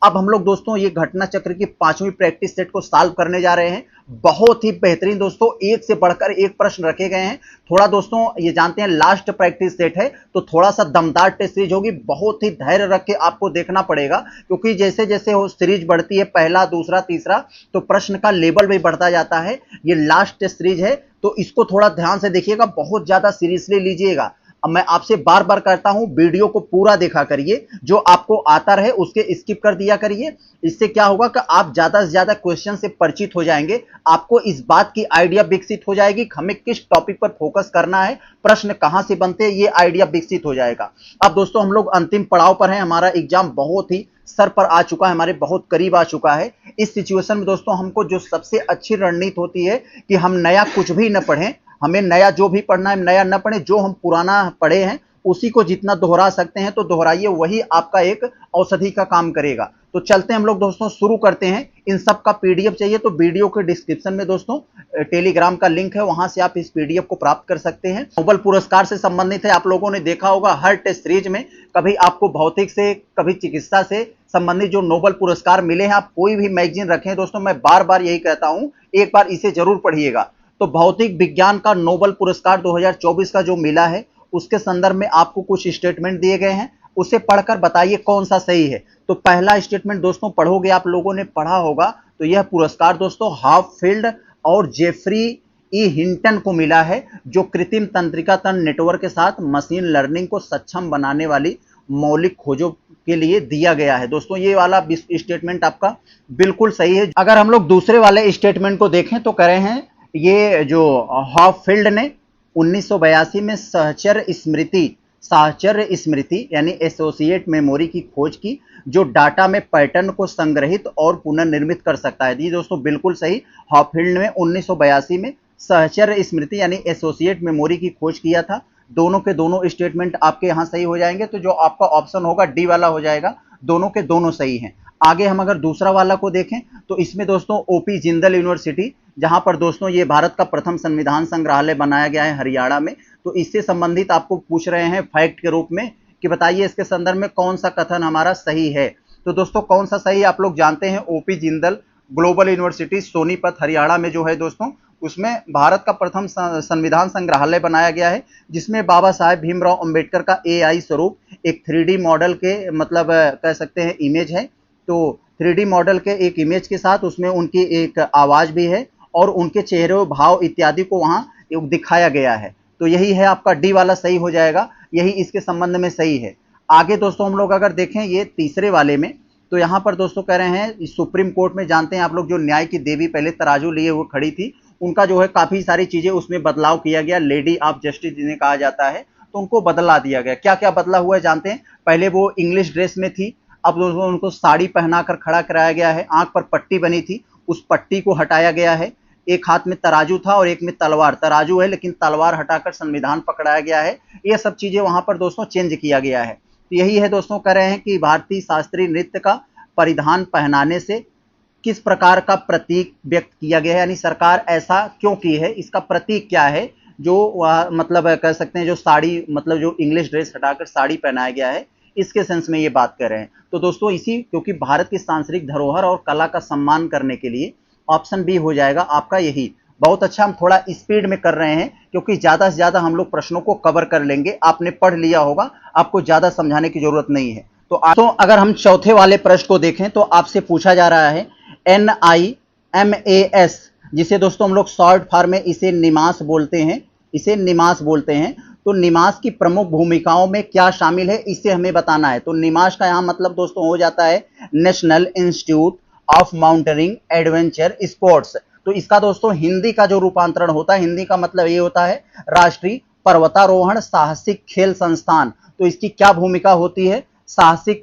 अब हम लोग दोस्तों ये घटना चक्र की 5वीं प्रैक्टिस सेट को सॉल्व करने जा रहे हैं। बहुत ही बेहतरीन दोस्तों, एक से बढ़कर एक प्रश्न रखे गए हैं। थोड़ा दोस्तों ये जानते हैं लास्ट प्रैक्टिस सेट है तो थोड़ा सा दमदार टेस्ट सीरीज होगी। बहुत ही धैर्य रख के आपको देखना पड़ेगा क्योंकि जैसे जैसे वो सीरीज बढ़ती है, पहला दूसरा तीसरा, तो प्रश्न का लेवल भी बढ़ता जाता है। ये लास्ट टेस्ट सीरीज है तो इसको थोड़ा ध्यान से देखिएगा, बहुत ज्यादा सीरियसली लीजिएगा। अब मैं आपसे बार बार कहता हूं वीडियो को पूरा देखा करिए, जो आपको आता रहे उसके स्किप कर दिया करिए। इससे क्या होगा कि आप ज्यादा से ज्यादा क्वेश्चन से परिचित हो जाएंगे, आपको इस बात की आइडिया विकसित हो जाएगी कि हमें किस टॉपिक पर फोकस करना है, प्रश्न कहां से बनते हैं, ये आइडिया विकसित हो जाएगा। अब दोस्तों हम लोग अंतिम पड़ाव पर हैं, हमारा एग्जाम बहुत ही सर पर आ चुका है, हमारे बहुत करीब आ चुका है। इस सिचुएशन में दोस्तों हमको जो सबसे अच्छी रणनीति होती है कि हम नया कुछ भी न पढ़ें, हमें नया जो भी पढ़ना है नया न पढ़े, जो हम पुराना पढ़े हैं उसी को जितना दोहरा सकते हैं तो दोहराइए, वही आपका एक औषधि का काम करेगा। तो चलते हैं हम लोग दोस्तों, शुरू करते हैं। इन सब का पीडीएफ चाहिए तो वीडियो के डिस्क्रिप्शन में दोस्तों टेलीग्राम का लिंक है, वहां से आप इस पीडीएफ को प्राप्त कर सकते हैं। नोबेल पुरस्कार से संबंधित है, आप लोगों ने देखा होगा हर टेस्ट सीरीज में कभी आपको भौतिक से कभी चिकित्सा से संबंधित जो नोबेल पुरस्कार मिले हैं, आप कोई भी मैगजीन रखें दोस्तों, मैं बार बार यही कहता हूं, एक बार इसे जरूर पढ़िएगा। तो भौतिक विज्ञान का नोबेल पुरस्कार 2024 का जो मिला है उसके संदर्भ में आपको कुछ स्टेटमेंट दिए गए हैं, उसे पढ़कर बताइए कौन सा सही है। तो पहला स्टेटमेंट दोस्तों पढ़ोगे, आप लोगों ने पढ़ा होगा, तो यह पुरस्कार दोस्तों हाफील्ड और जेफरी ई हिंटन को मिला है, जो कृत्रिम तंत्रिका तंत्र नेटवर्क के साथ मशीन लर्निंग को सक्षम बनाने वाली मौलिक खोजों के लिए दिया गया है। दोस्तों ये वाला स्टेटमेंट आपका बिल्कुल सही है। अगर हम लोग दूसरे वाले स्टेटमेंट को देखें तो कह रहे हैं ये जो हॉफील्ड ने 1982 में साहचर्य स्मृति यानी एसोसिएट मेमोरी की खोज की, जो डाटा में पैटर्न को संग्रहित और पुनर्निर्मित कर सकता है। जी दोस्तों बिल्कुल सही, हॉफील्ड ने 1982 में साहचर्य स्मृति यानी एसोसिएट मेमोरी की खोज किया था। दोनों के दोनों स्टेटमेंट आपके यहां सही हो जाएंगे, तो जो आपका ऑप्शन होगा डी वाला हो जाएगा। दोनों के दोनों सही हैं। आगे हम अगर दूसरा वाला को देखें तो इसमें दोस्तों ओपी जिंदल यूनिवर्सिटी, जहां पर दोस्तों ये भारत का प्रथम संविधान संग्रहालय बनाया गया है हरियाणा में, तो इससे संबंधित आपको पूछ रहे हैं फैक्ट के रूप में कि बताइए इसके संदर्भ में कौन सा कथन हमारा सही है। तो दोस्तों कौन सा सही आप लोग जानते हैं, OP Jindal global university Sonipat Haryana में जो है दोस्तों, उसमें भारत का प्रथम संविधान संग्रहालय बनाया गया है, जिसमें बाबा साहेब भीमराव अंबेडकर का एआई स्वरूप एक 3D मॉडल के मतलब कह सकते हैं इमेज है। तो 3D मॉडल के एक इमेज के साथ उसमें उनकी एक आवाज भी है और उनके चेहरे भाव इत्यादि को वहां दिखाया गया है। तो यही है आपका डी वाला सही हो जाएगा, यही इसके संबंध में सही है। आगे दोस्तों हम लोग अगर देखें ये तीसरे वाले में, तो यहां पर दोस्तों कह रहे हैं सुप्रीम कोर्ट में जानते हैं आप लोग, जो न्याय की देवी पहले तराजू लिए हुए खड़ी थी, उनका जो है काफी सारी चीजें उसमें बदलाव किया गया, लेडी ऑफ जस्टिस जिन्हें कहा जाता है, तो उनको बदला दिया गया। क्या क्या बदला हुआ है जानते हैं, पहले वो इंग्लिश ड्रेस में थी, अब दोस्तों उनको साड़ी पहनाकर खड़ा कराया गया है, आंख पर पट्टी बनी थी, उस पट्टी को हटाया गया है, एक हाथ में तराजू था और एक में तलवार, तराजू है लेकिन तलवार हटाकर संविधान पकड़ाया गया है। ये सब चीजें वहां पर दोस्तों चेंज किया गया है। तो यही है दोस्तों, कह रहे हैं कि भारतीय शास्त्रीय नृत्य का परिधान पहनाने से किस प्रकार का प्रतीक व्यक्त किया गया है, यानी सरकार ऐसा क्यों की है, इसका प्रतीक क्या है, जो मतलब कह सकते हैं जो साड़ी मतलब जो इंग्लिश ड्रेस हटाकर साड़ी पहनाया गया है, इसके सेंस में ये बात कर रहे हैं। तो दोस्तों इसी क्योंकि भारत की सांस्कृतिक धरोहर और कला का सम्मान करने के लिए ऑप्शन बी हो जाएगा आपका यही। बहुत अच्छा, हम थोड़ा स्पीड में कर रहे हैं क्योंकि ज्यादा से ज्यादा हम लोग प्रश्नों को कवर कर लेंगे, आपने पढ़ लिया होगा, आपको ज्यादा समझाने की जरूरत नहीं है। तो अगर हम चौथे वाले प्रश्न को देखें तो आपसे पूछा जा रहा है NIMAS, जिसे दोस्तों हम लोग शॉर्ट फॉर्म में इसे निमास बोलते हैं, इसे निमास बोलते हैं। तो निमास की प्रमुख भूमिकाओं में क्या शामिल है, इसे हमें बताना है। तो निमास का यहां मतलब दोस्तों हो जाता है national institute of mountaineering adventure sports. तो इसका दोस्तों हिंदी का जो रूपांतरण होता है, हिंदी का मतलब ये होता है राष्ट्रीय पर्वतारोहण साहसिक खेल संस्थान। तो इसकी क्या भूमिका होती है, साहसिक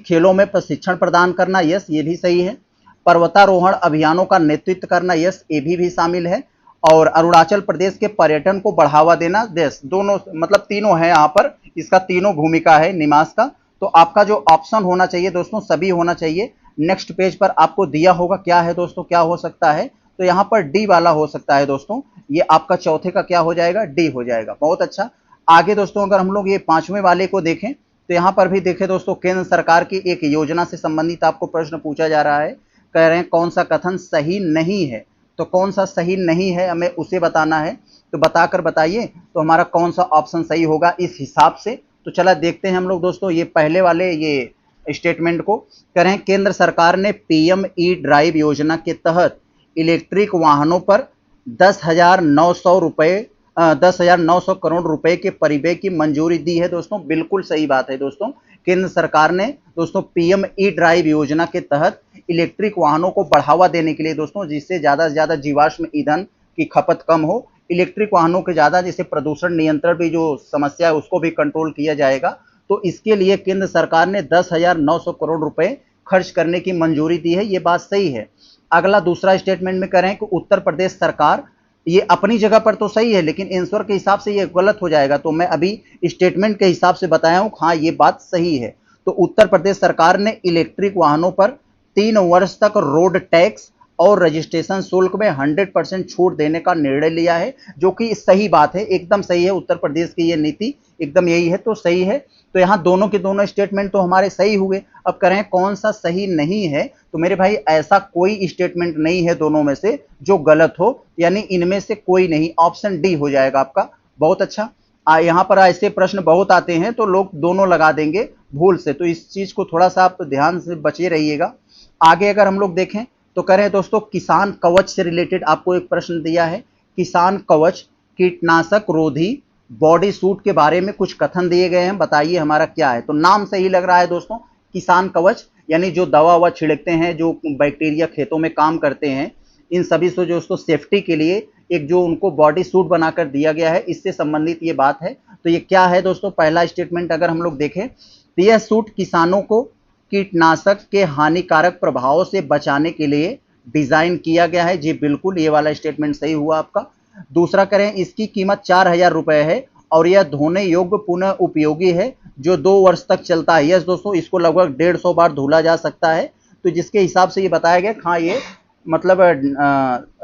खेलों में प्रशिक्षण प्रदान करना, यस ये भी सही है। पर्वतारोहण अभियानों का नेतृत्व करना, यस ये भी शामिल है। और अरुणाचल प्रदेश के पर्यटन को बढ़ावा देना, देश दोनों मतलब तीनों है यहाँ पर, इसका तीनों भूमिका है निमास का। तो आपका जो ऑप्शन होना चाहिए दोस्तों सभी होना चाहिए। नेक्स्ट पेज पर आपको दिया होगा क्या है दोस्तों, क्या हो सकता है, तो यहाँ पर डी वाला हो सकता है दोस्तों, ये आपका चौथे का क्या हो जाएगा, डी हो जाएगा। बहुत अच्छा। आगे दोस्तों अगर हम लोग ये पांचवें वाले को देखें तो यहाँ पर भी देखें दोस्तों, केंद्र सरकार की एक योजना से संबंधित आपको प्रश्न पूछा जा रहा है। कह रहे हैं कौन सा कथन सही नहीं है, तो कौन सा सही नहीं है हमें उसे बताना है। तो बताकर बताइए तो हमारा कौन सा ऑप्शन सही होगा इस हिसाब से। तो चला देखते हैं हम लोग दोस्तों ये पहले वाले ये स्टेटमेंट को। कह रहे हैं केंद्र सरकार ने पीएम ई ड्राइव योजना के तहत इलेक्ट्रिक वाहनों पर 10,900 करोड़ रुपए के परिव्यय की मंजूरी दी है। दोस्तों बिल्कुल सही बात है दोस्तों, केंद्र सरकार ने दोस्तों पीएम ई ड्राइव योजना के तहत इलेक्ट्रिक वाहनों को बढ़ावा देने के लिए दोस्तों, जिससे ज़्यादा से ज़्यादा जीवाश्म ईंधन की खपत कम हो, इलेक्ट्रिक वाहनों के ज़्यादा जैसे प्रदूषण नियंत्रण भी जो समस्या है उसको भी कंट्रोल किया जाएगा। तो इसके लिए केंद्र सरकार ने 10,900 करोड़ रुपए खर्च करने की मंजूरी दी है, ये बात सही है। अगला दूसरा स्टेटमेंट में करें कि उत्तर प्रदेश सरकार, ये अपनी जगह पर तो सही है लेकिन आंसर के हिसाब से ये गलत हो जाएगा, तो मैं अभी स्टेटमेंट के हिसाब से बताया हूं, हाँ ये बात सही है। तो उत्तर प्रदेश सरकार ने इलेक्ट्रिक वाहनों पर 3 वर्ष तक रोड टैक्स और रजिस्ट्रेशन शुल्क में 100% छूट देने का निर्णय लिया है, जो कि सही बात है, एकदम सही है। उत्तर प्रदेश की ये नीति एकदम यही है, तो सही है। तो यहाँ दोनों के दोनों स्टेटमेंट तो हमारे सही हुए। अब करें कौन सा सही नहीं है, तो मेरे भाई ऐसा कोई स्टेटमेंट नहीं है दोनों में से जो गलत हो, यानी इनमें से कोई नहीं, ऑप्शन डी हो जाएगा आपका। बहुत अच्छा। यहाँ पर ऐसे प्रश्न बहुत आते हैं तो लोग दोनों लगा देंगे भूल से, तो इस चीज को थोड़ा सा आप ध्यान से बचे रहिएगा। आगे अगर हम लोग देखें तो कह रहे हैं दोस्तों किसान कवच से रिलेटेड आपको एक प्रश्न दिया है। किसान कवच कीटनाशक रोधी बॉडी सूट के बारे में कुछ कथन दिए गए हैं, बताइए हमारा क्या है। तो नाम सही लग रहा है दोस्तों, किसान कवच यानी जो दवा ववा छिड़कते हैं, जो बैक्टीरिया खेतों में काम करते हैं, इन सभी से जो उसको सेफ्टी के लिए एक जो उनको बॉडी सूट बनाकर दिया गया है, इससे संबंधित ये बात है। तो ये क्या है दोस्तों, पहला स्टेटमेंट अगर हम लोग देखें तो यह सूट किसानों को कीटनाशक के हानिकारक प्रभावों से बचाने के लिए डिजाइन किया गया है। जी बिल्कुल, ये वाला स्टेटमेंट सही हुआ आपका। दूसरा करें, इसकी कीमत 4,000 रुपए है और यह धोने योग्य पुनः उपयोगी है जो 2 वर्ष तक चलता है। यस दोस्तों, इसको लगभग 150 बार धुला जा सकता है, तो जिसके हिसाब से ये बताया गया, हाँ ये मतलब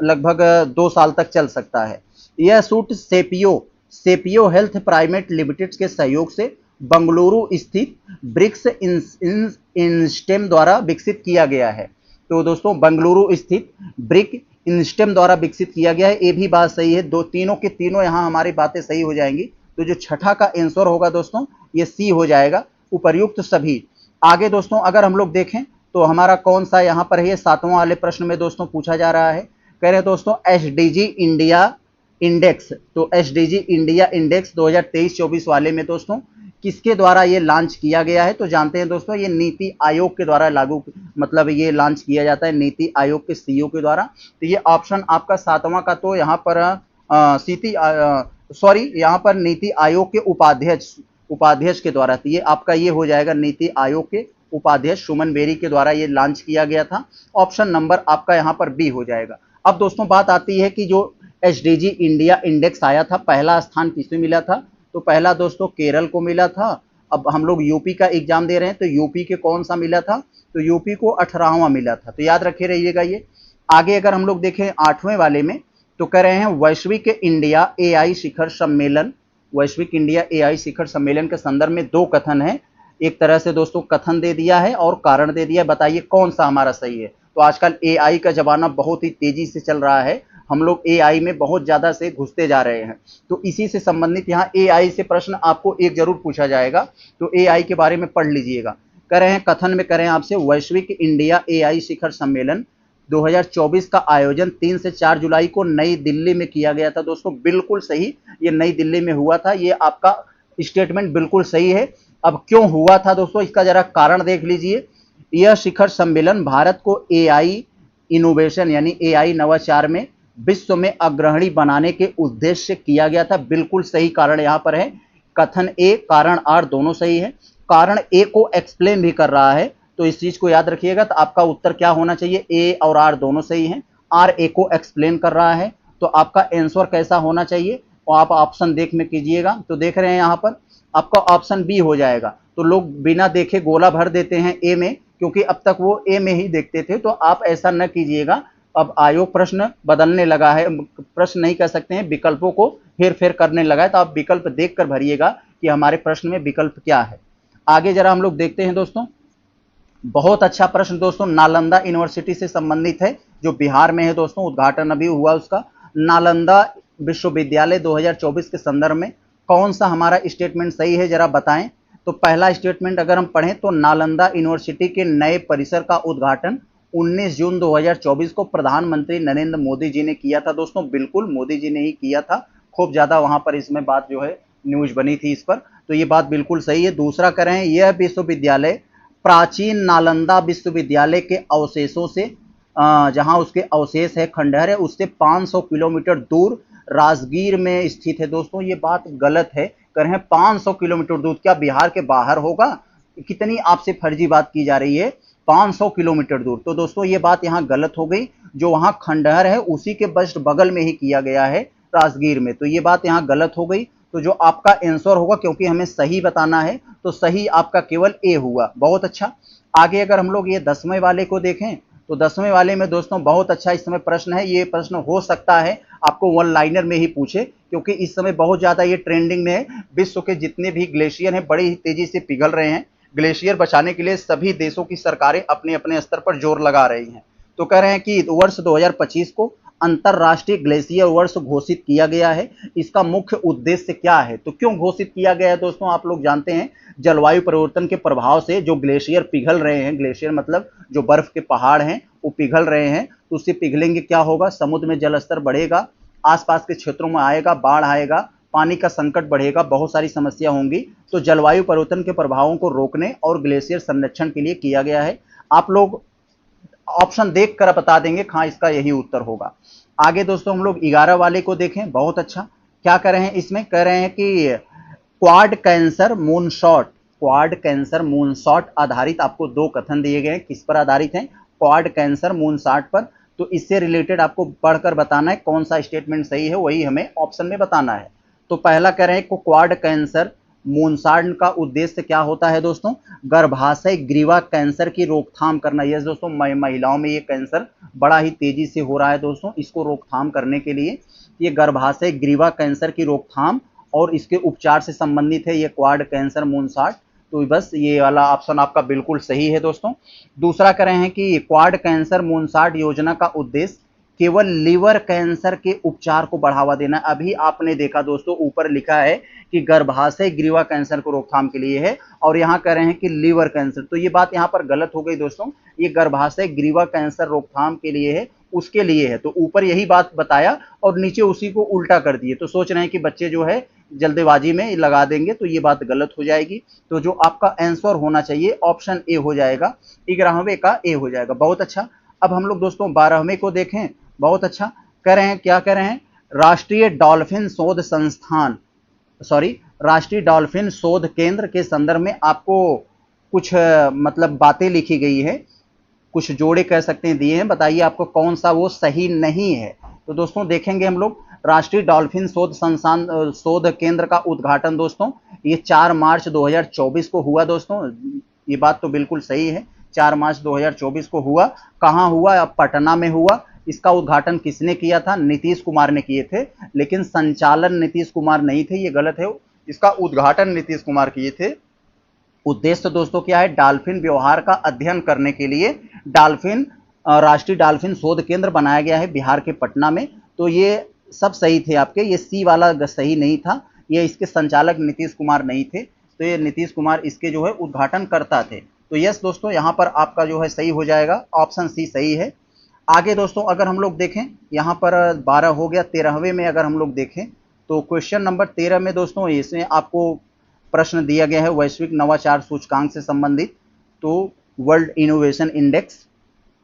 लगभग 2 साल तक चल सकता है। यह suit sapio health private limited के सहयोग से बंगलुरु स्थित ब्रिक्स इंस्टेम द्वारा विकसित किया गया है। तो दोस्तों बंगलुरु स्थित ब्रिक इंस्टेम द्वारा विकसित किया गया है, ये भी बात सही है। दो तीनों के तीनों यहाँ हमारी बातें सही हो जाएंगी। तो जो छठा का आंसर होगा दोस्तों ये सी हो जाएगा, उपर्युक्त सभी। आगे दोस्तों अगर हम लोग देखें तो हमारा कौन सा यहाँ पर है, 7वां वाले प्रश्न में दोस्तों पूछा जा रहा है। कह रहे हैं दोस्तों एसडीजी इंडिया इंडेक्स, तो एसडीजी इंडिया इंडेक्स 2023-24 वाले में दोस्तों किसके द्वारा ये लॉन्च किया गया है। तो जानते हैं दोस्तों ये नीति आयोग के द्वारा लागू, मतलब ये लॉन्च किया जाता है नीति आयोग के सीईओ के द्वारा। तो ये ऑप्शन आपका 7वां का तो यहाँ पर यहाँ पर नीति आयोग के उपाध्यक्ष के द्वारा, तो ये आपका ये हो जाएगा नीति आयोग के उपाध्यक्ष सुमन बेरी के द्वारा ये लॉन्च किया गया था। ऑप्शन नंबर आपका यहाँ पर बी हो जाएगा। अब दोस्तों बात आती है कि जो एसडीजी इंडिया इंडेक्स आया था, पहला स्थान किसे मिला था। तो पहला दोस्तों केरल को मिला था। अब हम लोग यूपी का एग्जाम दे रहे हैं तो यूपी के कौन सा मिला था, तो यूपी को 18वां मिला था, तो याद रखे रहिएगा ये। आगे अगर हम लोग देखें 8वें वाले में तो कह रहे हैं वैश्विक इंडिया एआई शिखर सम्मेलन, वैश्विक इंडिया एआई शिखर सम्मेलन के संदर्भ में 2 कथन है। एक तरह से दोस्तों कथन दे दिया है और कारण दे दिया है, बताइए कौन सा हमारा सही है। तो आजकल एआई का जमाना बहुत ही तेजी से चल रहा है, हम लोग एआई में बहुत ज्यादा से घुसते जा रहे हैं, तो इसी से संबंधित यहाँ एआई से प्रश्न आपको एक जरूर पूछा जाएगा, तो एआई के बारे में पढ़ लीजिएगा। कह रहे हैं कथन में करें आपसे वैश्विक इंडिया एआई शिखर सम्मेलन 2024 का आयोजन 3 से 4 जुलाई को नई दिल्ली में किया गया था। दोस्तों बिल्कुल सही, ये नई दिल्ली में हुआ था, ये आपका स्टेटमेंट बिल्कुल सही है। अब क्यों हुआ था दोस्तों, इसका जरा कारण देख लीजिए। यह शिखर सम्मेलन भारत को एआई इनोवेशन यानी एआई नवाचार में विश्व में अग्रणी बनाने के उद्देश्य से किया गया था। बिल्कुल सही कारण यहाँ पर है। कथन ए कारण आर दोनों सही है। कारण ए को एक्सप्लेन भी कर रहा है, तो इस चीज को याद रखिएगा। तो आपका उत्तर क्या होना चाहिए, ए और आर दोनों सही हैं। आर ए को एक्सप्लेन कर रहा है, तो आपका आंसर कैसा होना चाहिए, और आप ऑप्शन देख में कीजिएगा। तो देख रहे हैं यहाँ पर आपका ऑप्शन बी हो जाएगा। तो लोग बिना देखे गोला भर देते हैं ए में, क्योंकि अब तक वो ए में ही देखते थे, तो आप ऐसा न कीजिएगा। अब आयोग प्रश्न बदलने लगा है, प्रश्न नहीं कह सकते हैं, विकल्पों को हेर फेर करने लगा है, तो आप विकल्प देखकर भरिएगा कि हमारे प्रश्न में विकल्प क्या है। आगे जरा हम लोग देखते हैं दोस्तों, बहुत अच्छा प्रश्न दोस्तों, नालंदा यूनिवर्सिटी से संबंधित है, जो बिहार में है दोस्तों, उद्घाटन अभी हुआ उसका। नालंदा विश्वविद्यालय 2024 के संदर्भ में कौन सा हमारा स्टेटमेंट सही है, जरा बताएं। तो पहला स्टेटमेंट अगर हम पढ़ें तो नालंदा यूनिवर्सिटी के नए परिसर का उद्घाटन 19 जून 2024 को प्रधानमंत्री नरेंद्र मोदी जी ने किया था दोस्तों। बिल्कुल मोदी जी ने ही किया था, खूब ज्यादा वहां पर इसमें बात जो है न्यूज बनी थी इस पर, तो ये बात बिल्कुल सही है। दूसरा करें, यह विश्वविद्यालय प्राचीन नालंदा विश्वविद्यालय के अवशेषों से, जहां उसके अवशेष है, खंडहर है, उससे 500 किलोमीटर दूर राजगीर में स्थित है दोस्तों। ये बात गलत है, कर रहे हैं 500 किलोमीटर दूर, क्या बिहार के बाहर होगा? कितनी आपसे फर्जी बात की जा रही है, 500 किलोमीटर दूर। तो दोस्तों ये बात यहाँ गलत हो गई, जो वहां खंडहर है उसी के जस्ट बगल में ही किया गया है, राजगीर में, तो ये बात यहाँ गलत हो गई। तो जो आपका आंसर होगा, क्योंकि हमें सही बताना है, तो सही आपका केवल ए हुआ। बहुत अच्छा। आगे अगर हम लोग ये 10वें वाले को देखें, तो 10वें वाले में दोस्तों बहुत अच्छा इस समय प्रश्न है। ये प्रश्न हो सकता है आपको वन लाइनर में ही पूछे, क्योंकि इस समय बहुत ज्यादा ये ट्रेंडिंग में है। विश्व के जितने भी ग्लेशियर हैं बड़ी ही तेजी से पिघल रहे हैं। ग्लेशियर बचाने के लिए सभी देशों की सरकारें अपने अपने स्तर पर जोर लगा रही हैं। तो कह रहे हैं कि वर्ष 2025 को अंतरराष्ट्रीय ग्लेशियर वर्ष घोषित किया गया है। इसका मुख्य उद्देश्य क्या है? तो क्यों घोषित किया गया है दोस्तों, आप लोग जानते हैं, जलवायु परिवर्तन के प्रभाव से जो ग्लेशियर पिघल रहे हैं, ग्लेशियर मतलब जो बर्फ के पहाड़ हैं वो पिघल रहे हैं, तो उससे पिघलेंगे क्या होगा, समुद्र में जल स्तर बढ़ेगा, आसपास के क्षेत्रों में आएगा, बाढ़ आएगा, पानी का संकट बढ़ेगा, बहुत सारी समस्या होंगी। तो जलवायु परिवर्तन के प्रभावों को रोकने और ग्लेशियर संरक्षण के लिए किया गया है। आप लोग ऑप्शन देख कर बता देंगे, हाँ इसका यही उत्तर होगा। आगे दोस्तों हम लोग 11 वाले को देखें, बहुत अच्छा। क्या कर रहे हैं इसमें, कह रहे हैं कि quad cancer moonshot, quad cancer moonshot आधारित आपको दो कथन दिए गए हैं। किस पर आधारित हैं? क्वाड कैंसर मूनशॉट पर। तो इससे रिलेटेड आपको पढ़कर बताना है कौन सा स्टेटमेंट सही है, वही हमें ऑप्शन में बताना है। तो पहला कह रहे हैं क्वाड कैंसर मूनशॉट का उद्देश्य क्या होता है दोस्तों, गर्भाशय ग्रीवा कैंसर की रोकथाम करना। यस दोस्तों, महिलाओं में ये कैंसर बड़ा ही तेजी से हो रहा है दोस्तों, इसको रोकथाम करने के लिए ये गर्भाशय ग्रीवा कैंसर की रोकथाम और इसके उपचार से संबंधित है ये क्वाड कैंसर मूनशॉट। तो बस ये वाला ऑप्शन आपका बिल्कुल सही है दोस्तों। दूसरा कह रहे हैं कि क्वाड कैंसर मूनशॉट योजना का उद्देश्य केवल लीवर कैंसर के उपचार को बढ़ावा देना। अभी आपने देखा दोस्तों, ऊपर लिखा है कि गर्भाशय ग्रीवा कैंसर को रोकथाम के लिए है, और यहाँ कह रहे हैं कि लीवर कैंसर, तो ये बात यहाँ पर गलत हो गई दोस्तों। ये गर्भाशय ग्रीवा कैंसर रोकथाम के लिए है, उसके लिए है। तो ऊपर यही बात बताया और नीचे उसी को उल्टा कर दिए, तो सोच रहे हैं कि बच्चे जो है जल्दबाजी में लगा देंगे, तो ये बात गलत हो जाएगी। तो जो आपका आंसर होना चाहिए ऑप्शन ए हो जाएगा, 11वें का ए हो जाएगा। बहुत अच्छा। अब हम लोग दोस्तों 12वें को देखें, बहुत अच्छा। कह रहे हैं, क्या कह रहे हैं, राष्ट्रीय डॉल्फिन शोध संस्थान, सॉरी राष्ट्रीय डॉल्फिन शोध केंद्र के संदर्भ में आपको कुछ मतलब बातें लिखी गई है, कुछ जोड़े कह सकते हैं दिए हैं, बताइए आपको कौन सा वो सही नहीं है। तो दोस्तों देखेंगे हम लोग, राष्ट्रीय डॉल्फिन शोध संस्थान शोध केंद्र का उद्घाटन दोस्तों ये 4 मार्च 2024 को हुआ दोस्तों। ये बात तो बिल्कुल सही है, 4 मार्च 2024 को हुआ। कहाँ हुआ? पटना में हुआ। इसका उद्घाटन किसने किया था? नीतीश कुमार ने किए थे, लेकिन संचालन नीतीश कुमार नहीं थे, ये गलत है। इसका उद्घाटन नीतीश कुमार किए थे। उद्देश्य दोस्तों क्या है? डॉल्फिन व्यवहार का अध्ययन करने के लिए डॉल्फिन राष्ट्रीय डॉल्फिन शोध केंद्र बनाया गया है बिहार के पटना में। तो ये सब सही थे आपके, ये सी वाला सही नहीं था, ये इसके संचालक नीतीश कुमार नहीं थे, तो ये नीतीश कुमार इसके जो है उद्घाटन करता थे। तो यस दोस्तों, यहाँ पर आपका जो है सही हो जाएगा, ऑप्शन सी सही है। आगे दोस्तों अगर हम लोग देखें, यहाँ पर 12 हो गया, 13वें में अगर हम लोग देखें तो क्वेश्चन नंबर 13 में दोस्तों इसमें आपको प्रश्न दिया गया है वैश्विक नवाचार सूचकांक से संबंधित, तो वर्ल्ड इनोवेशन इंडेक्स।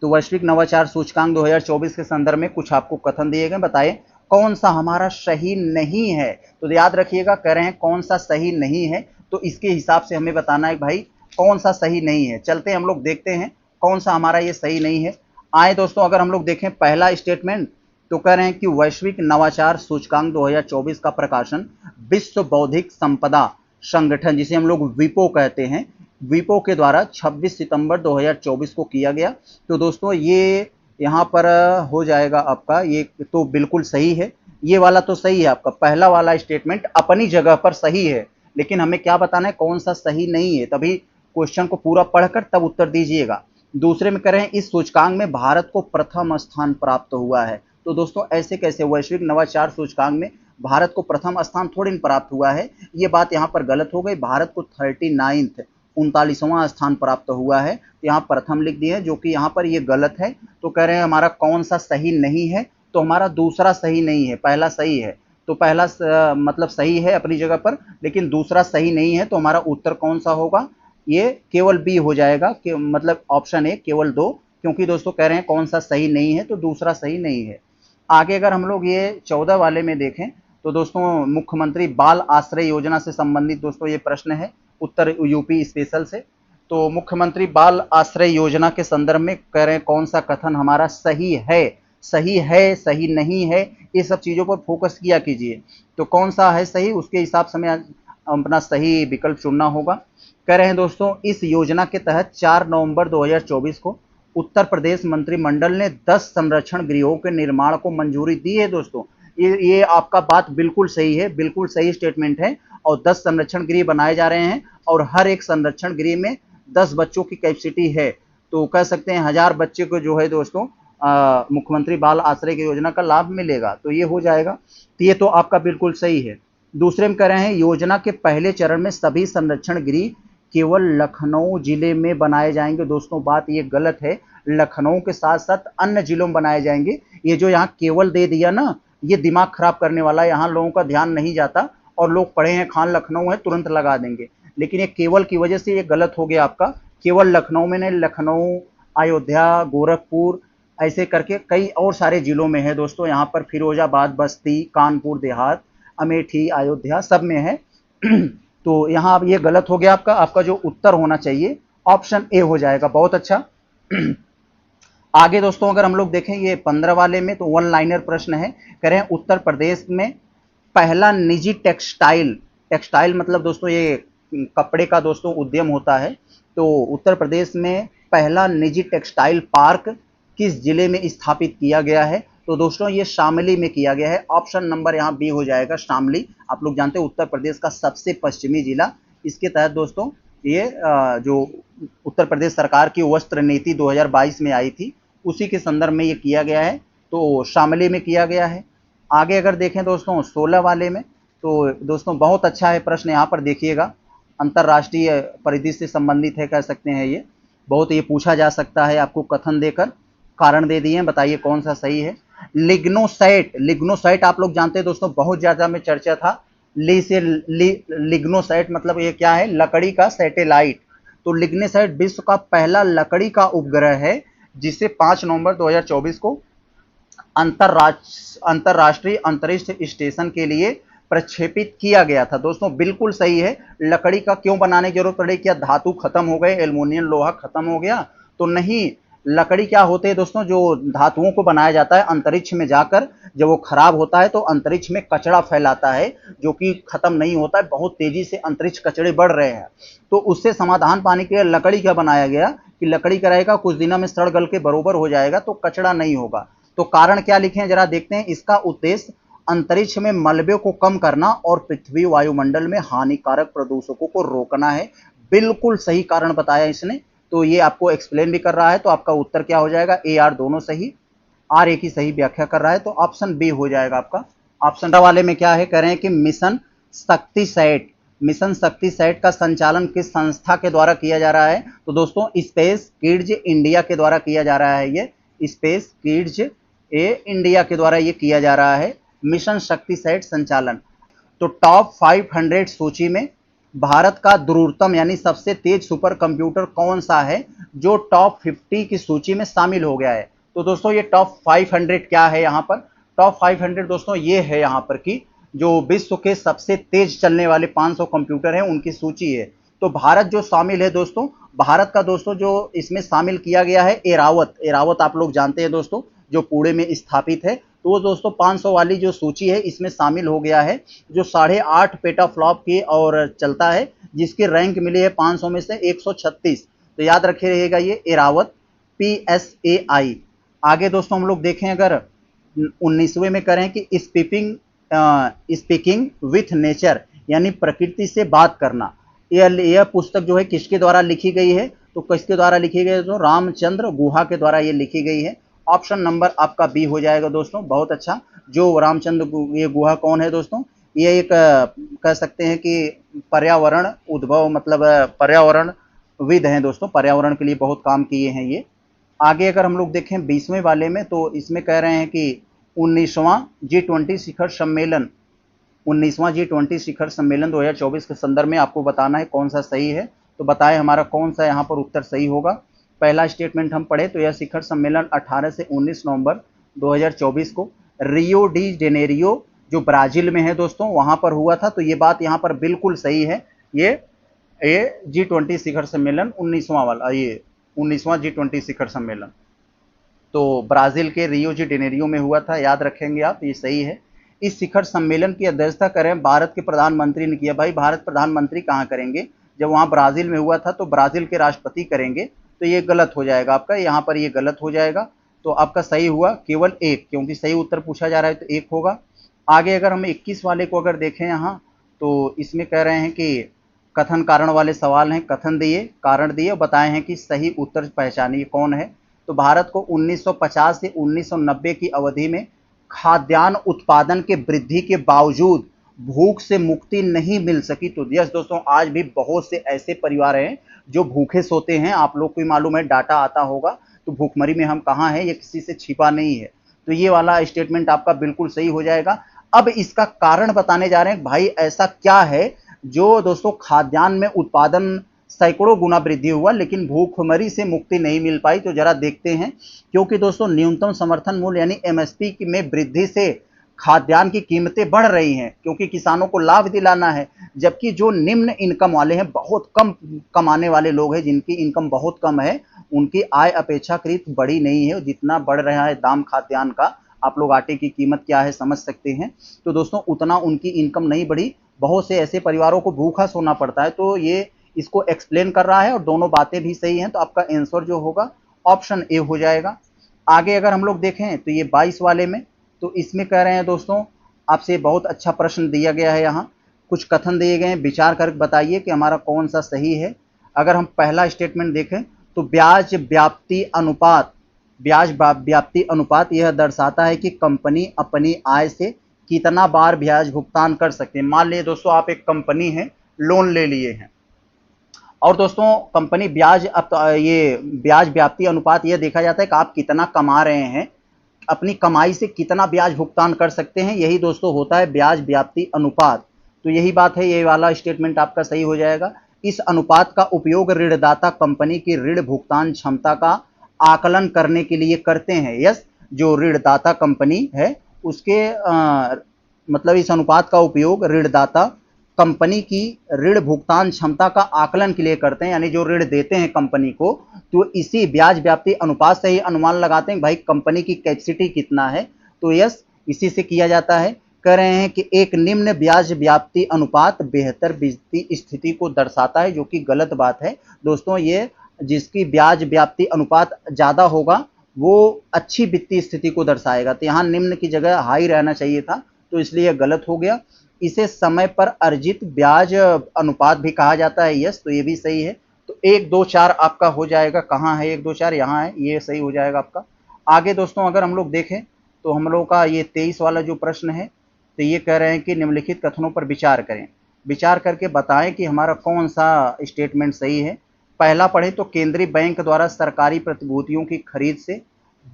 तो वैश्विक नवाचार सूचकांक 2024 के संदर्भ में कुछ आपको कथन दिए गए, बताइए कौन सा हमारा सही नहीं है। तो याद रखिएगा, कह रहे हैं कौन सा सही नहीं है, तो इसके हिसाब से हमें बताना है भाई कौन सा सही नहीं है। चलते हम लोग देखते हैं कौन सा हमारा ये सही नहीं है। आए दोस्तों, अगर हम लोग देखें पहला स्टेटमेंट, तो कह रहे हैं कि वैश्विक नवाचार सूचकांक 2024 का प्रकाशन विश्व बौद्धिक संपदा संगठन, जिसे हम लोग विपो कहते हैं, विपो के द्वारा 26 सितंबर 2024 को किया गया। तो दोस्तों ये यहाँ पर हो जाएगा आपका, ये तो बिल्कुल सही है, ये वाला तो सही है आपका, पहला वाला स्टेटमेंट अपनी जगह पर सही है, लेकिन हमें क्या बताना है, कौन सा सही नहीं है, तभी क्वेश्चन को पूरा पढ़कर तब उत्तर दीजिएगा। दूसरे में करें, इस सूचकांक में भारत को प्रथम स्थान प्राप्त हुआ है। तो दोस्तों ऐसे कैसे, वैश्विक नवाचार सूचकांक में भारत को प्रथम स्थान थोड़ी न प्राप्त हुआ है, ये बात यहाँ पर गलत हो गई। भारत को 39th 39वां स्थान प्राप्त हुआ है, तो यहाँ प्रथम लिख दिए जो कि यहाँ पर ये गलत है। तो कह रहे हैं हमारा कौन सा सही नहीं है, तो हमारा दूसरा सही नहीं है, पहला सही है। तो पहला मतलब सही है अपनी जगह पर, लेकिन दूसरा सही नहीं है, तो हमारा उत्तर कौन सा होगा, ये केवल बी हो जाएगा, कि मतलब ऑप्शन ए केवल 2, क्योंकि दोस्तों कह रहे हैं कौन सा सही नहीं है, तो दूसरा सही नहीं है। आगे अगर हम लोग ये 14 वाले में देखें, तो दोस्तों मुख्यमंत्री बाल आश्रय योजना से संबंधित दोस्तों ये प्रश्न है, उत्तर यूपी स्पेशल से। तो मुख्यमंत्री बाल आश्रय योजना के संदर्भ में कह रहे हैं कौन सा कथन हमारा सही है, सही है, सही नहीं है, ये सब चीज़ों पर फोकस किया कीजिए। तो कौन सा है सही, उसके हिसाब से हमें अपना सही विकल्प चुनना होगा। कह रहे हैं दोस्तों, इस योजना के तहत 4 नवंबर 2024 को उत्तर प्रदेश मंत्रिमंडल ने 10 संरक्षण गृहों के निर्माण को मंजूरी दी है। दोस्तों ये आपका बात बिल्कुल सही है, बिल्कुल सही स्टेटमेंट है। और 10 संरक्षण गृह बनाए जा रहे हैं, और हर एक संरक्षण गृह में 10 बच्चों की कैपेसिटी है। तो कह सकते हैं 1000 बच्चे को जो है दोस्तों मुख्यमंत्री बाल आश्रय की योजना का लाभ मिलेगा, तो ये हो जाएगा। तो ये तो आपका बिल्कुल सही है। दूसरे में कह रहे हैं, योजना के पहले चरण में सभी संरक्षण गृह केवल लखनऊ जिले में बनाए जाएंगे। दोस्तों बात ये गलत है, लखनऊ के साथ साथ अन्य जिलों में बनाए जाएंगे। ये जो यहाँ केवल दे दिया ना, ये दिमाग खराब करने वाला, यहाँ लोगों का ध्यान नहीं जाता और लोग पढ़े हैं खान लखनऊ है तुरंत लगा देंगे, लेकिन ये केवल की वजह से ये गलत हो गया आपका। केवल लखनऊ में नहीं, लखनऊ, अयोध्या, गोरखपुर, ऐसे करके कई और सारे जिलों में है दोस्तों। यहाँ पर फिरोजाबाद, बस्ती, कानपुर देहात, अमेठी, अयोध्या सब में है। तो यहाँ अब ये गलत हो गया आपका। आपका जो उत्तर होना चाहिए ऑप्शन ए हो जाएगा। बहुत अच्छा। आगे दोस्तों अगर हम लोग देखें ये 15 वाले में, तो वन लाइनर प्रश्न है। कह रहे हैं उत्तर प्रदेश में पहला निजी टेक्सटाइल, टेक्सटाइल मतलब दोस्तों ये कपड़े का दोस्तों उद्यम होता है। तो उत्तर प्रदेश में पहला निजी टेक्सटाइल पार्क किस जिले में स्थापित किया गया है, तो दोस्तों ये शामली में किया गया है। ऑप्शन नंबर यहाँ बी हो जाएगा, शामली। आप लोग जानते हैं उत्तर प्रदेश का सबसे पश्चिमी जिला। इसके तहत दोस्तों ये जो उत्तर प्रदेश सरकार की वस्त्र नीति 2022 में आई थी, उसी के संदर्भ में ये किया गया है, तो शामली में किया गया है। आगे अगर देखें दोस्तों 16 वाले में, तो दोस्तों बहुत अच्छा है प्रश्न, यहाँ पर देखिएगा, अंतर्राष्ट्रीय परिदृश्य से संबंधित है, कह सकते हैं ये बहुत ये पूछा जा सकता है। आपको कथन देकर कारण दे दिए हैं, बताइए कौन सा सही है। लिग्नोसाइट, लिग्नोसाइट आप लोग जानते हैं दोस्तों, बहुत ज्यादा में चर्चा था। लिग्नोसाइट मतलब ये क्या है, लकड़ी का सैटेलाइट। तो लिग्नोसाइट विश्व का पहला लकड़ी का उपग्रह है, जिसे 5 नवंबर 2024 को अंतरराष्ट्रीय अंतरिक्ष स्टेशन के लिए प्रक्षेपित किया गया था। दोस्तों बिल्कुल सही है। लकड़ी का क्यों बनाने की जरूरत पड़ी, क्या धातु खत्म हो गए, एल्युमिनियम लोहा खत्म हो गया, तो नहीं। लकड़ी क्या होते हैं दोस्तों, जो धातुओं को बनाया जाता है अंतरिक्ष में जाकर, जब वो खराब होता है तो अंतरिक्ष में कचरा फैलाता है, जो कि खत्म नहीं होता है, बहुत तेजी से अंतरिक्ष कचरे बढ़ रहे हैं। तो उससे समाधान पाने के लिए लकड़ी क्या बनाया गया कि लकड़ी का रहेगा, कुछ दिनों में सड़ गल के बरोबर हो जाएगा, तो कचरा नहीं होगा। तो कारण क्या लिखे हैं जरा देखते हैं। इसका उद्देश्य अंतरिक्ष में मलबे को कम करना और पृथ्वी वायुमंडल में हानिकारक प्रदूषकों को रोकना है। बिल्कुल सही कारण बताया इसने, तो ये आपको एक्सप्लेन भी कर रहा है। तो आपका उत्तर क्या हो जाएगा, ए आर दोनों सही, आर ए की सही व्याख्या कर रहा है, तो ऑप्शन बी हो जाएगा आपका। ऑप्शन वाले में क्या है, कह रहे हैं कि मिशन शक्ति सैट, मिशन शक्ति सैट का संचालन किस संस्था के द्वारा किया जा रहा है, तो दोस्तों स्पेस किड्स इंडिया के द्वारा किया जा रहा है। ये स्पेस किड्स इंडिया के द्वारा ये किया जा रहा है, मिशन शक्ति सैट संचालन। तो टॉप 500 सूची में भारत का दूरतम यानी सबसे तेज सुपर कंप्यूटर कौन सा है, जो टॉप 50 की सूची में शामिल हो गया है। तो दोस्तों ये टॉप 500 क्या है, यहाँ पर टॉप 500 दोस्तों ये है यहाँ पर कि जो विश्व के सबसे तेज चलने वाले 500 कंप्यूटर हैं उनकी सूची है। तो भारत जो शामिल है दोस्तों, भारत का दोस्तों जो इसमें शामिल किया गया है एरावत, एरावत आप लोग जानते हैं दोस्तों, जो पुणे में स्थापित है। तो वो दोस्तों 500 वाली जो सूची है इसमें शामिल हो गया है, जो 8.5 पेटाफ्लॉप की और चलता है, जिसकी रैंक मिली है 500 में से 136। तो याद रखे रहेगा ये एरावत PSAI। आगे दोस्तों हम लोग देखें अगर 19वें में करें कि स्पीकिंग विथ नेचर, यानी प्रकृति से बात करना। यह पुस्तक जो है किसके द्वारा लिखी गई है, तो किसके द्वारा लिखी गई है, तो रामचंद्र गुहा के द्वारा ये लिखी गई है। ऑप्शन नंबर आपका बी हो जाएगा दोस्तों, बहुत अच्छा। जो रामचंद्र ये गुहा कौन है दोस्तों, ये एक कह सकते हैं कि पर्यावरण उद्भव मतलब पर्यावरणविद हैं दोस्तों, पर्यावरण के लिए बहुत काम किए हैं ये। आगे अगर हम लोग देखें 20वें वाले में, तो इसमें कह रहे हैं कि 19वां G20 शिखर सम्मेलन, 19वां G20 शिखर सम्मेलन 2024 के संदर्भ में आपको बताना है कौन सा सही है। तो बताएं हमारा कौन सा यहाँ पर उत्तर सही होगा। पहला स्टेटमेंट हम पढ़े तो यह शिखर सम्मेलन 18 से 19 नवंबर 2024 को रियो डी जेनेरियो जो ब्राजील में है दोस्तों वहां पर हुआ था। तो ये बात यहाँ पर बिल्कुल सही है। ये G20 शिखर सम्मेलन 19वां वाला, ये 19वां G20 शिखर सम्मेलन तो ब्राजील के रियो डी जेनेरियो में हुआ था, याद रखेंगे आप, ये सही है। इस शिखर सम्मेलन की अध्यक्षता करें भारत के प्रधानमंत्री ने किया। भाई भारत प्रधानमंत्री कहाँ करेंगे, जब वहाँ ब्राजील में हुआ था तो ब्राजील के राष्ट्रपति करेंगे, तो ये गलत हो जाएगा आपका, यहाँ पर ये गलत हो जाएगा। तो आपका सही हुआ केवल एक, क्योंकि सही उत्तर पूछा जा रहा है तो एक होगा। आगे अगर हम 21 वाले को अगर देखें यहाँ, तो इसमें कह रहे हैं कि कथन कारण वाले सवाल हैं, कथन दिए, कारण दिए, बताए हैं कि सही उत्तर पहचानिए कौन है। तो भारत को 1950 से 1990 की अवधि में खाद्यान्न उत्पादन के वृद्धि के बावजूद भूख से मुक्ति नहीं मिल सकी। तो यस दोस्तों, आज भी बहुत से ऐसे परिवार हैं जो भूखे सोते हैं। आप लोग को भी मालूम है, डाटा आता होगा, तो भूखमरी में हम कहाँ हैं, ये किसी से छिपा नहीं है। तो ये वाला स्टेटमेंट आपका बिल्कुल सही हो जाएगा। अब इसका कारण बताने जा रहे हैं, भाई ऐसा क्या है जो दोस्तों खाद्यान्न में उत्पादन सैकड़ों गुना वृद्धि हुआ लेकिन भूखमरी से मुक्ति नहीं मिल पाई। तो जरा देखते हैं, क्योंकि दोस्तों न्यूनतम समर्थन मूल्य यानी एमएसपी में वृद्धि से खाद्यान्न की कीमतें बढ़ रही हैं, क्योंकि किसानों को लाभ दिलाना है। जबकि जो निम्न इनकम वाले हैं, बहुत कम कमाने वाले लोग हैं जिनकी इनकम बहुत कम है, उनकी आय अपेक्षाकृत बड़ी नहीं है। जितना बढ़ रहा है दाम खाद्यान्न का, आप लोग आटे की कीमत क्या है समझ सकते हैं, तो दोस्तों उतना उनकी इनकम नहीं बढ़ी। बहुत से ऐसे परिवारों को भूखा सोना पड़ता है। तो ये इसको एक्सप्लेन कर रहा है और दोनों बातें भी सही हैं। तो आपका आंसर जो होगा ऑप्शन ए हो जाएगा। आगे अगर हम लोग देखें तो ये 22 वाले में, तो इसमें कह रहे हैं दोस्तों आपसे बहुत अच्छा प्रश्न दिया गया है। यहाँ कुछ कथन दिए गए हैं, विचार कर बताइए कि हमारा कौन सा सही है। अगर हम पहला स्टेटमेंट देखें तो ब्याज व्याप्ति अनुपात यह दर्शाता है कि कंपनी अपनी आय से कितना बार ब्याज भुगतान कर सकते हैं। मान लीजिए दोस्तों आप एक कंपनी है, लोन ले लिए हैं, और दोस्तों कंपनी ब्याज, अब तो ये ब्याज व्याप्ति अनुपात यह देखा जाता है कि आप कितना कमा रहे हैं, अपनी कमाई से कितना ब्याज भुगतान कर सकते हैं, यही दोस्तों होता है ब्याज व्याप्ति अनुपात। तो यही बात है, ये वाला स्टेटमेंट आपका सही हो जाएगा। इस अनुपात का उपयोग ऋणदाता कंपनी की ऋण भुगतान क्षमता का आकलन करने के लिए करते हैं। यस, जो ऋणदाता कंपनी है उसके मतलब इस अनुपात का उपयोग ऋणदाता कंपनी की ऋण भुगतान क्षमता का आकलन के लिए करते हैं, यानी जो ऋण देते हैं कंपनी को, तो इसी ब्याज व्याप्ति अनुपात से ही अनुमान लगाते हैं भाई कंपनी की कैपेसिटी कितना है। तो यस, इसी से किया जाता है। कह रहे हैं कि एक निम्न ब्याज व्याप्ति अनुपात बेहतर वित्तीय स्थिति को दर्शाता है, जो कि गलत बात है दोस्तों। ये जिसकी ब्याज व्याप्ति अनुपात ज़्यादा होगा वो अच्छी वित्तीय स्थिति को दर्शाएगा। तो यहाँ निम्न की जगह हाई रहना चाहिए था, तो इसलिए गलत हो गया। इसे समय पर अर्जित ब्याज अनुपात भी कहा जाता है। यस, तो ये भी सही है। तो 1 2 4 आपका हो जाएगा। कहाँ है 1 2 4, यहाँ है, ये सही हो जाएगा आपका। आगे दोस्तों अगर हम लोग देखें तो हम लोग का ये 23 वाला जो प्रश्न है, तो ये कह रहे हैं कि निम्नलिखित कथनों पर विचार करें, विचार करके बताएं कि हमारा कौन सा स्टेटमेंट सही है। पहला पढ़े तो केंद्रीय बैंक द्वारा सरकारी प्रतिभूतियों की खरीद से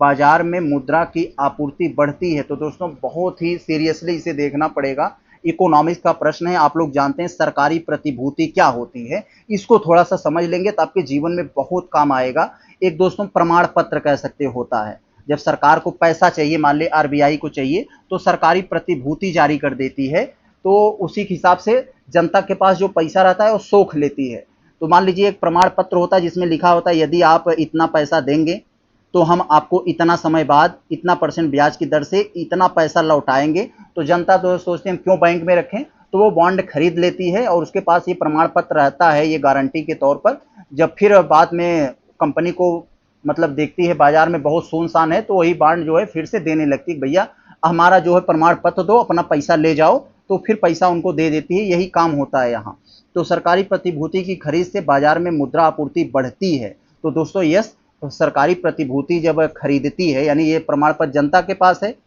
बाजार में मुद्रा की आपूर्ति बढ़ती है। तो दोस्तों बहुत ही सीरियसली इसे देखना पड़ेगा, इकोनॉमिक्स का प्रश्न है। आप लोग जानते हैं सरकारी प्रतिभूति क्या होती है, इसको थोड़ा सा समझ लेंगे तो आपके जीवन में बहुत काम आएगा। एक दोस्तों प्रमाण पत्र कह सकते होता है, जब सरकार को पैसा चाहिए, मान ले आरबीआई को चाहिए, तो सरकारी प्रतिभूति जारी कर देती है, तो उसी के हिसाब से जनता के पास जो पैसा रहता है वो सोख लेती है। तो मान लीजिए एक प्रमाण पत्र होता है जिसमें लिखा होता है यदि आप इतना पैसा देंगे तो हम आपको इतना समय बाद इतना % ब्याज की दर से इतना पैसा लौटाएंगे। तो जनता तो सोचते हैं क्यों बैंक में रखें, तो वो बॉन्ड खरीद लेती है और उसके पास ये प्रमाण पत्र रहता है ये गारंटी के तौर पर। जब फिर बाद में कंपनी को मतलब देखती है बाजार में बहुत सुनसान है, तो वही बॉन्ड जो है फिर से देने लगती है, भैया हमारा जो है प्रमाण पत्र दो, अपना पैसा ले जाओ। तो फिर पैसा उनको दे देती है, यही काम होता है यहाँ। तो सरकारी प्रतिभूति की खरीद से बाजार में मुद्रा आपूर्ति बढ़ती है। तो दोस्तों यस, सरकारी प्रतिभूति जब खरीदती है, यानी ये प्रमाण पत्र जनता के पास है,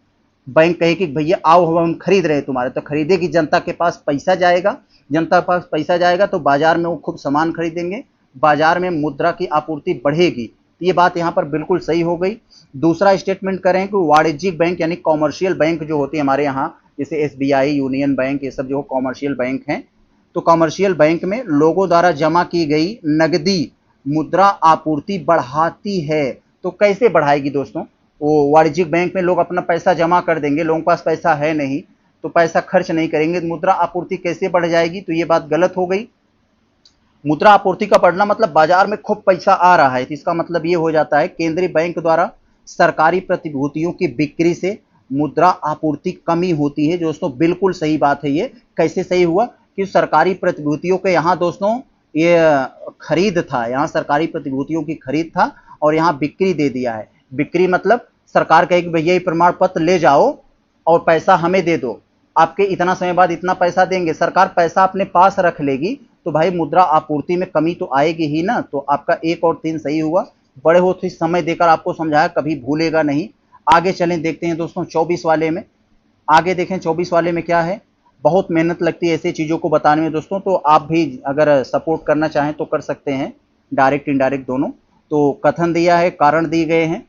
बैंक कहे कि भैया आओ हम खरीद रहे हैं तुम्हारे, तो खरीदेगी, जनता के पास पैसा जाएगा, जनता के पास पैसा जाएगा तो बाजार में वो खूब सामान खरीदेंगे, बाजार में मुद्रा की आपूर्ति बढ़ेगी। ये बात यहाँ पर बिल्कुल सही हो गई। दूसरा स्टेटमेंट करें कि वाणिज्यिक बैंक यानी कॉमर्शियल बैंक जो होती है हमारे यहाँ, जैसे एसबीआई, यूनियन बैंक, ये सब जो कॉमर्शियल बैंक हैं, तो कॉमर्शियल बैंक में लोगों द्वारा जमा की गई नकदी मुद्रा आपूर्ति बढ़ाती है। तो कैसे बढ़ाएगी दोस्तों? वो वाणिज्यिक बैंक में लोग अपना पैसा जमा कर देंगे, लोगों के पास पैसा है नहीं तो पैसा खर्च नहीं करेंगे, मुद्रा आपूर्ति कैसे बढ़ जाएगी? तो ये बात गलत हो गई। मुद्रा आपूर्ति का बढ़ना मतलब बाजार में खूब पैसा आ रहा है, तो इसका मतलब ये हो जाता है केंद्रीय बैंक द्वारा सरकारी प्रतिभूतियों की बिक्री से मुद्रा आपूर्ति कमी होती है। दोस्तों बिल्कुल सही बात है ये। कैसे सही हुआ? कि सरकारी प्रतिभूतियों के यहाँ दोस्तों ये खरीद था, यहाँ सरकारी प्रतिभूतियों की खरीद था और यहाँ बिक्री दे दिया है। बिक्री मतलब सरकार कहेगी भैया ये प्रमाण पत्र ले जाओ और पैसा हमें दे दो, आपके इतना समय बाद इतना पैसा देंगे, सरकार पैसा अपने पास रख लेगी, तो भाई मुद्रा आपूर्ति में कमी तो आएगी ही ना। तो आपका 1 और 3 सही हुआ। बड़े होते समय देकर आपको समझाया, कभी भूलेगा नहीं। आगे चलें, देखते हैं दोस्तों 24 वाले में। आगे देखें 24 वाले में क्या है। बहुत मेहनत लगती है ऐसी चीज़ों को बताने में दोस्तों, तो आप भी अगर सपोर्ट करना चाहें तो कर सकते हैं, डायरेक्ट इनडायरेक्ट दोनों। तो कथन दिया है, कारण दिए गए हैं।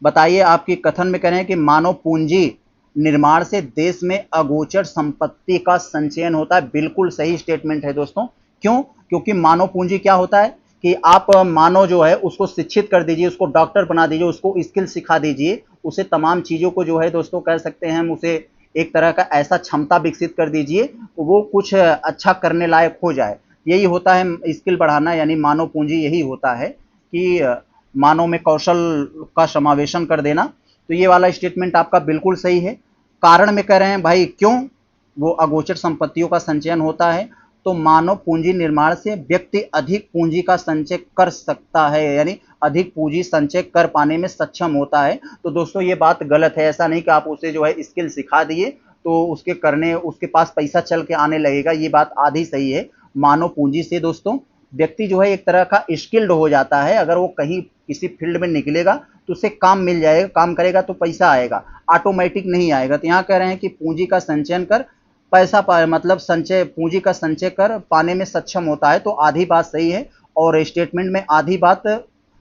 बताइए आपके कथन में कह रहे हैं कि मानव पूंजी निर्माण से देश में अगोचर संपत्ति का संचयन होता है। बिल्कुल सही स्टेटमेंट है दोस्तों। क्यों? क्योंकि मानव पूंजी क्या होता है कि आप मानव जो है उसको शिक्षित कर दीजिए, उसको डॉक्टर बना दीजिए, उसको स्किल सिखा दीजिए, उसे तमाम चीज़ों को जो है दोस्तों कह सकते हैं हम उसे एक तरह का ऐसा क्षमता विकसित कर दीजिए वो कुछ अच्छा करने लायक हो जाए। यही होता है स्किल बढ़ाना, यानी मानव पूंजी यही होता है कि मानव में कौशल का समावेशन कर देना। तो ये वाला स्टेटमेंट आपका बिल्कुल सही है। कारण में कह रहे हैं भाई क्यों वो अगोचर संपत्तियों का संचयन होता है, तो मानव पूंजी निर्माण से व्यक्ति अधिक पूंजी का संचय कर सकता है, यानी अधिक पूंजी संचय कर पाने में सक्षम होता है। तो दोस्तों ये बात गलत है। ऐसा नहीं कि आप उसे जो है स्किल सिखा दिए तो उसके करने उसके पास पैसा चल के आने लगेगा, ये बात आधी सही है। मानव पूंजी से दोस्तों व्यक्ति जो है एक तरह का स्किल्ड हो जाता है। अगर वो कहीं किसी फील्ड में निकलेगा तो उसे काम मिल जाएगा, काम करेगा तो पैसा आएगा, ऑटोमेटिक नहीं आएगा। तो यहाँ कह रहे हैं कि पूंजी का संचयन कर पैसा पाए, मतलब संचय, पूंजी का संचय कर पाने में सक्षम होता है। तो आधी बात सही है और स्टेटमेंट में आधी बात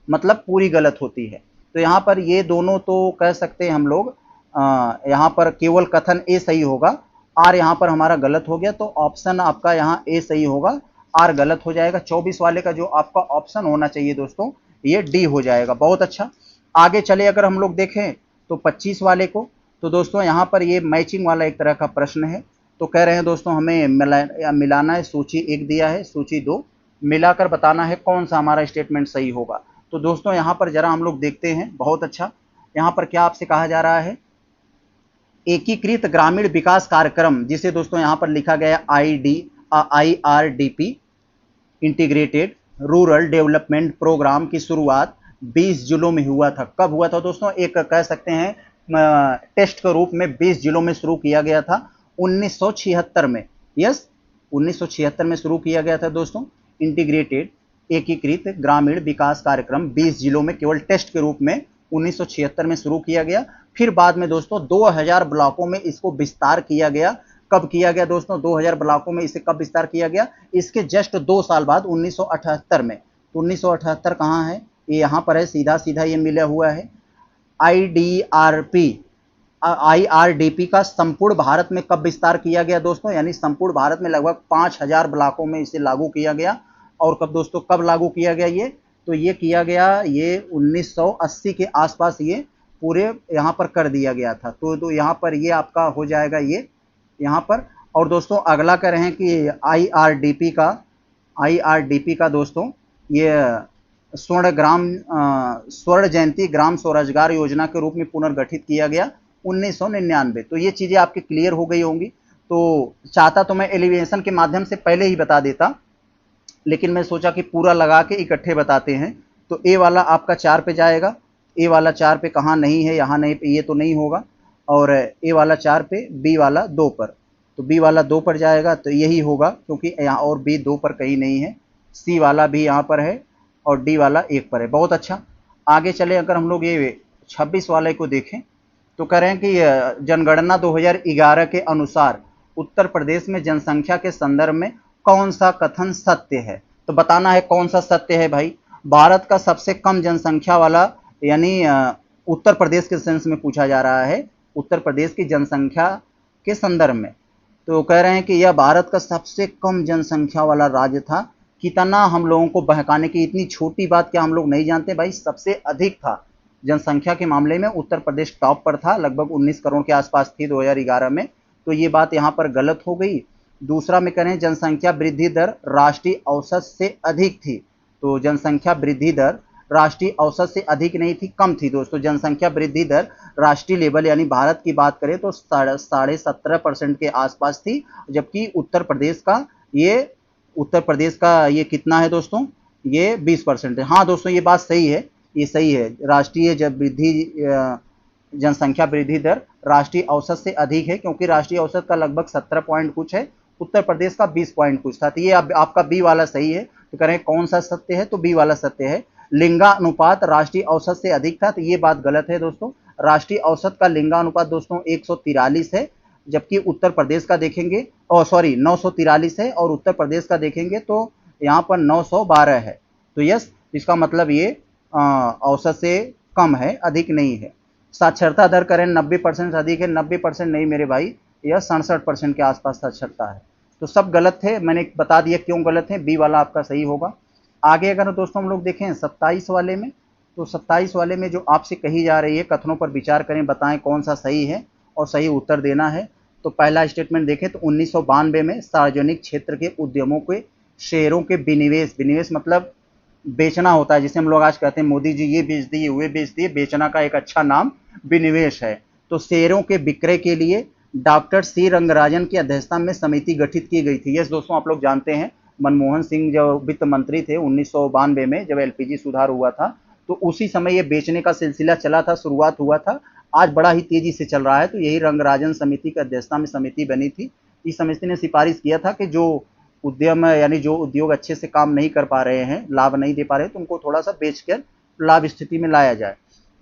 मतलब पूरी गलत होती है। तो यहाँ पर ये दोनों तो कह सकते हैं हम लोग, यहाँ पर केवल कथन ए सही होगा, आर यहाँ पर हमारा गलत हो गया। तो ऑप्शन आपका यहाँ ए सही होगा, आर गलत हो जाएगा। 24 वाले का जो आपका ऑप्शन होना चाहिए दोस्तों ये डी हो जाएगा। बहुत अच्छा। आगे चले अगर हम लोग देखें तो 25 वाले को, तो दोस्तों यहाँ पर ये मैचिंग वाला एक तरह का प्रश्न है। तो कह रहे हैं दोस्तों हमें मिलाना है, सूची 1 दिया है, सूची 2 मिलाकर बताना है कौन सा हमारा स्टेटमेंट सही होगा। तो दोस्तों यहाँ पर जरा हम लोग देखते हैं। बहुत अच्छा। यहाँ पर क्या आपसे कहा जा रहा है, एकीकृत ग्रामीण विकास कार्यक्रम, जिसे दोस्तों यहाँ पर लिखा गया IRDP, integrated rural development programme की शुरुआत 20 जिलों में हुआ था। कब हुआ था दोस्तों? एक कह सकते हैं टेस्ट के रूप में 20 जिलों में शुरू किया गया था 1976 में। यस, 1976 में शुरू किया गया था दोस्तों। इंटीग्रेटेड एकीकृत ग्रामीण विकास कार्यक्रम 20 जिलों में केवल टेस्ट के रूप में 1976 में शुरू किया गया। फिर बाद में दोस्तों 2000 ब्लॉकों में इसको विस्तार किया गया। कब किया गया दोस्तों? 2000 ब्लॉकों में इसे कब विस्तार किया गया? इसके जस्ट 2 साल बाद 1978 में। तो 1978 कहाँ है? ये यहाँ पर है, सीधा सीधा ये मिला हुआ है। IRDP का संपूर्ण भारत में कब विस्तार किया गया दोस्तों? यानी संपूर्ण भारत में लगभग 5000 ब्लॉकों में इसे लागू किया गया। और कब दोस्तों, कब लागू किया गया ये? तो ये किया गया ये 1980 के आसपास ये पूरे यहाँ पर कर दिया गया था। तो यहाँ पर ये आपका हो जाएगा ये यहाँ पर। और दोस्तों अगला कह रहे हैं कि IRDP का दोस्तों ये स्वर्ण जयंती ग्राम स्वरोजगार योजना के रूप में पुनर्गठित किया गया 1999। तो ये चीज़ें आपके क्लियर हो गई होंगी। तो चाहता तो मैं एलिवेशन के माध्यम से पहले ही बता देता, लेकिन मैं सोचा कि पूरा लगा के इकट्ठे बताते हैं। तो ए वाला आपका 4 पे जाएगा। ए वाला 4 पे कहाँ नहीं है, यहाँ नहीं, ये तो नहीं होगा। और ए वाला 4 पे, बी वाला 2 पर। तो बी वाला 2 पर जाएगा, तो यही होगा क्योंकि यहाँ और बी 2 पर कहीं नहीं है। सी वाला भी यहाँ पर है और डी वाला 1 पर है। बहुत अच्छा। आगे चले, अगर हम लोग ये 26 वाले को देखें तो कह रहे हैं कि जनगणना 2011 के अनुसार उत्तर प्रदेश में जनसंख्या के संदर्भ में कौन सा कथन सत्य है। तो बताना है कौन सा सत्य है भाई। भारत का सबसे कम जनसंख्या वाला, यानी उत्तर प्रदेश के सेंस में पूछा जा रहा है, उत्तर प्रदेश की जनसंख्या के संदर्भ में। तो कह रहे हैं कि यह भारत का सबसे कम जनसंख्या वाला राज्य था। कितना हम लोगों को बहकाने की, इतनी छोटी बात क्या हम लोग नहीं जानते भाई, सबसे अधिक था जनसंख्या के मामले में उत्तर प्रदेश टॉप पर था, लगभग 19 करोड़ के आसपास थी 2011 में। तो ये बात यहाँ पर गलत हो गई। दूसरा में करें, जनसंख्या वृद्धि दर राष्ट्रीय औसत से अधिक थी। तो जनसंख्या वृद्धि दर राष्ट्रीय औसत से अधिक नहीं थी, कम थी दोस्तों। जनसंख्या वृद्धि दर राष्ट्रीय लेवल यानी भारत की बात करें तो 17.5% के आसपास थी, जबकि उत्तर प्रदेश का ये कितना है दोस्तों, ये 20% है। हाँ दोस्तों, ये बात सही है, ये सही है। राष्ट्रीय जनसंख्या वृद्धि दर राष्ट्रीय औसत से अधिक है, क्योंकि राष्ट्रीय औसत का लगभग 17 पॉइंट कुछ है, उत्तर प्रदेश का 20 पॉइंट कुछ था। तो ये आपका बी वाला सही है। तो करें कौन सा सत्य है, तो बी वाला सत्य है। लिंगानुपात राष्ट्रीय औसत से अधिक था, तो ये बात गलत है दोस्तों। राष्ट्रीय औसत का लिंगानुपात दोस्तों 143 है, जबकि उत्तर प्रदेश का देखेंगे, और सॉरी 943 है, और उत्तर प्रदेश का देखेंगे तो यहाँ पर 912 है। तो यस, इसका मतलब ये औसत से कम है, अधिक नहीं है। साक्षरता दर करें 90% से अधिक है, 90% नहीं मेरे भाई, यह 67% के आसपास साक्षरता है। तो सब गलत है, मैंने बता दिया क्यों गलत है, बी वाला आपका सही होगा। आगे अगर दोस्तों हम लोग देखें 27 वाले में, तो 27 वाले में जो आपसे कही जा रही है, कथनों पर विचार करें, बताएं कौन सा सही है और सही उत्तर देना है। तो पहला स्टेटमेंट देखें तो 1992 में सार्वजनिक क्षेत्र के उद्यमों के शेयरों के विनिवेश मतलब बेचना होता है, जिसे हम लोग आज कहते हैं मोदी जी ये बेच दिए, वे बेच दिए, बेचना का एक अच्छा नाम विनिवेश है। तो शेयरों के विक्रय के लिए डॉक्टर सी रंगराजन की अध्यक्षता में समिति गठित की गई थी। यस दोस्तों, आप लोग जानते हैं मनमोहन सिंह जो वित्त मंत्री थे 1992 में, जब एलपीजी सुधार हुआ था, तो उसी समय ये बेचने का सिलसिला चला था, शुरुआत हुआ था। आज बड़ा ही तेजी से चल रहा है। तो यही रंगराजन समिति की अध्यक्षता में समिति बनी थी। इस समिति ने सिफारिश किया था कि जो उद्यम यानी जो उद्योग अच्छे से काम नहीं कर पा रहे हैं, लाभ नहीं दे पा रहे, तो उनको थोड़ा सा बेचकर लाभ स्थिति में लाया जाए।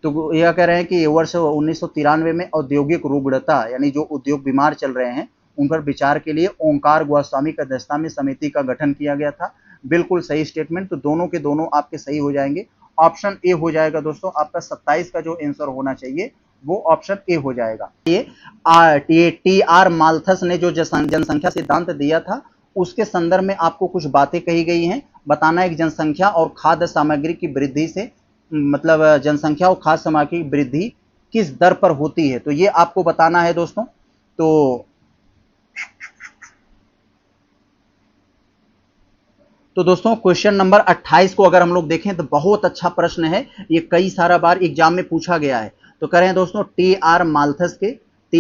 तो यह कह रहे हैं कि वर्ष 1993 में औद्योगिक रुग्णता यानी जो उद्योग बीमार चल रहे हैं उन पर विचार के लिए ओंकार गोस्वामी की अध्यक्षता में समिति का गठन किया गया था। बिल्कुल सही स्टेटमेंट। तो दोनों के दोनों आपके सही हो जाएंगे। ऑप्शन ए हो जाएगा दोस्तों आपका। 27 का जो आंसर होना चाहिए वो ऑप्शन ए हो जाएगा। ये टी आर माल्थस ने जो जनसंख्या सिद्धांत दिया था उसके संदर्भ में आपको कुछ बातें कही गई हैं। बताना एक जनसंख्या और खाद्य सामग्री की वृद्धि से मतलब जनसंख्या और खाद्य सामग्री की वृद्धि किस दर पर होती है, तो ये आपको बताना है दोस्तों। तो दोस्तों क्वेश्चन नंबर 28 को अगर हम लोग देखें तो बहुत अच्छा प्रश्न है, ये कई सारा बार एग्जाम में पूछा गया है। तो कह रहे हैं दोस्तों टी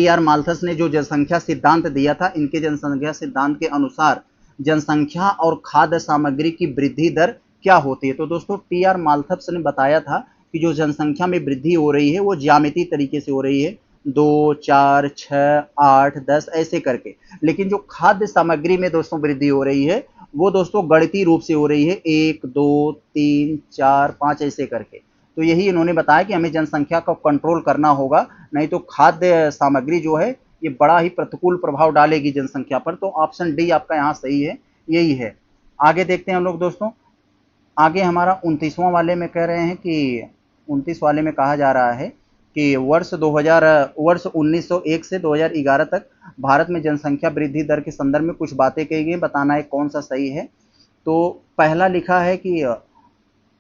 आर माल्थस ने जो जनसंख्या सिद्धांत दिया था, इनके जनसंख्या सिद्धांत के अनुसार जनसंख्या और खाद्य सामग्री की वृद्धि दर क्या होती है। तो दोस्तों टी आर माल्थस ने बताया था कि जो जनसंख्या में वृद्धि हो रही है वो ज्यामितीय तरीके से हो रही है, 2, 4, 6, 8, 10 ऐसे करके। लेकिन जो खाद्य सामग्री में दोस्तों वृद्धि हो रही है वो दोस्तों गणितीय रूप से हो रही है, 1, 2, 3, 4, 5 ऐसे करके। तो यही इन्होंने बताया कि हमें जनसंख्या को कंट्रोल करना होगा, नहीं तो खाद्य सामग्री जो है ये बड़ा ही प्रतिकूल प्रभाव डालेगी जनसंख्या पर। तो ऑप्शन डी आपका यहाँ सही है, यही है। आगे देखते हैं हम लोग दोस्तों। आगे हमारा 29वां वाले में कह रहे हैं कि 29 वाले में कहा जा रहा है कि वर्ष 1901 से 2011 तक भारत में जनसंख्या वृद्धि दर के संदर्भ में कुछ बातें कही गई, बताना है कौन सा सही है। तो पहला लिखा है कि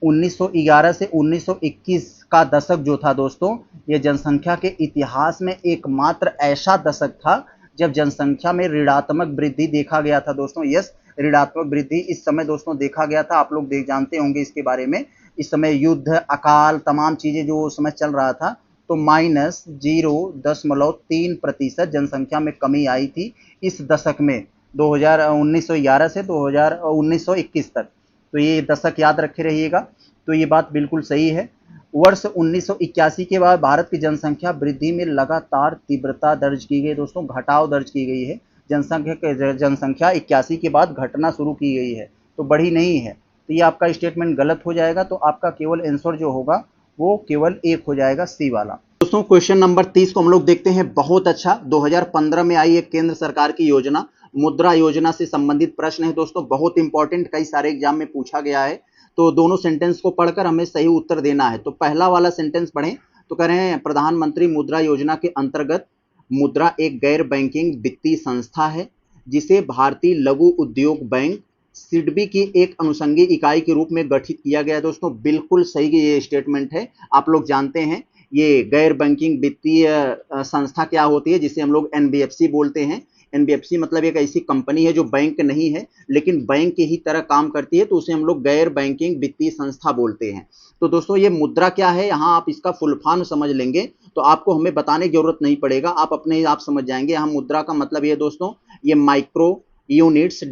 1911 से 1921 का दशक जो था दोस्तों, ये जनसंख्या के इतिहास में एकमात्र ऐसा दशक था जब जनसंख्या में ऋणात्मक वृद्धि देखा गया था दोस्तों। यस, ऋणात्मक वृद्धि इस समय दोस्तों देखा गया था, आप लोग जानते होंगे इसके बारे में। इस समय युद्ध, अकाल, तमाम चीजें जो उस समय चल रहा था, तो -0.3% जनसंख्या में कमी आई थी इस दशक में 1911 से 1921 तक। तो ये दशक याद रखे रहिएगा। तो ये बात बिल्कुल सही है। वर्ष 1981 के बाद भारत की जनसंख्या वृद्धि में लगातार तीव्रता दर्ज की गई दोस्तों, घटाव दर्ज की गई है। जनसंख्या 81 के बाद घटना शुरू की गई है, तो बढ़ी नहीं है। तो ये आपका स्टेटमेंट गलत हो जाएगा। तो आपका केवल आंसर जो होगा वो केवल एक हो जाएगा, सी वाला। दोस्तों क्वेश्चन नंबर 30 को हम लोग देखते हैं। बहुत अच्छा, 2015 में आई एक केंद्र सरकार की योजना, मुद्रा योजना से संबंधित प्रश्न है दोस्तों, बहुत इंपॉर्टेंट, कई सारे एग्जाम में पूछा गया है। तो दोनों सेंटेंस को पढ़कर हमें सही उत्तर देना है। तो पहला वाला सेंटेंस पढ़ें तो कह रहे हैं प्रधानमंत्री मुद्रा योजना के अंतर्गत मुद्रा एक गैर बैंकिंग वित्तीय संस्था है जिसे भारतीय लघु उद्योग बैंक सिडबी की एक अनुषंगी इकाई के रूप में गठित किया गया है। दोस्तों बिल्कुल सही ये स्टेटमेंट है। आप लोग जानते हैं ये गैर बैंकिंग वित्तीय संस्था क्या होती है, जिसे हम लोग एनबीएफसी बोलते हैं। एनबीएफसी मतलब एक ऐसी कंपनी है जो बैंक नहीं है लेकिन बैंक की ही तरह काम करती है, तो उसे हम लोग गैर बैंकिंग वित्तीय संस्था बोलते हैं। तो दोस्तों ये मुद्रा क्या है, यहाँ आप इसका फुल फॉर्म समझ लेंगे तो आपको हमें बताने की जरूरत नहीं पड़ेगा, आप अपने आप समझ जाएंगे। यहाँ मुद्रा का मतलब ये दोस्तों, ये micro units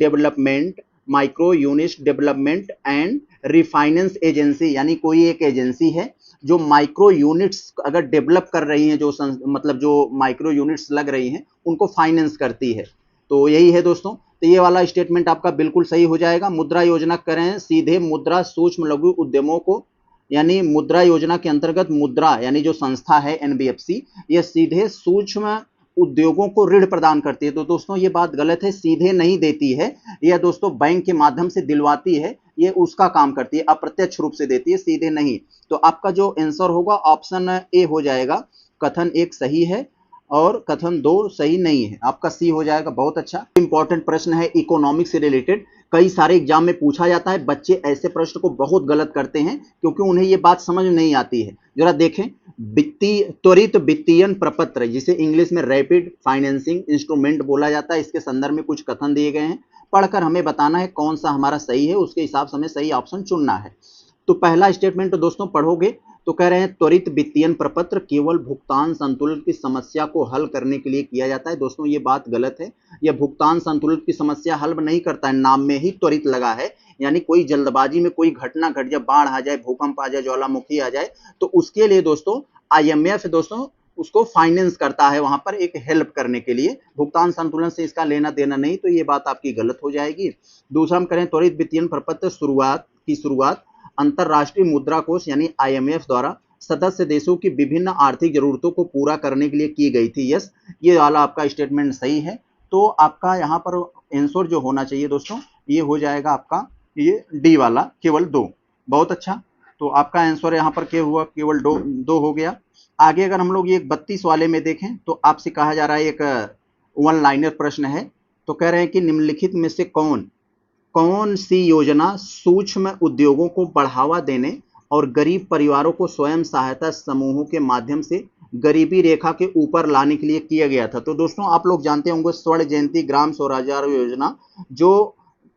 development and refinance agency, यानी कोई एक एजेंसी है जो माइक्रो यूनिट्स अगर डेवलप कर रही हैं, जो मतलब जो माइक्रो यूनिट्स लग रही हैं उनको फाइनेंस करती है। तो यही है दोस्तों। तो ये वाला स्टेटमेंट आपका बिल्कुल सही हो जाएगा। मुद्रा योजना करें सीधे मुद्रा सूक्ष्म लघु उद्यमों को, यानी मुद्रा योजना के अंतर्गत मुद्रा यानी जो संस्था है एनबीएफसी, ये सीधे सूक्ष्म उद्योगों को ऋण प्रदान करती है। तो दोस्तों ये बात गलत है, सीधे नहीं देती है, यह दोस्तों बैंक के माध्यम से दिलवाती है, ये उसका काम करती है, अप्रत्यक्ष रूप से देती है, सीधे नहीं। तो आपका जो आंसर होगा ऑप्शन ए हो जाएगा। कथन एक सही है और कथन दो सही नहीं है, आपका सी हो जाएगा। बहुत अच्छा इंपॉर्टेंट प्रश्न है इकोनॉमिक्स से रिलेटेड, कई सारे एग्जाम में पूछा जाता है। बच्चे ऐसे प्रश्न को बहुत गलत करते हैं क्योंकि उन्हें ये बात समझ नहीं आती है। जरा देखें, त्वरित वित्तीयन प्रपत्र जिसे इंग्लिश में रैपिड फाइनेंसिंग इंस्ट्रूमेंट बोला जाता है, इसके संदर्भ में कुछ कथन दिए गए हैं, पढ़कर हमें बताना है कौन सा हमारा सही है, उसके हिसाब से हमें सही ऑप्शन चुनना है। तो पहला स्टेटमेंट तो दोस्तों पढ़ोगे तो कह रहे हैं त्वरित वित्तीयन प्रपत्र केवल भुगतान संतुलन की समस्या को हल करने के लिए किया जाता है। दोस्तों ये बात गलत है, यह भुगतान संतुलन की समस्या हल नहीं करता है, नाम में ही त्वरित लगा है, यानी कोई जल्दबाजी में कोई घटना घट जाए, बाढ़ आ जाए, भूकंप आ जाए, ज्वालामुखी आ जाए, तो उसके लिए दोस्तों आईएमएफ दोस्तों उसको फाइनेंस करता है, वहां पर एक हेल्प करने के लिए, भुगतान संतुलन से इसका लेना देना नहीं। तो ये बात आपकी गलत हो जाएगी। दूसरा हम करें त्वरित वित्तीयन प्रपत्र शुरुआत अंतरराष्ट्रीय मुद्रा कोष यानी आईएमएफ द्वारा सदस्य देशों की विभिन्न आर्थिक जरूरतों को पूरा करने के लिए की गई थी। यस, ये वाला आपका स्टेटमेंट सही है। तो आपका यहाँ पर आंसर जो होना चाहिए दोस्तों ये हो जाएगा आपका ये डी वाला, केवल दो। बहुत अच्छा, तो आपका आंसर यहाँ पर क्या हुआ, केवल दो हो गया। आगे अगर हम लोग ये 32 वाले में देखें तो आपसे कहा जा रहा है, एक वन लाइनर प्रश्न है। तो कह रहे हैं कि निम्नलिखित में से कौन सी योजना सूक्ष्म उद्योगों को बढ़ावा देने और गरीब परिवारों को स्वयं सहायता समूहों के माध्यम से गरीबी रेखा के ऊपर लाने के लिए किया गया था। तो दोस्तों आप लोग जानते होंगे स्वर्ण जयंती ग्राम स्वरोजगार योजना जो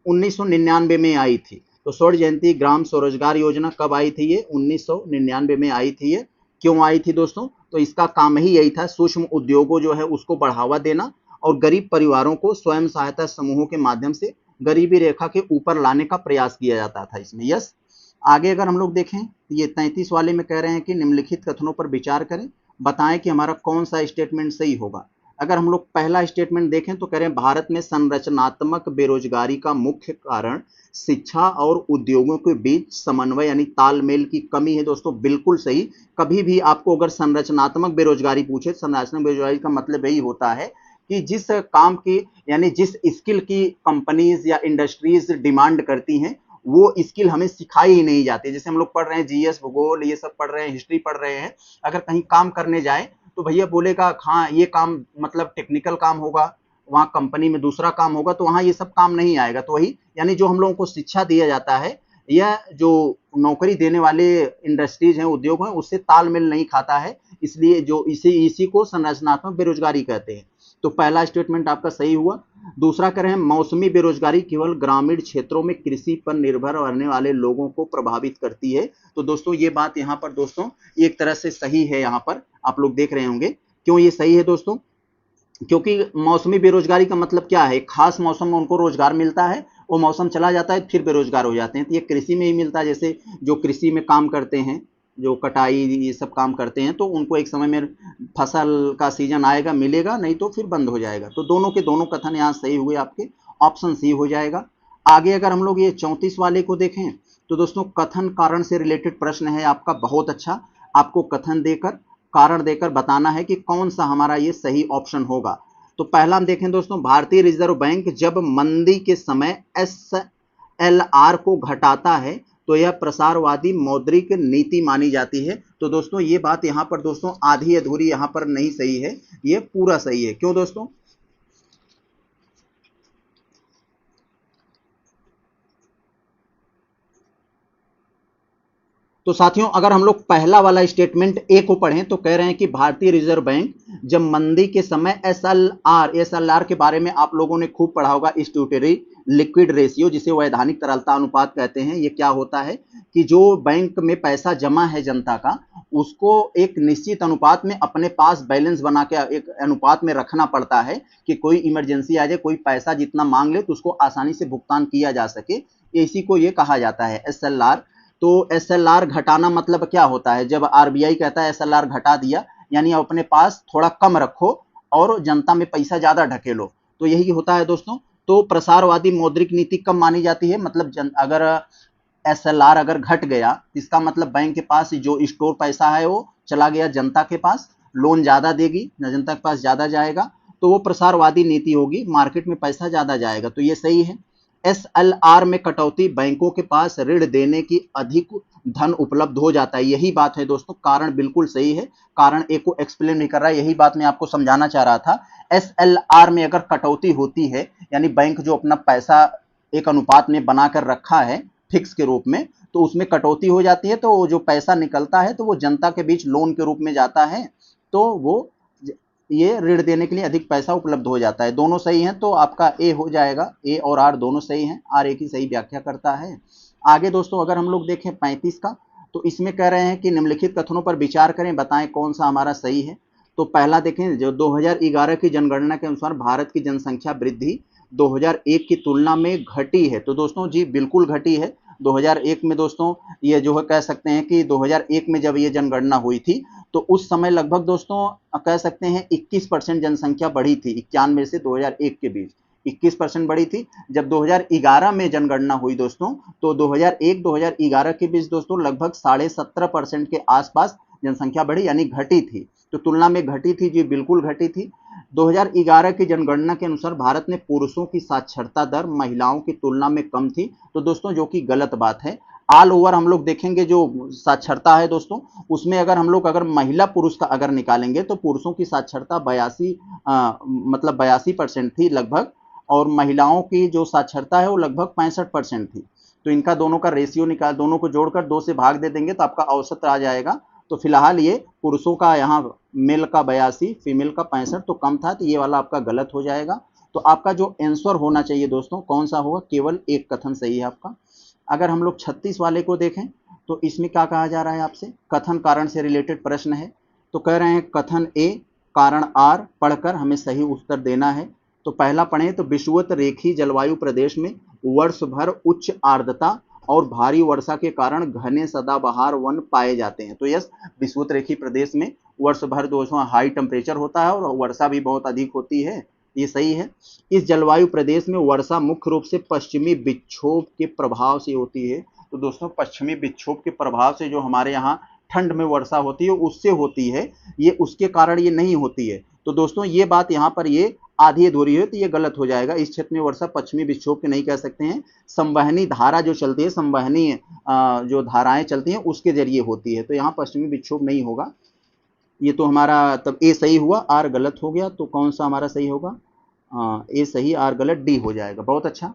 1999 में आई थी। तो स्वर्ण जयंती ग्राम स्वरोजगार योजना कब आई थी, ये 1999 में आई थी। ये क्यों आई थी दोस्तों, तो इसका काम ही यही था, सूक्ष्म उद्योगों जो है उसको बढ़ावा देना और गरीब परिवारों को स्वयं सहायता समूहों के माध्यम से गरीबी रेखा के ऊपर लाने का प्रयास किया जाता था इसमें। यस, आगे अगर हम लोग देखें तो ये 33 वाले में कह रहे हैं कि निम्नलिखित कथनों पर विचार करें, बताएं कि हमारा कौन सा स्टेटमेंट सही होगा। अगर हम लोग पहला स्टेटमेंट देखें तो कह रहे हैं भारत में संरचनात्मक बेरोजगारी का मुख्य कारण शिक्षा और उद्योगों के बीच समन्वय यानी तालमेल की कमी है। दोस्तों बिल्कुल सही। कभी भी आपको अगर संरचनात्मक बेरोजगारी पूछे, संरचनात्मक बेरोजगारी का मतलब यही होता है कि जिस काम की यानी जिस स्किल की कंपनीज या इंडस्ट्रीज डिमांड करती हैं वो स्किल हमें सिखाई ही नहीं जाती। जैसे हम लोग पढ़ रहे हैं जीएस, भूगोल, ये सब पढ़ रहे हैं, हिस्ट्री पढ़ रहे हैं, अगर कहीं काम करने जाए तो भैया बोलेगा हाँ ये काम मतलब टेक्निकल काम होगा, वहाँ कंपनी में दूसरा काम होगा, तो वहाँ ये सब काम नहीं आएगा। तो वही यानी जो हम लोगों को शिक्षा दिया जाता है या जो नौकरी देने वाले इंडस्ट्रीज हैं, उद्योग हैं, उससे तालमेल नहीं खाता है, इसलिए जो इसी को संरचनात्मक बेरोजगारी कहते हैं। तो पहला स्टेटमेंट आपका सही हुआ। दूसरा कह रहे हैं मौसमी बेरोजगारी केवल ग्रामीण क्षेत्रों में कृषि पर निर्भर रहने वाले लोगों को प्रभावित करती है। तो दोस्तों ये बात यहाँ पर दोस्तों एक तरह से सही है, यहाँ पर आप लोग देख रहे होंगे। क्यों ये सही है दोस्तों, क्योंकि मौसमी बेरोजगारी का मतलब क्या है, खास मौसम में उनको रोजगार मिलता है, वो मौसम चला जाता है फिर बेरोजगार हो जाते हैं। तो ये कृषि में ही मिलता है, जैसे जो कृषि में काम करते हैं जो कटाई ये सब काम करते हैं, तो उनको एक समय में फसल का सीजन आएगा, मिलेगा, नहीं तो फिर बंद हो जाएगा। तो दोनों के दोनों कथन यहाँ सही हुए आपके, ऑप्शन सी हो जाएगा। आगे अगर हम लोग ये 34 वाले को देखें तो दोस्तों कथन कारण से रिलेटेड प्रश्न है आपका, बहुत अच्छा। आपको कथन देकर कारण देकर बताना है कि कौन सा हमारा ये सही ऑप्शन होगा। तो पहला हम देखें दोस्तों, भारतीय रिजर्व बैंक जब मंदी के समय SLR को घटाता है तो यह प्रसारवादी मौद्रिक नीति मानी जाती है। तो दोस्तों ये बात यहाँ पर दोस्तों आधी अधूरी यहाँ पर नहीं सही है, ये पूरा सही है। क्यों दोस्तों? तो साथियों अगर हम लोग पहला वाला स्टेटमेंट ए को पढ़ें तो कह रहे हैं कि भारतीय रिजर्व बैंक जब मंदी के समय एसएलआर के बारे में आप लोगों ने खूब पढ़ा होगा, स्ट्यूटरी लिक्विड रेशियो, जिसे वैधानिक तरलता अनुपात कहते हैं। ये क्या होता है कि जो बैंक में पैसा जमा है जनता का, उसको एक निश्चित अनुपात में अपने पास बैलेंस बना के एक अनुपात में रखना पड़ता है कि कोई इमरजेंसी आ जाए, कोई पैसा जितना मांग ले तो उसको आसानी से भुगतान किया जा सके। इसी को ये कहा जाता है एसएलआर। तो एसएलआर घटाना मतलब क्या होता है? जब आरबीआई कहता है एसएलआर घटा दिया, यानी अपने पास थोड़ा कम रखो और जनता में पैसा ज्यादा ढकेलो, तो यही होता है दोस्तों। तो प्रसारवादी मौद्रिक नीति कब मानी जाती है? मतलब अगर एसएलआर अगर घट गया, इसका मतलब बैंक के पास जो स्टोर पैसा है वो चला गया जनता के पास, लोन ज्यादा देगी, जनता के पास ज्यादा जाएगा, तो वो प्रसारवादी नीति होगी, मार्केट में पैसा ज्यादा जाएगा। तो ये सही है। एसएलआर में कटौती, बैंकों के पास ऋण देने की अधिक धन उपलब्ध हो जाता है, यही बात है दोस्तों। कारण बिल्कुल सही है, कारण ए को एक्सप्लेन नहीं कर रहा है, यही बात मैं आपको समझाना चाह रहा था। एसएलआर में अगर कटौती होती है, यानी बैंक जो अपना पैसा एक अनुपात में बनाकर रखा है फिक्स के रूप में, तो उसमें कटौती हो जाती है, तो जो पैसा निकलता है तो वो जनता के बीच लोन के रूप में जाता है, तो वो ये ऋण देने के लिए अधिक पैसा उपलब्ध हो जाता है। दोनों सही हैं, तो आपका ए हो जाएगा। ए और आर दोनों सही हैं, आर ए की सही व्याख्या करता है। आगे दोस्तों अगर हम लोग देखें 35 का, तो इसमें कह रहे हैं कि निम्नलिखित कथनों पर विचार करें, बताएं कौन सा हमारा सही है। तो पहला देखें, जो 2011 की जनगणना के अनुसार भारत की जनसंख्या वृद्धि 2001 की तुलना में घटी है। तो दोस्तों जी बिल्कुल घटी है। 2001 में दोस्तों ये जो है कह सकते हैं कि 2001 में जब ये जनगणना हुई थी तो उस समय लगभग दोस्तों कह सकते हैं 21% जनसंख्या बढ़ी थी, 91 से 2001 के बीच 21% बढ़ी थी। जब 2011 में जनगणना हुई दोस्तों, तो 2001-2011 के बीच दोस्तों लगभग 17.5% के आसपास जनसंख्या बढ़ी, यानी घटी थी। तो तुलना में घटी थी जी, बिल्कुल घटी थी। 2011 की जनगणना के अनुसार भारत में पुरुषों की साक्षरता दर महिलाओं की तुलना में कम थी, तो दोस्तों जो कि गलत बात है। ऑल ओवर हम लोग देखेंगे जो साक्षरता है दोस्तों, उसमें अगर महिला पुरुष का अगर निकालेंगे तो पुरुषों की साक्षरता 82% थी लगभग, और महिलाओं की जो साक्षरता है वो लगभग 65% थी। तो इनका दोनों का रेशियो निकाल, दोनों को जोड़कर 2 से भाग दे देंगे तो आपका औसत आ जाएगा। तो फिलहाल ये पुरुषों का यहाँ मेल का 82, फीमेल का 65 तो कम था, तो ये वाला आपका गलत हो जाएगा। तो आपका जो आंसर होना चाहिए दोस्तों कौन सा होगा? केवल एक कथन सही है आपका। अगर हम लोग 36 वाले को देखें तो इसमें क्या कहा जा रहा है आपसे? कथन कारण से रिलेटेड प्रश्न है। तो कह रहे हैं कथन ए कारण आर पढ़कर हमें सही उत्तर देना है। तो पहला पढ़ें तो विषुवत रेखी जलवायु प्रदेश में वर्ष भर उच्च आर्द्रता और भारी वर्षा के कारण घने सदाबहार वन पाए जाते हैं। तो यस, विषुवत रेखी प्रदेश में वर्ष भर दोस्तों हाई टेम्परेचर होता है और वर्षा भी बहुत अधिक होती है, ये सही है। इस जलवायु प्रदेश में वर्षा मुख्य रूप से पश्चिमी विक्षोभ के प्रभाव से होती है। तो दोस्तों पश्चिमी विक्षोभ के प्रभाव से जो हमारे यहाँ ठंड में वर्षा होती है उससे होती है, ये उसके कारण ये नहीं होती है। तो दोस्तों ये बात यहाँ पर ये आधी अधूरी है, तो ये गलत हो जाएगा। इस क्षेत्र में वर्षा पश्चिमी विक्षोभ के नहीं कह सकते हैं, संवहनी धारा जो चलती है, संवहनी जो धाराएं चलती हैं उसके जरिए होती है, तो यहाँ पश्चिमी विक्षोभ नहीं होगा। ये तो हमारा तब ए सही हुआ, आर गलत हो गया। तो कौन सा हमारा सही होगा? ए सही, आर गलत, डी हो जाएगा। बहुत अच्छा।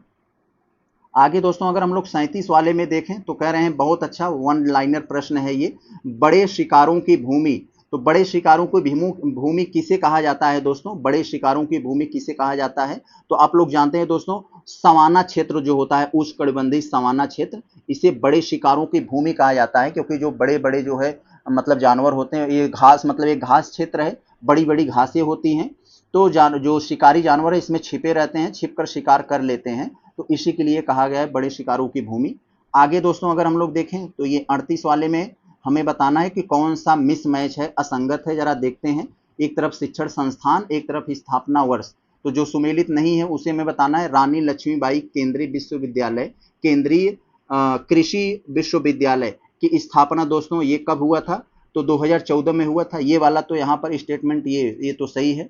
आगे दोस्तों अगर हम लोग 37 वाले में देखें तो कह रहे हैं बहुत अच्छा, वन लाइनर प्रश्न है ये। बड़े शिकारों की भूमि, तो बड़े शिकारों की भूमि किसे कहा जाता है दोस्तों? बड़े शिकारों की भूमि किसे कहा जाता है? तो आप लोग जानते हैं दोस्तों, सवाना क्षेत्र जो होता है, उष्णकटिबंधीय सवाना क्षेत्र, इसे बड़े शिकारों की भूमि कहा जाता है, क्योंकि जो बड़े बड़े जो है मतलब जानवर होते हैं, ये घास मतलब एक घास क्षेत्र है, बड़ी बड़ी घासें होती हैं, तो जो शिकारी जानवर है इसमें छिपे रहते हैं, छिप कर शिकार कर लेते हैं, तो इसी के लिए कहा गया है बड़े शिकारों की भूमि। आगे दोस्तों अगर हम लोग देखें तो ये 38 वाले में हमें बताना है कि कौन सा मिस मैच है, असंगत है। जरा देखते हैं, एक तरफ शिक्षण संस्थान, एक तरफ स्थापना वर्ष। तो जो सुमेलित नहीं है उसे हमें बताना है। रानी लक्ष्मीबाई केंद्रीय विश्वविद्यालय, केंद्रीय कृषि विश्वविद्यालय की स्थापना दोस्तों ये कब हुआ था? तो 2014 में हुआ था। ये वाला तो यहाँ पर स्टेटमेंट ये तो सही है,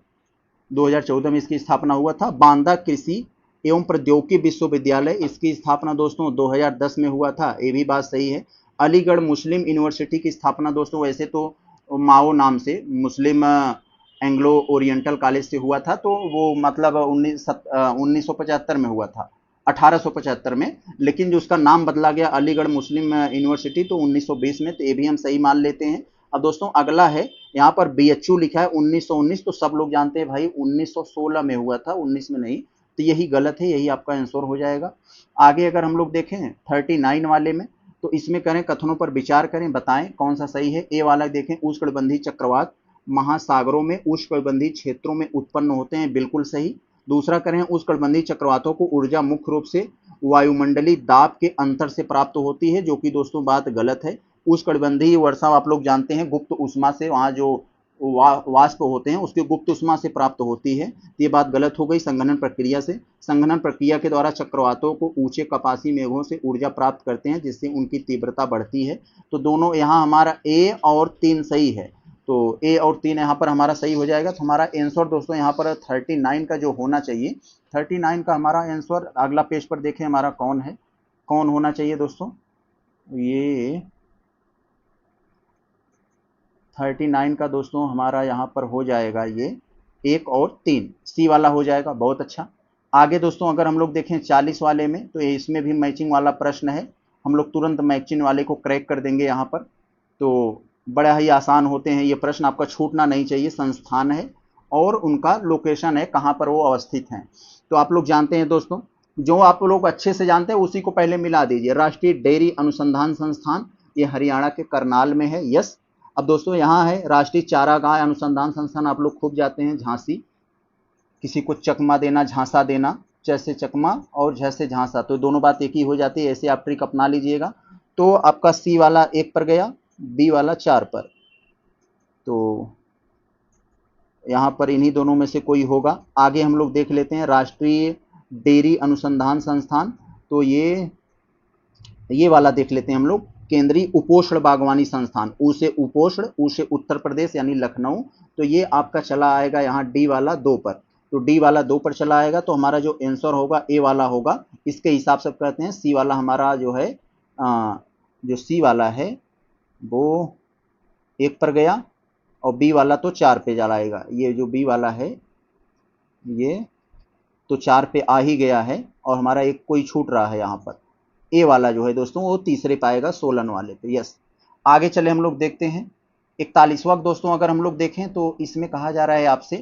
2014 में इसकी स्थापना हुआ था। बांदा कृषि एवं प्रौद्योगिकी विश्वविद्यालय, इसकी स्थापना दोस्तों 2010 में हुआ था, ये भी बात सही है। अलीगढ़ मुस्लिम यूनिवर्सिटी की स्थापना दोस्तों वैसे तो माओ नाम से मुस्लिम एंग्लो ओरिएंटल कॉलेज से हुआ था, तो वो मतलब 1975 में हुआ था, 1875 में, लेकिन जो उसका नाम बदला गया अलीगढ़ मुस्लिम यूनिवर्सिटी तो 1920 में, तो ये भी हम सही मान लेते हैं। अब दोस्तों अगला है, यहाँ पर बीएचयू लिखा है 1919, तो सब लोग जानते हैं भाई 1916 में हुआ था, 19 में नहीं, तो यही गलत है, यही आपका आंसर हो जाएगा। आगे अगर हम लोग देखें 39 वाले में, तो इसमें करें कथनों पर विचार करें, बताएं कौन सा सही है। ए वाला देखें, उष्णकटिबंधीय चक्रवात महासागरों में उष्णकटिबंधीय क्षेत्रों में उत्पन्न होते हैं, बिल्कुल सही। दूसरा करें, उष्णकटिबंधीय चक्रवातों को ऊर्जा मुख्य रूप से वायुमंडलीय दाब के अंतर से प्राप्त होती है, जो कि दोस्तों बात गलत है। उष्णकटिबंधीय वर्षा आप लोग जानते हैं गुप्त उष्मा से, वहाँ जो वाष्प होते हैं उसकी गुप्त उष्मा से प्राप्त होती है, ये बात गलत हो गई। संघनन प्रक्रिया से, संघनन प्रक्रिया के द्वारा चक्रवातों को ऊंचे कपासी मेघों से ऊर्जा प्राप्त करते हैं, जिससे उनकी तीव्रता बढ़ती है। तो दोनों यहाँ हमारा ए और 3 सही है, तो ए और 3 यहाँ पर हमारा सही हो जाएगा। तो हमारा आंसर दोस्तों यहाँ पर 39 का जो होना चाहिए, 39 का हमारा आंसर, अगला पेज पर देखें हमारा कौन है, कौन होना चाहिए दोस्तों, ये 39 का दोस्तों हमारा यहाँ पर हो जाएगा ये 1 और 3, सी वाला हो जाएगा, बहुत अच्छा। आगे दोस्तों अगर हम लोग देखें 40 वाले में, तो इसमें भी मैचिंग वाला प्रश्न है, हम लोग तुरंत मैचिंग वाले को क्रैक कर देंगे यहाँ पर, तो बड़ा ही आसान होते हैं ये प्रश्न, आपका छूटना नहीं चाहिए। संस्थान है और उनका लोकेशन है, कहाँ पर वो अवस्थित हैं। तो आप लोग जानते हैं दोस्तों, जो आप लोग अच्छे से जानते हैं उसी को पहले मिला दीजिए। राष्ट्रीय डेयरी अनुसंधान संस्थान, ये हरियाणा के करनाल में है, यस। अब दोस्तों यहाँ है राष्ट्रीय चारागाह अनुसंधान संस्थान, आप लोग खूब जाते हैं, झांसी, किसी को चकमा देना, झांसा देना, जैसे चकमा और जैसे झांसा, तो दोनों बात एक ही हो जाती है, ऐसे आप ट्रिक अपना लीजिएगा। तो आपका सी वाला 1 पर गया, बी वाला 4 पर, तो यहाँ पर इन्हीं दोनों में से कोई होगा। आगे हम लोग देख लेते हैं राष्ट्रीय डेयरी अनुसंधान संस्थान, तो ये वाला देख लेते हैं हम लोग, केंद्रीय उपोष्ण बागवानी संस्थान, ऊ से उपोष्ण, ऊ से उत्तर प्रदेश यानी लखनऊ, तो ये आपका चला आएगा यहाँ डी वाला 2 पर, तो डी वाला 2 पर चला आएगा, तो हमारा जो आंसर होगा ए वाला होगा। इसके हिसाब से कहते हैं सी वाला हमारा जो है, जो सी वाला है वो 1 पर गया, और बी वाला तो 4 पे चला आएगा। ये जो बी वाला है ये तो 4 पे आ ही गया है, और हमारा एक कोई छूट रहा है यहाँ पर, ए वाला जो है दोस्तों वो तीसरे पाएगा, सोलन वाले पे, यस। आगे चले हम लोग देखते हैं 41वां दोस्तों, अगर हम लोग देखें तो इसमें कहा जा रहा है आपसे,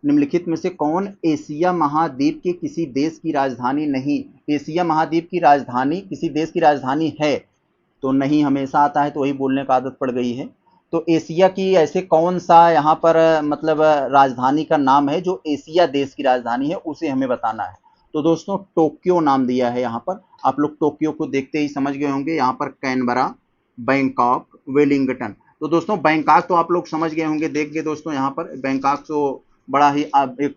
निम्नलिखित में से कौन एशिया महाद्वीप के किसी देश की राजधानी नहीं? एशिया महाद्वीप की राजधानी किसी देश की राजधानी है तो नहीं हमेशा आता है, तो वही बोलने का आदत पड़ गई है। तो एशिया की ऐसे कौन सा यहाँ पर मतलब राजधानी का नाम है जो एशिया देश की राजधानी है, उसे हमें बताना है। तो दोस्तों टोक्यो नाम दिया है यहाँ पर, आप लोग टोक्यो को देखते ही समझ गए होंगे, यहाँ पर कैनबरा, बैंकॉक, वेलिंगटन। तो दोस्तों बैंकॉक तो आप लोग समझ गए होंगे, देख गए दोस्तों यहाँ पर बैंकॉक तो बड़ा ही एक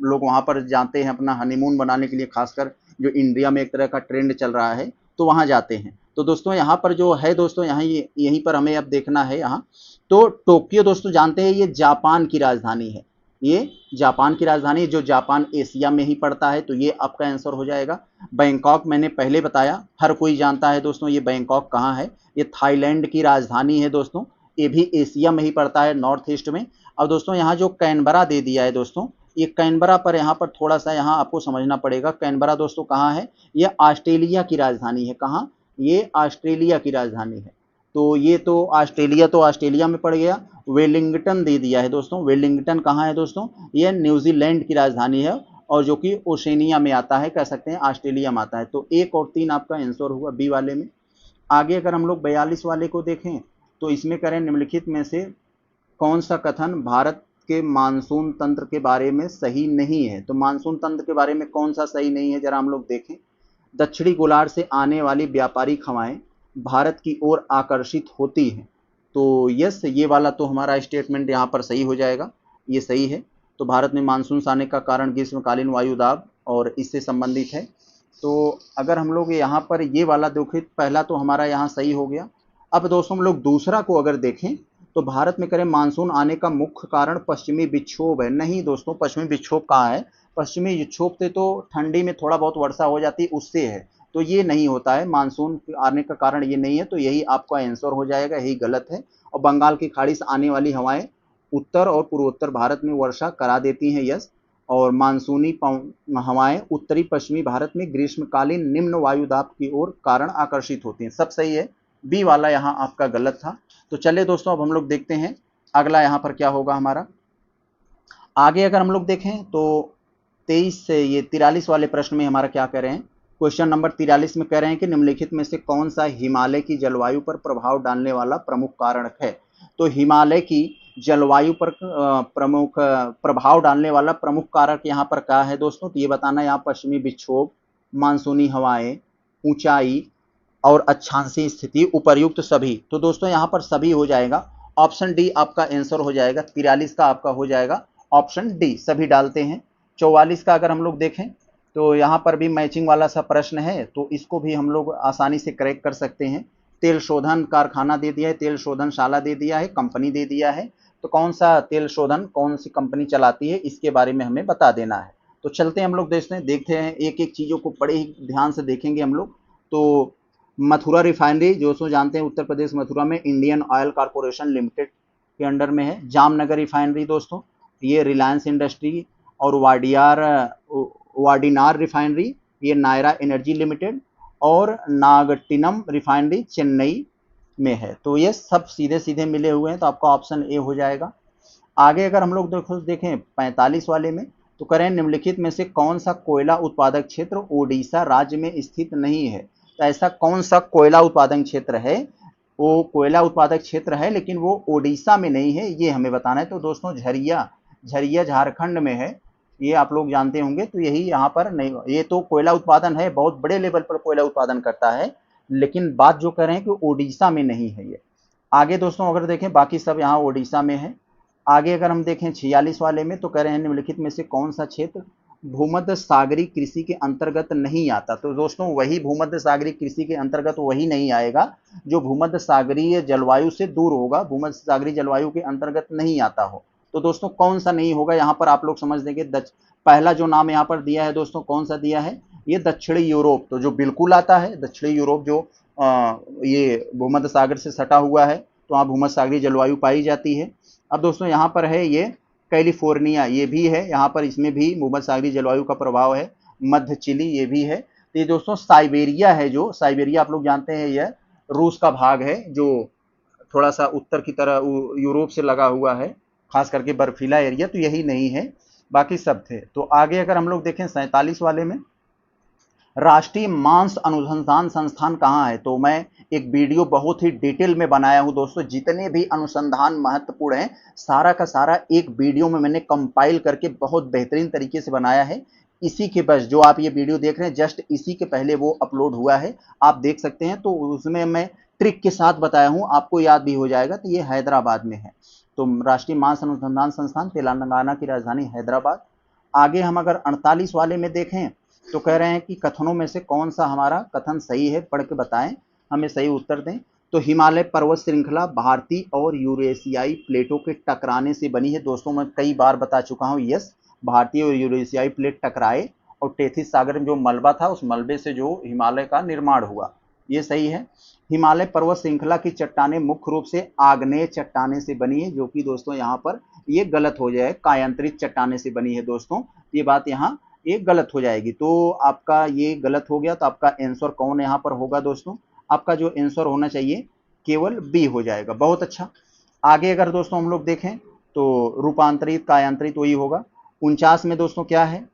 लोग वहाँ पर जाते हैं अपना हनीमून बनाने के लिए, खासकर जो इंडिया में एक तरह का ट्रेंड चल रहा है, तो वहाँ जाते हैं। तो दोस्तों यहाँ पर जो है दोस्तों, यहाँ यहीं पर हमें अब देखना है यहाँ, तो टोक्यो दोस्तों जानते हैं ये जापान की राजधानी है, ये जापान की राजधानी, जो जापान एशिया में ही पड़ता है, तो ये आपका आंसर हो जाएगा। बैंकॉक मैंने पहले बताया, हर कोई जानता है दोस्तों ये बैंकॉक कहाँ है, ये थाईलैंड की राजधानी है दोस्तों, ये भी एशिया में ही पड़ता है, नॉर्थ ईस्ट में। अब दोस्तों यहाँ जो कैनबरा दे दिया है दोस्तों, ये कैनबरा पर यहाँ पर थोड़ा सा यहाँ आपको समझना पड़ेगा, कैनबरा दोस्तों कहाँ है, ये ऑस्ट्रेलिया की राजधानी है, कहाँ, ये ऑस्ट्रेलिया की राजधानी है, तो ये तो ऑस्ट्रेलिया में पड़ गया। वेलिंगटन दे दिया है दोस्तों, वेलिंगटन कहाँ है दोस्तों, ये न्यूजीलैंड की राजधानी है, और जो कि ओशेनिया में आता है, कह सकते हैं ऑस्ट्रेलिया में आता है, तो 1 और 3 आपका आंसर हुआ बी वाले में। आगे अगर हम लोग 42 वाले को देखें, तो इसमें करें निम्नलिखित में से कौन सा कथन भारत के मानसून तंत्र के बारे में सही नहीं है? तो मानसून तंत्र के बारे में कौन सा सही नहीं है, जरा हम लोग देखें। दक्षिणी गोलार्ध से आने वाली व्यापारिक हवाएं भारत की ओर आकर्षित होती हैं। तो यस, ये वाला तो हमारा स्टेटमेंट यहाँ पर सही हो जाएगा, ये सही है। तो भारत में मानसून आने का कारण ग्रीष्मकालीन वायु दाब और इससे संबंधित है। तो अगर हम लोग यहाँ पर ये वाला देखें, पहला तो हमारा यहाँ सही हो गया। अब दोस्तों हम लोग दूसरा को अगर देखें तो भारत में करें मानसून आने का मुख्य कारण पश्चिमी विक्षोभ है। नहीं दोस्तों, पश्चिमी विक्षोभ कहाँ है? पश्चिमी विक्षोभ से तो ठंडी में थोड़ा बहुत वर्षा हो जाती है, उससे है। तो ये नहीं होता है, मानसून आने का कारण ये नहीं है। तो यही आपका आंसर हो जाएगा, यही गलत है। और बंगाल की खाड़ी से आने वाली हवाएं उत्तर और पूर्वोत्तर भारत में वर्षा करा देती हैं, यस। और मानसूनी हवाएं उत्तरी पश्चिमी भारत में ग्रीष्मकालीन निम्न वायुदाब की ओर कारण आकर्षित होती हैं। सब सही है, बी वाला यहाँ आपका गलत था। तो चलिए दोस्तों, अब हम लोग देखते हैं अगला यहाँ पर क्या होगा हमारा। आगे अगर हम लोग देखें तो 23 से ये 43 वाले प्रश्न में हमारा क्या कह रहे हैं, क्वेश्चन नंबर 43 में कह रहे हैं कि निम्नलिखित में से कौन सा हिमालय की जलवायु पर प्रभाव डालने वाला प्रमुख कारक है। तो हिमालय की जलवायु पर प्रमुख प्रभाव डालने वाला प्रमुख कारक यहाँ पर क्या है दोस्तों? तो ये बताना, यहाँ पश्चिमी विक्षोभ, मानसूनी हवाएं, ऊंचाई और अक्षांशीय स्थिति, उपर्युक्त सभी। तो दोस्तों यहाँ पर सभी हो जाएगा, ऑप्शन डी आपका आंसर हो जाएगा। 43 का आपका हो जाएगा ऑप्शन डी, सभी डालते हैं। 44 का अगर हम लोग देखें तो यहाँ पर भी मैचिंग वाला सा प्रश्न है, तो इसको भी हम लोग आसानी से करेक्ट कर सकते हैं। तेल शोधन कारखाना दे दिया है, तेल शोधनशाला दे दिया है, कंपनी दे दिया है। तो कौन सा तेल शोधन कौन सी कंपनी चलाती है, इसके बारे में हमें बता देना है। तो चलते हैं हम लोग देखते हैं, एक एक चीज़ों को बड़े ही ध्यान से देखेंगे हम लोग। तो मथुरा रिफाइनरी, जो सो जानते हैं उत्तर प्रदेश मथुरा में इंडियन ऑयल कॉरपोरेशन लिमिटेड के अंडर में है। जामनगर रिफाइनरी दोस्तों, ये रिलायंस इंडस्ट्री। और वाडिनार रिफाइनरी, ये नायरा एनर्जी लिमिटेड। और नागटिनम रिफाइनरी चेन्नई में है। तो ये सब सीधे सीधे मिले हुए हैं, तो आपका ऑप्शन ए हो जाएगा। आगे अगर हम लोग देखें 45 वाले में, तो करें निम्नलिखित में से कौन सा कोयला उत्पादक क्षेत्र ओडिशा राज्य में स्थित नहीं है। तो ऐसा कौन सा कोयला उत्पादन क्षेत्र है, वो कोयला उत्पादक क्षेत्र है लेकिन वो ओडिशा में नहीं है, ये हमें बताना है। तो दोस्तों झरिया झारखंड में है, ये आप लोग जानते होंगे। तो यही यहाँ पर नहीं, ये तो कोयला उत्पादन है, बहुत बड़े लेवल पर कोयला उत्पादन करता है, लेकिन बात जो कर रहे हैं कि ओडिशा में नहीं है ये। आगे दोस्तों अगर देखें, बाकी सब यहाँ ओडिशा में है। आगे अगर हम देखें 46 वाले में, तो कह रहे हैं निम्नलिखित में से कौन सा क्षेत्र भूमध्य सागरीय कृषि के अंतर्गत नहीं आता। तो दोस्तों वही भूमध्य सागरीय कृषि के अंतर्गत वही नहीं आएगा जो भूमध्य सागरीय जलवायु से दूर होगा, भूमध्य सागरीय जलवायु के अंतर्गत नहीं आता हो। तो दोस्तों कौन सा नहीं होगा, यहाँ पर आप लोग समझ देंगे। पहला जो नाम यहाँ पर दिया है दोस्तों, कौन सा दिया है, ये दक्षिणी यूरोप। तो जो बिल्कुल आता है दक्षिणी यूरोप, जो ये भूमध्य सागर से सटा हुआ है, तो वहाँ भूमध्य सागरीय जलवायु पाई जाती है। अब दोस्तों यहाँ पर है ये कैलिफोर्निया, ये भी है यहाँ पर, इसमें भी भूमध्य सागरीय जलवायु का प्रभाव है। मध्य चिली, ये भी है। तो ये दोस्तों साइबेरिया है, जो साइबेरिया आप लोग जानते हैं यह रूस का भाग है, जो थोड़ा सा उत्तर की तरह यूरोप से लगा हुआ है, खास करके बर्फीला एरिया। तो यही नहीं है, बाकी सब थे। तो आगे अगर हम लोग देखें 47 वाले में, राष्ट्रीय मांस अनुसंधान संस्थान कहाँ है। तो मैं एक वीडियो बहुत ही डिटेल में बनाया हूं दोस्तों, जितने भी अनुसंधान महत्वपूर्ण हैं सारा का सारा एक वीडियो में मैंने कंपाइल करके बहुत बेहतरीन तरीके से बनाया है। इसी के बस जो आप ये वीडियो देख रहे हैं, जस्ट इसी के पहले वो अपलोड हुआ है, आप देख सकते हैं। तो उसमें मैं ट्रिक के साथ बताया हूं, आपको याद भी हो जाएगा। तो ये हैदराबाद में है। तो राष्ट्रीय मांस अनुसंधान संस्थान तेलंगाना की राजधानी हैदराबाद। आगे हम अगर 48 वाले में देखें, तो कह रहे हैं कि कथनों में से कौन सा हमारा कथन सही है, पढ़ के बताएं, हमें सही उत्तर दें। तो हिमालय पर्वत श्रृंखला भारतीय और यूरेशियाई प्लेटों के टकराने से बनी है। दोस्तों मैं कई बार बता चुका हूं, यस, भारतीय और यूरेशियाई प्लेट टकराए और टेथिस सागर में जो मलबा था, उस मलबे से जो हिमालय का निर्माण हुआ, ये सही है। हिमालय पर्वत श्रृंखला की चट्टानें मुख्य रूप से आग्नेय चट्टाने से बनी है, जो कि दोस्तों यहाँ पर ये गलत हो जाए, कायांतरित चट्टाने से बनी है दोस्तों, ये बात यहाँ ये गलत हो जाएगी। तो आपका ये गलत हो गया। तो आपका आंसर कौन यहाँ पर होगा दोस्तों, आपका जो आंसर होना चाहिए केवल बी हो जाएगा। बहुत अच्छा। आगे अगर दोस्तों हम लोग देखें तो रूपांतरित कायांतरित वही होगा। 49 में दोस्तों क्या है,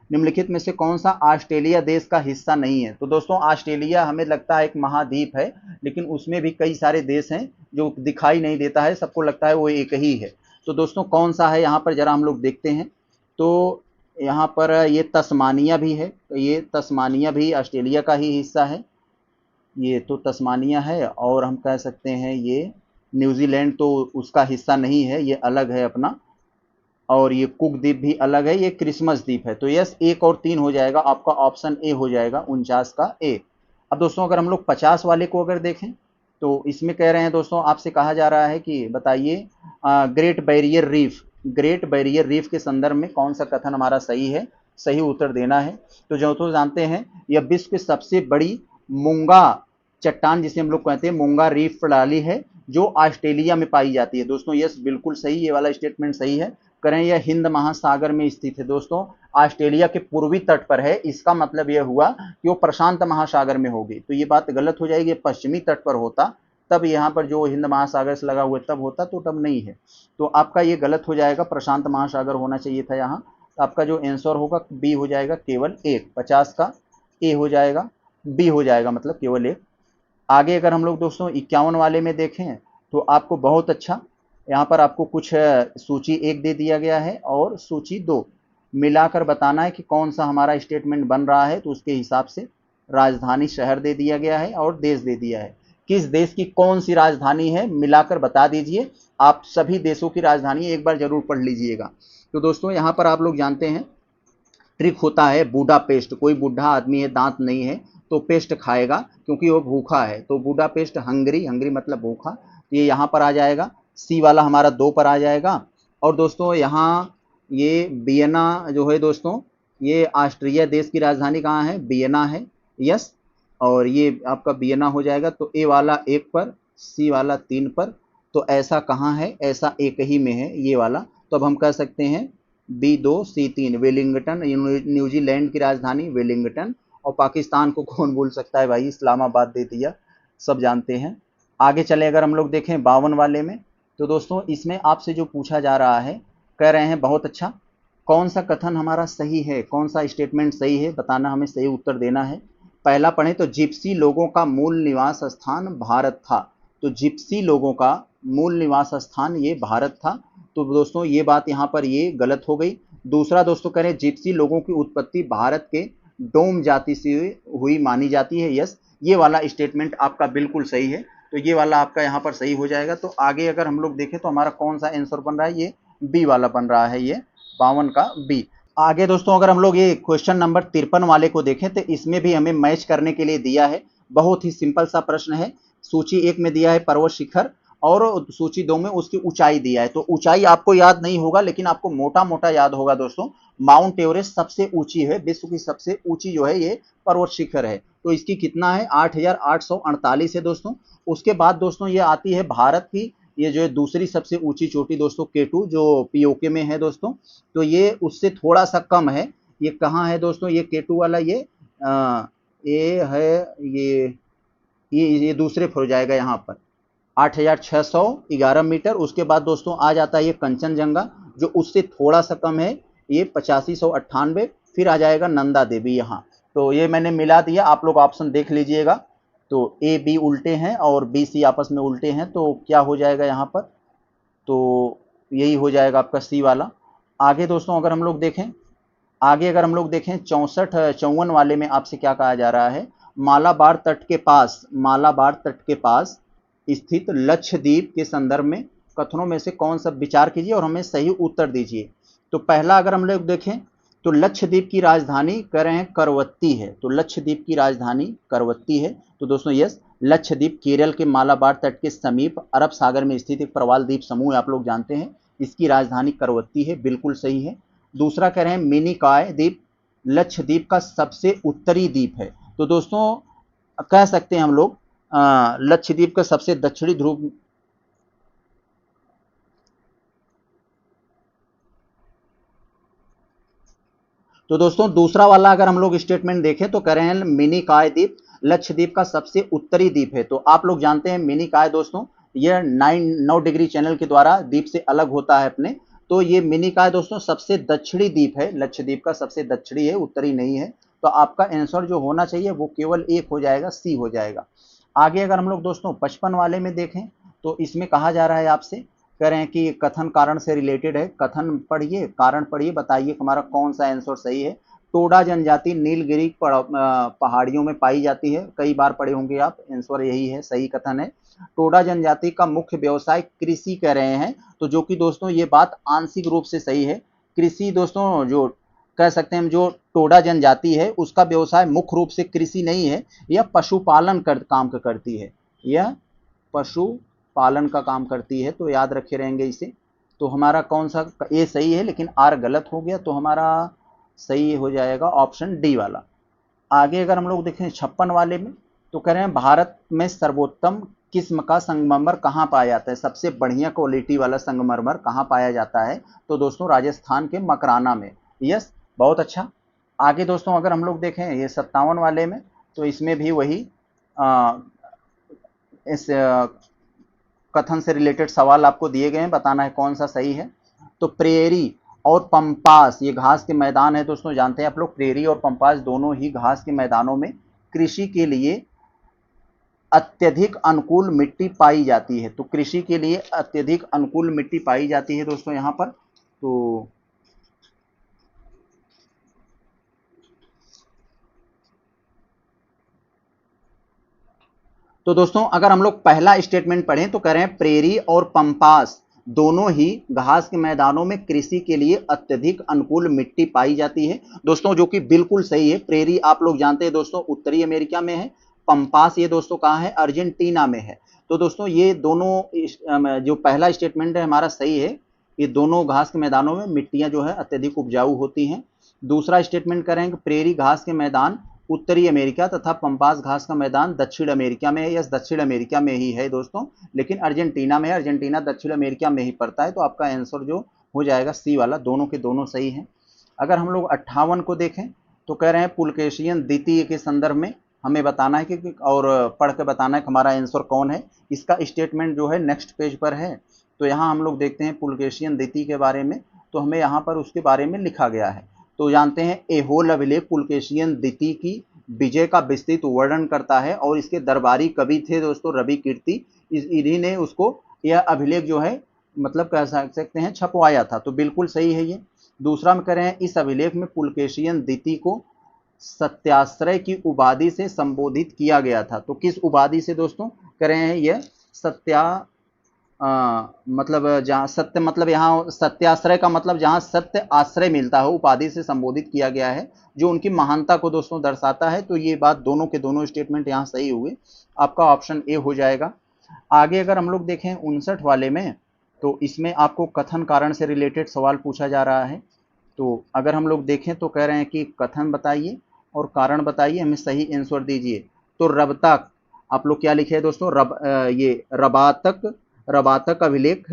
निम्नलिखित में से कौन सा ऑस्ट्रेलिया देश का हिस्सा नहीं है। तो दोस्तों ऑस्ट्रेलिया हमें लगता है एक महाद्वीप है, लेकिन उसमें भी कई सारे देश हैं जो दिखाई नहीं देता है, सबको लगता है वो एक ही है। तो दोस्तों कौन सा है यहाँ पर, जरा हम लोग देखते हैं। तो यहाँ पर ये तस्मानिया भी है, तो ये तस्मानिया भी ऑस्ट्रेलिया का ही हिस्सा है। ये तो तस्मानिया है, और हम कह सकते हैं ये न्यूजीलैंड तो उसका हिस्सा नहीं है, ये अलग है अपना। और ये कुक द्वीप भी अलग है, ये क्रिसमस द्वीप है। तो यस, 1 और 3 हो जाएगा, आपका ऑप्शन ए हो जाएगा 49 का ए। अब दोस्तों अगर हम लोग 50 वाले को अगर देखें तो इसमें कह रहे हैं दोस्तों, आपसे कहा जा रहा है कि बताइए great barrier reef, great barrier reef के संदर्भ में कौन सा कथन हमारा सही है, सही उत्तर देना है। तो जो तो जानते हैं यह विश्व की सबसे बड़ी मूंगा चट्टान जिसे हम लोग कहते हैं मूंगा रीफ प्रणाली है, जो ऑस्ट्रेलिया में पाई जाती है। दोस्तों यस, बिल्कुल सही, ये वाला स्टेटमेंट सही है। करें यह हिंद महासागर में स्थित है दोस्तों, ऑस्ट्रेलिया के पूर्वी तट पर है। इसका मतलब यह हुआ कि वो प्रशांत महासागर में होगी, तो ये बात गलत हो जाएगी। पश्चिमी तट पर होता तब यहाँ पर जो हिंद महासागर से लगा हुआ तब होता, तो तब नहीं है। तो आपका ये गलत हो जाएगा, प्रशांत महासागर होना चाहिए था यहाँ। तो आपका जो आंसर होगा बी हो जाएगा, केवल एक। 50 का ए हो जाएगा, बी हो जाएगा, मतलब केवल एक। आगे अगर हम लोग दोस्तों 51 वाले में देखें तो आपको बहुत अच्छा, यहाँ पर आपको कुछ सूची 1 दे दिया गया है और सूची 2 मिलाकर बताना है कि कौन सा हमारा स्टेटमेंट बन रहा है। तो उसके हिसाब से राजधानी शहर दे दिया गया है और देश दे दिया है। किस देश की कौन सी राजधानी है मिलाकर बता दीजिए। आप सभी देशों की राजधानी एक बार जरूर पढ़ लीजिएगा। तो दोस्तों यहाँ पर आप लोग जानते हैं ट्रिक होता है बूडापेस्ट, कोई बूढ़ा आदमी है, दांत नहीं है, तो पेस्ट खाएगा क्योंकि वो भूखा है। तो बूडापेस्ट हंगरी, हंगरी मतलब भूखा, तो ये यहाँ पर आ जाएगा, सी वाला हमारा 2 पर आ जाएगा। और दोस्तों यहाँ ये वियना जो है दोस्तों, ये ऑस्ट्रिया देश की राजधानी कहाँ है, वियना है, यस। और ये आपका वियना हो जाएगा। तो ए वाला 1 पर, सी वाला 3 पर। तो ऐसा कहाँ है, ऐसा एक ही में है, ये वाला। तो अब हम कह सकते हैं B2C3 वेलिंगटन, न्यूजीलैंड की राजधानी वेलिंगटन। और पाकिस्तान को कौन भूल सकता है भाई, इस्लामाबाद दे दिया, सब जानते हैं। आगे चले अगर हम लोग देखें 52 वाले में, तो दोस्तों इसमें आपसे जो पूछा जा रहा है, कह रहे हैं बहुत अच्छा, कौन सा कथन हमारा सही है, कौन सा स्टेटमेंट सही है, बताना, हमें सही उत्तर देना है। पहला पढ़ें तो जिप्सी लोगों का मूल निवास स्थान भारत था। तो जिप्सी लोगों का मूल निवास स्थान ये भारत था। तो दोस्तों ये बात यहाँ पर ये गलत हो गई। दूसरा दोस्तों करें, जिप्सी लोगों की उत्पत्ति भारत के डोम जाति से हुई मानी जाती है, यस। ये वाला स्टेटमेंट आपका बिल्कुल सही है, तो ये वाला आपका यहाँ पर सही हो जाएगा। तो आगे अगर हम लोग देखें तो हमारा कौन सा आंसर बन रहा है, ये बी वाला बन रहा है, ये 52 का बी। आगे दोस्तों अगर हम लोग ये क्वेश्चन नंबर 53 वाले को देखें तो इसमें भी हमें मैच करने के लिए दिया है। बहुत ही सिंपल सा प्रश्न है। सूची 1 में दिया है पर्वत शिखर और सूची 2 में उसकी ऊंचाई दिया है। तो ऊंचाई आपको याद नहीं होगा, लेकिन आपको मोटा मोटा याद होगा दोस्तों। माउंट एवरेस्ट सबसे ऊंची है, विश्व की सबसे ऊंची जो है ये पर्वत शिखर है। तो इसकी कितना है, 8,848 है दोस्तों। उसके बाद दोस्तों ये आती है भारत की, ये जो है दूसरी सबसे ऊंची चोटी दोस्तों, केटू, जो पीओके में है दोस्तों। तो ये उससे थोड़ा सा कम है। ये कहाँ है दोस्तों, ये केटू वाला, ये है, ये दूसरे पर हो जाएगा यहाँ पर 8,611 मीटर। उसके बाद दोस्तों आ जाता है ये कंचनजंगा, जो उससे थोड़ा सा कम है, ये 8598। फिर आ जाएगा नंदा देवी यहाँ। तो ये मैंने मिला दिया, आप लोग ऑप्शन देख लीजिएगा। तो ए बी उल्टे हैं और बी सी आपस में उल्टे हैं, तो क्या हो जाएगा यहाँ पर, तो यही हो जाएगा आपका सी वाला। आगे दोस्तों अगर हम लोग देखें, आगे अगर हम लोग देखें 54 वाले में आपसे क्या कहा जा रहा है, मालाबार तट के पास, मालाबार तट के पास स्थित लक्षद्वीप के संदर्भ में कथनों में से कौन सा विचार कीजिए और हमें सही उत्तर दीजिए। तो पहला अगर हम लोग देखें तो लक्षद्वीप की राजधानी कह रहे हैं करवत्ती है। तो लक्षद्वीप की राजधानी करवत्ती है। तो दोस्तों यस, लक्षद्वीप केरल के मालाबार तट के समीप अरब सागर में स्थित एक प्रवाल द्वीप समूह आप लोग जानते हैं, इसकी राजधानी करवत्ती है, बिल्कुल सही है। दूसरा कह रहे हैं मिनिकॉय द्वीप लक्षद्वीप का सबसे उत्तरी द्वीप है। तो दोस्तों कह सकते हैं हम लोग लक्षद्वीप का सबसे दक्षिणी ध्रुव, तो दोस्तों दूसरा वाला अगर हम लोग स्टेटमेंट देखें तो कह रहे हैं मिनिकॉय द्वीप लक्षद्वीप का सबसे उत्तरी द्वीप है। तो आप लोग जानते हैं मिनिकॉय दोस्तों, यह 9 डिग्री चैनल के द्वारा द्वीप से अलग होता है अपने। तो ये मिनिकॉय दोस्तों सबसे दक्षिणी द्वीप है, लक्षद्वीप का सबसे दक्षिणी है, उत्तरी नहीं है। तो आपका आंसर जो होना चाहिए वो केवल एक हो जाएगा, सी हो जाएगा। आगे अगर हम लोग दोस्तों 55 वाले में देखें तो इसमें कहा जा रहा है आपसे, कह रहे हैं कि कथन कारण से रिलेटेड है। कथन पढ़िए, कारण पढ़िए, बताइए हमारा कौन सा आंसर सही है। टोडा जनजाति नीलगिरी पहाड़ियों में पाई जाती है, कई बार पढ़े होंगे आप, आंसर यही है, सही कथन है। टोडा जनजाति का मुख्य व्यवसाय कृषि कह रहे हैं, तो जो कि दोस्तों ये बात आंशिक रूप से सही है। कृषि दोस्तों जो कह सकते हैं, जो टोडा जनजाति है उसका व्यवसाय मुख्य रूप से कृषि नहीं है, यह पशुपालन काम करती है, यह पशुपालन का काम करती है, तो याद रखे रहेंगे इसे। तो हमारा कौन सा, ए सही है लेकिन आर गलत हो गया, तो हमारा सही हो जाएगा ऑप्शन डी वाला। आगे अगर हम लोग देखें 56 वाले में, तो कह रहे हैं भारत में सर्वोत्तम किस्म का संगमरमर कहाँ पाया जाता है, सबसे बढ़िया क्वालिटी वाला संगमरमर कहाँ पाया जाता है, तो दोस्तों राजस्थान के मकराना में। यस, बहुत अच्छा। आगे दोस्तों अगर हम लोग देखें ये 57 वाले में, तो इसमें भी वही इस कथन से रिलेटेड सवाल आपको दिए गए हैं, बताना है कौन सा सही है। तो प्रेरी और पंपास, ये घास के मैदान है दोस्तों, जानते हैं आप लोग, प्रेरी और पंपास दोनों ही घास के मैदानों में कृषि के लिए अत्यधिक अनुकूल मिट्टी पाई जाती है, तो कृषि के लिए अत्यधिक अनुकूल मिट्टी पाई जाती है दोस्तों यहाँ पर। तो दोस्तों अगर हम लोग पहला स्टेटमेंट पढ़ें तो कह रहे हैं प्रेरी और पंपास दोनों ही घास के मैदानों में कृषि के लिए अत्यधिक अनुकूल मिट्टी पाई जाती है दोस्तों, जो कि बिल्कुल सही है। प्रेरी आप लोग जानते हैं दोस्तों उत्तरी अमेरिका में है, पंपास ये दोस्तों कहाँ है, अर्जेंटीना में है। तो दोस्तों ये दोनों जो पहला स्टेटमेंट है हमारा सही है, ये दोनों घास के मैदानों में मिट्टियां जो है अत्यधिक उपजाऊ होती हैं। दूसरा स्टेटमेंट करेंगे प्रेरी घास के मैदान उत्तरी अमेरिका तथा पंपास घास का मैदान दक्षिण अमेरिका में है। यस, दक्षिण अमेरिका में ही है दोस्तों, लेकिन अर्जेंटीना में है, अर्जेंटीना दक्षिण अमेरिका में ही पड़ता है, तो आपका आंसर जो हो जाएगा सी वाला, दोनों के दोनों सही हैं। अगर हम लोग 58 को देखें तो कह रहे हैं पुलकेशियन द्वितीय के संदर्भ में हमें बताना है कि और पढ़ के बताना है कि हमारा आंसर कौन है। इसका स्टेटमेंट जो है नेक्स्ट पेज पर है, तो यहाँ हम लोग देखते हैं पुलकेशियन द्वितीय के बारे में, तो हमें यहाँ पर उसके बारे में लिखा गया है। तो जानते हैं एहोल अभिलेख पुलकेशियन द्वितीय की विजय का विस्तृत वर्णन करता है, और इसके दरबारी कवि थे दोस्तों रवि कीर्ति, इन्हीं ने उसको यह अभिलेख जो है मतलब कह सकते हैं छपवाया था, तो बिल्कुल सही है ये। दूसरा में कह रहे हैं इस अभिलेख में पुलकेशियन द्वितीय को सत्याश्रय की उपाधि से संबोधित किया गया था, तो किस उपाधि से दोस्तों कह रहे हैं, यह मतलब जहाँ सत्य, मतलब यहाँ सत्याश्रय का मतलब जहाँ सत्य आश्रय मिलता हो, उपाधि से संबोधित किया गया है, जो उनकी महानता को दोस्तों दर्शाता है। तो ये बात दोनों के दोनों स्टेटमेंट यहाँ सही हुए, आपका ऑप्शन ए हो जाएगा। आगे अगर हम लोग देखें 59 वाले में, तो इसमें आपको कथन कारण से रिलेटेड सवाल पूछा जा रहा है। तो अगर हम लोग देखें तो कह रहे हैं कि कथन बताइए और कारण बताइए, हमें सही आंसर दीजिए। तो रबतक, आप लोग क्या लिखे हैं दोस्तों, ये रबातक अभिलेख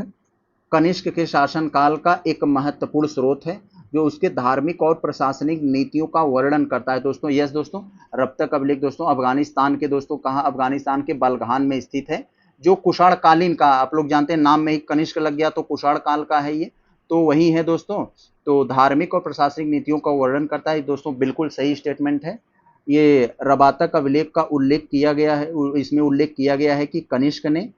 कनिष्क के शासनकाल का एक महत्वपूर्ण स्रोत है, जो उसके धार्मिक और प्रशासनिक नीतियों का वर्णन करता है दोस्तों। यस दोस्तों, रबातक अभिलेख दोस्तों अफगानिस्तान के दोस्तों कहाँ, अफगानिस्तान के बलगान में स्थित है, जो कुषाण कालीन का, आप लोग जानते हैं नाम में ही कनिष्क लग गया तो कुषाण काल का है ये, तो वही है दोस्तों। तो धार्मिक और प्रशासनिक नीतियों का वर्णन करता है दोस्तों, बिल्कुल सही स्टेटमेंट है। ये रबातक अभिलेख का उल्लेख किया गया है, इसमें उल्लेख किया गया है कि कनिष्क ने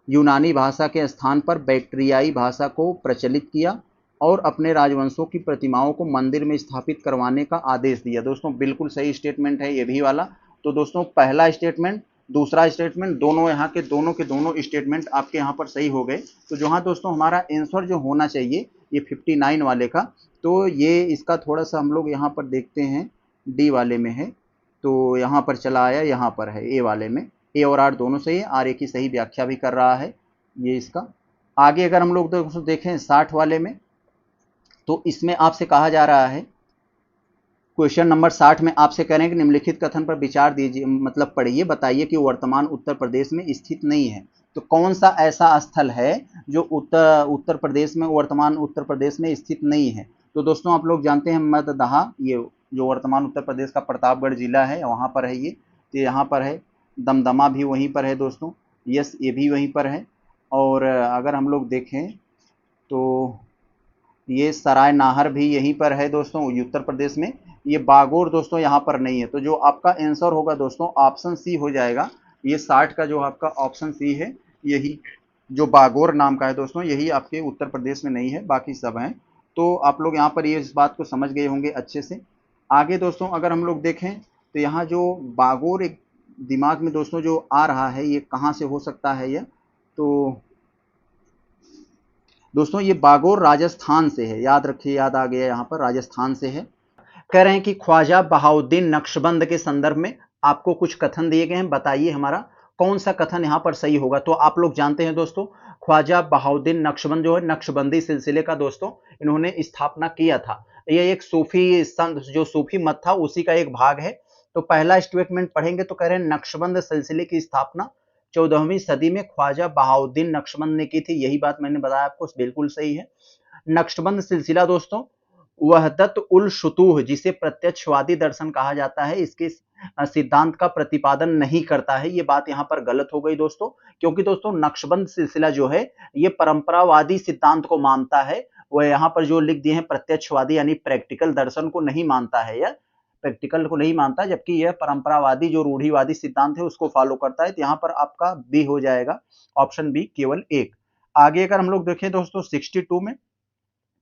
यूनानी भाषा के स्थान पर बैक्ट्रियाई भाषा को प्रचलित किया और अपने राजवंशों की प्रतिमाओं को मंदिर में स्थापित करवाने का आदेश दिया। दोस्तों बिल्कुल सही स्टेटमेंट है ये भी वाला। तो दोस्तों पहला स्टेटमेंट दूसरा स्टेटमेंट दोनों यहाँ के दोनों स्टेटमेंट आपके यहाँ पर सही हो गए। तो जहाँ दोस्तों हमारा आंसर जो होना चाहिए ये 59 वाले का, तो ये इसका थोड़ा सा हम लोग यहाँ पर देखते हैं, डी वाले में है, तो यहाँ पर चला आया, यहाँ पर है ए वाले में, ए और आर दोनों सही है, आर ए की सही व्याख्या भी कर रहा है ये इसका। आगे अगर हम लोग दोस्तों देखें 60 वाले में, तो इसमें आपसे कहा जा रहा है, क्वेश्चन नंबर 60 में आपसे कह रहे हैं कि निम्नलिखित कथन पर विचार दीजिए, मतलब पढ़िए, बताइए कि वर्तमान उत्तर प्रदेश में स्थित नहीं है। तो कौन सा ऐसा स्थल है जो उत्तर प्रदेश में, वर्तमान उत्तर प्रदेश में स्थित नहीं है। तो दोस्तों आप लोग जानते हैं मददहा, ये जो वर्तमान उत्तर प्रदेश का प्रतापगढ़ जिला है वहाँ पर है ये, तो यहाँ पर है। दमदमा भी वहीं पर है दोस्तों, यस ये भी वहीं पर है। और अगर हम लोग देखें तो ये सराय नाहर भी यहीं पर है दोस्तों उत्तर प्रदेश में। ये बागोर दोस्तों यहाँ पर नहीं है, तो जो आपका आंसर होगा दोस्तों ऑप्शन सी हो जाएगा। ये 60 का जो आपका ऑप्शन सी है, यही जो बागोर नाम का है दोस्तों, यही आपके उत्तर प्रदेश में नहीं है, बाकी सब हैं। तो आप लोग यहाँ पर ये इस बात को समझ गए होंगे अच्छे से। आगे दोस्तों अगर हम लोग देखें तो यहाँ जो बागोर एक दिमाग में दोस्तों जो आ रहा है, ये कहाँ से हो सकता है? यह तो दोस्तों ये बागोर राजस्थान से है, याद रखिए, याद आ गया, यहाँ पर राजस्थान से है। कह रहे हैं कि ख्वाजा बहाउद्दीन नक्शबंद के संदर्भ में आपको कुछ कथन दिए गए हैं, बताइए हमारा कौन सा कथन यहाँ पर सही होगा। तो आप लोग जानते हैं दोस्तों, ख्वाजा बहाउद्दीन नक्शबंद जो है नक्शबंदी सिलसिले का दोस्तों इन्होंने स्थापना किया था। ये एक सूफी संत, जो सूफी मत था उसी का एक भाग है। तो पहला स्टेटमेंट पढ़ेंगे तो कह रहे हैं नक्शबंद सिलसिले की स्थापना 14वीं सदी में ख्वाजा बहाउद्दीन नक्शबंद ने की थी। यही बात मैंने बताया आपको, बिल्कुल सही है। नक्शबंद सिलसिला दोस्तों वहदत उल शुतूह, जिसे प्रत्यक्षवादी दर्शन कहा जाता है, इसके सिद्धांत का प्रतिपादन नहीं करता है। ये बात यहाँ पर गलत हो गई दोस्तों, क्योंकि दोस्तों नक्शबंद सिलसिला जो है ये परंपरावादी सिद्धांत को मानता है। वह यहाँ पर जो लिख दिए हैं प्रत्यक्षवादी यानी प्रैक्टिकल दर्शन को नहीं मानता है, यह प्रैक्टिकल को नहीं मानता, जबकि यह परंपरावादी जो रूढ़िवादी सिद्धांत है उसको फॉलो करता है। तो यहाँ पर आपका बी हो जाएगा, ऑप्शन बी केवल एक। आगे अगर हम लोग देखें दोस्तों 62 में,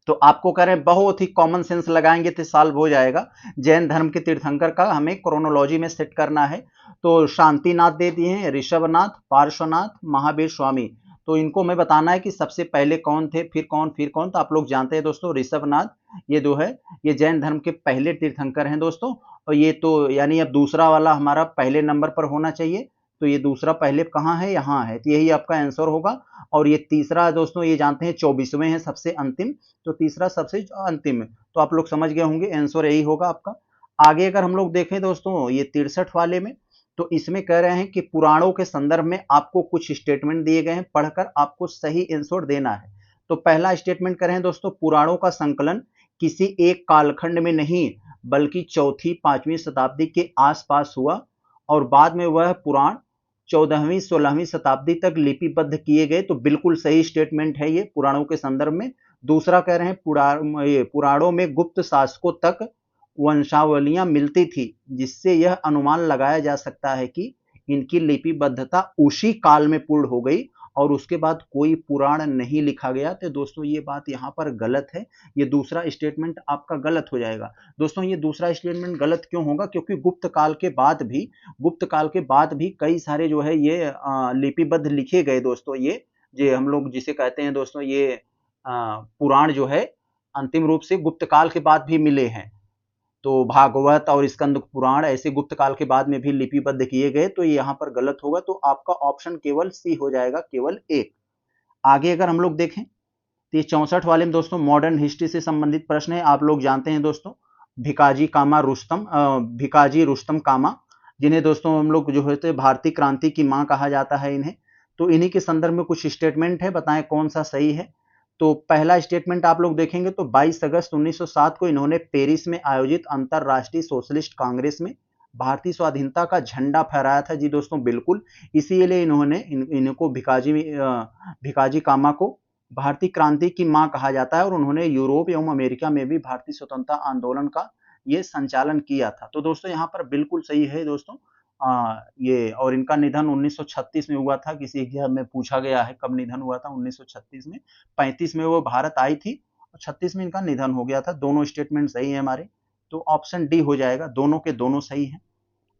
तो आपको कह रहे हैं बहुत ही कॉमन सेंस लगाएंगे तो सॉल्व हो जाएगा। जैन धर्म के तीर्थंकर का हमें क्रोनोलॉजी में सेट करना है। तो शांतिनाथ दे दिए हैं, ऋषभनाथ, पार्श्वनाथ, महावीर स्वामी। तो इनको मैं बताना है कि सबसे पहले कौन थे, फिर कौन, फिर कौन। तो आप लोग जानते हैं दोस्तों ऋषभनाथ, ये जो है ये जैन धर्म के पहले तीर्थंकर हैं दोस्तों। और ये तो यानी अब दूसरा वाला हमारा पहले नंबर पर होना चाहिए। तो ये दूसरा पहले कहाँ है? यहाँ है, तो यही आपका आंसर होगा। और ये तीसरा दोस्तों ये जानते हैं 24वें हैं सबसे अंतिम, तो तीसरा सबसे अंतिम है। तो आप लोग समझ गए होंगे, आंसर यही होगा आपका। आगे अगर हम लोग देखें दोस्तों ये 63 वाले में, तो इसमें कह रहे हैं कि पुराणों के संदर्भ में आपको कुछ स्टेटमेंट दिए गए हैं, पढ़कर आपको सही आंसर देना है। तो पहला स्टेटमेंट कह रहे हैं दोस्तों, पुराणों का संकलन किसी एक कालखंड में नहीं बल्कि चौथी 5वीं शताब्दी के आसपास हुआ, और बाद में वह पुराण 14वीं 16वीं शताब्दी तक लिपिबद्ध किए गए। तो बिल्कुल सही स्टेटमेंट है ये, पुराणों के संदर्भ में। दूसरा कह रहे हैं पुराणों में गुप्त शासकों तक वंशावलियां मिलती थी, जिससे यह अनुमान लगाया जा सकता है कि इनकी लिपिबद्धता उसी काल में पूर्ण हो गई और उसके बाद कोई पुराण नहीं लिखा गया। तो दोस्तों ये बात यहाँ पर गलत है, ये दूसरा स्टेटमेंट आपका गलत हो जाएगा। दोस्तों ये दूसरा स्टेटमेंट गलत क्यों होगा? क्योंकि गुप्त काल के बाद भी कई सारे जो है ये लिपिबद्ध लिखे गए दोस्तों। ये हम लोग जिसे कहते हैं दोस्तों ये पुराण जो है अंतिम रूप से गुप्त काल के बाद भी मिले हैं। तो भागवत और स्कंद पुराण ऐसे गुप्त काल के बाद में भी लिपिबद्ध किए गए। तो ये यहाँ पर गलत होगा, तो आपका ऑप्शन केवल सी हो जाएगा, केवल एक। आगे अगर हम लोग देखें तो ये 64 वाले में दोस्तों मॉडर्न हिस्ट्री से संबंधित प्रश्न है। आप लोग जानते हैं दोस्तों भिकाजी रुस्तम कामा, जिन्हें दोस्तों हम लोग जो है भारतीय क्रांति की मां कहा जाता है इन्हें। तो इन्हीं के संदर्भ में कुछ स्टेटमेंट है, बताएं कौन सा सही है। तो पहला स्टेटमेंट आप लोग देखेंगे तो 22 अगस्त 1907 को इन्होंने पेरिस में आयोजित अंतरराष्ट्रीय सोशलिस्ट कांग्रेस में भारतीय स्वाधीनता का झंडा फहराया था। जी दोस्तों बिल्कुल, इसीलिए इन्होंने इनको भिकाजी कामा को भारतीय क्रांति की मां कहा जाता है, और उन्होंने यूरोप एवं अमेरिका में भी भारतीय स्वतंत्रता आंदोलन का ये संचालन किया था। तो दोस्तों यहाँ पर बिल्कुल सही है दोस्तों। ये और इनका निधन 1936 में हुआ था। किसी एग्जाम में पूछा गया है कब निधन हुआ था, 1936 में। 35 में वो भारत आई थी और 36 में इनका निधन हो गया था। दोनों स्टेटमेंट सही है हमारे, तो ऑप्शन डी हो जाएगा, दोनों के दोनों सही हैं।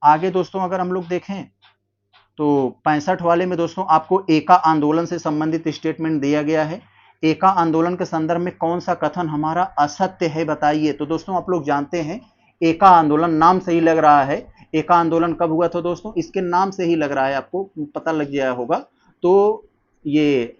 आगे दोस्तों अगर हम लोग देखें तो 65 वाले में दोस्तों आपको एका आंदोलन से संबंधित स्टेटमेंट दिया गया है। एका आंदोलन के संदर्भ में कौन सा कथन हमारा असत्य है, बताइए। तो दोस्तों आप लोग जानते हैं एका आंदोलन, नाम से ही लग रहा है। एका आंदोलन कब हुआ था दोस्तों? इसके नाम से ही लग रहा है, आपको पता लग गया होगा। तो ये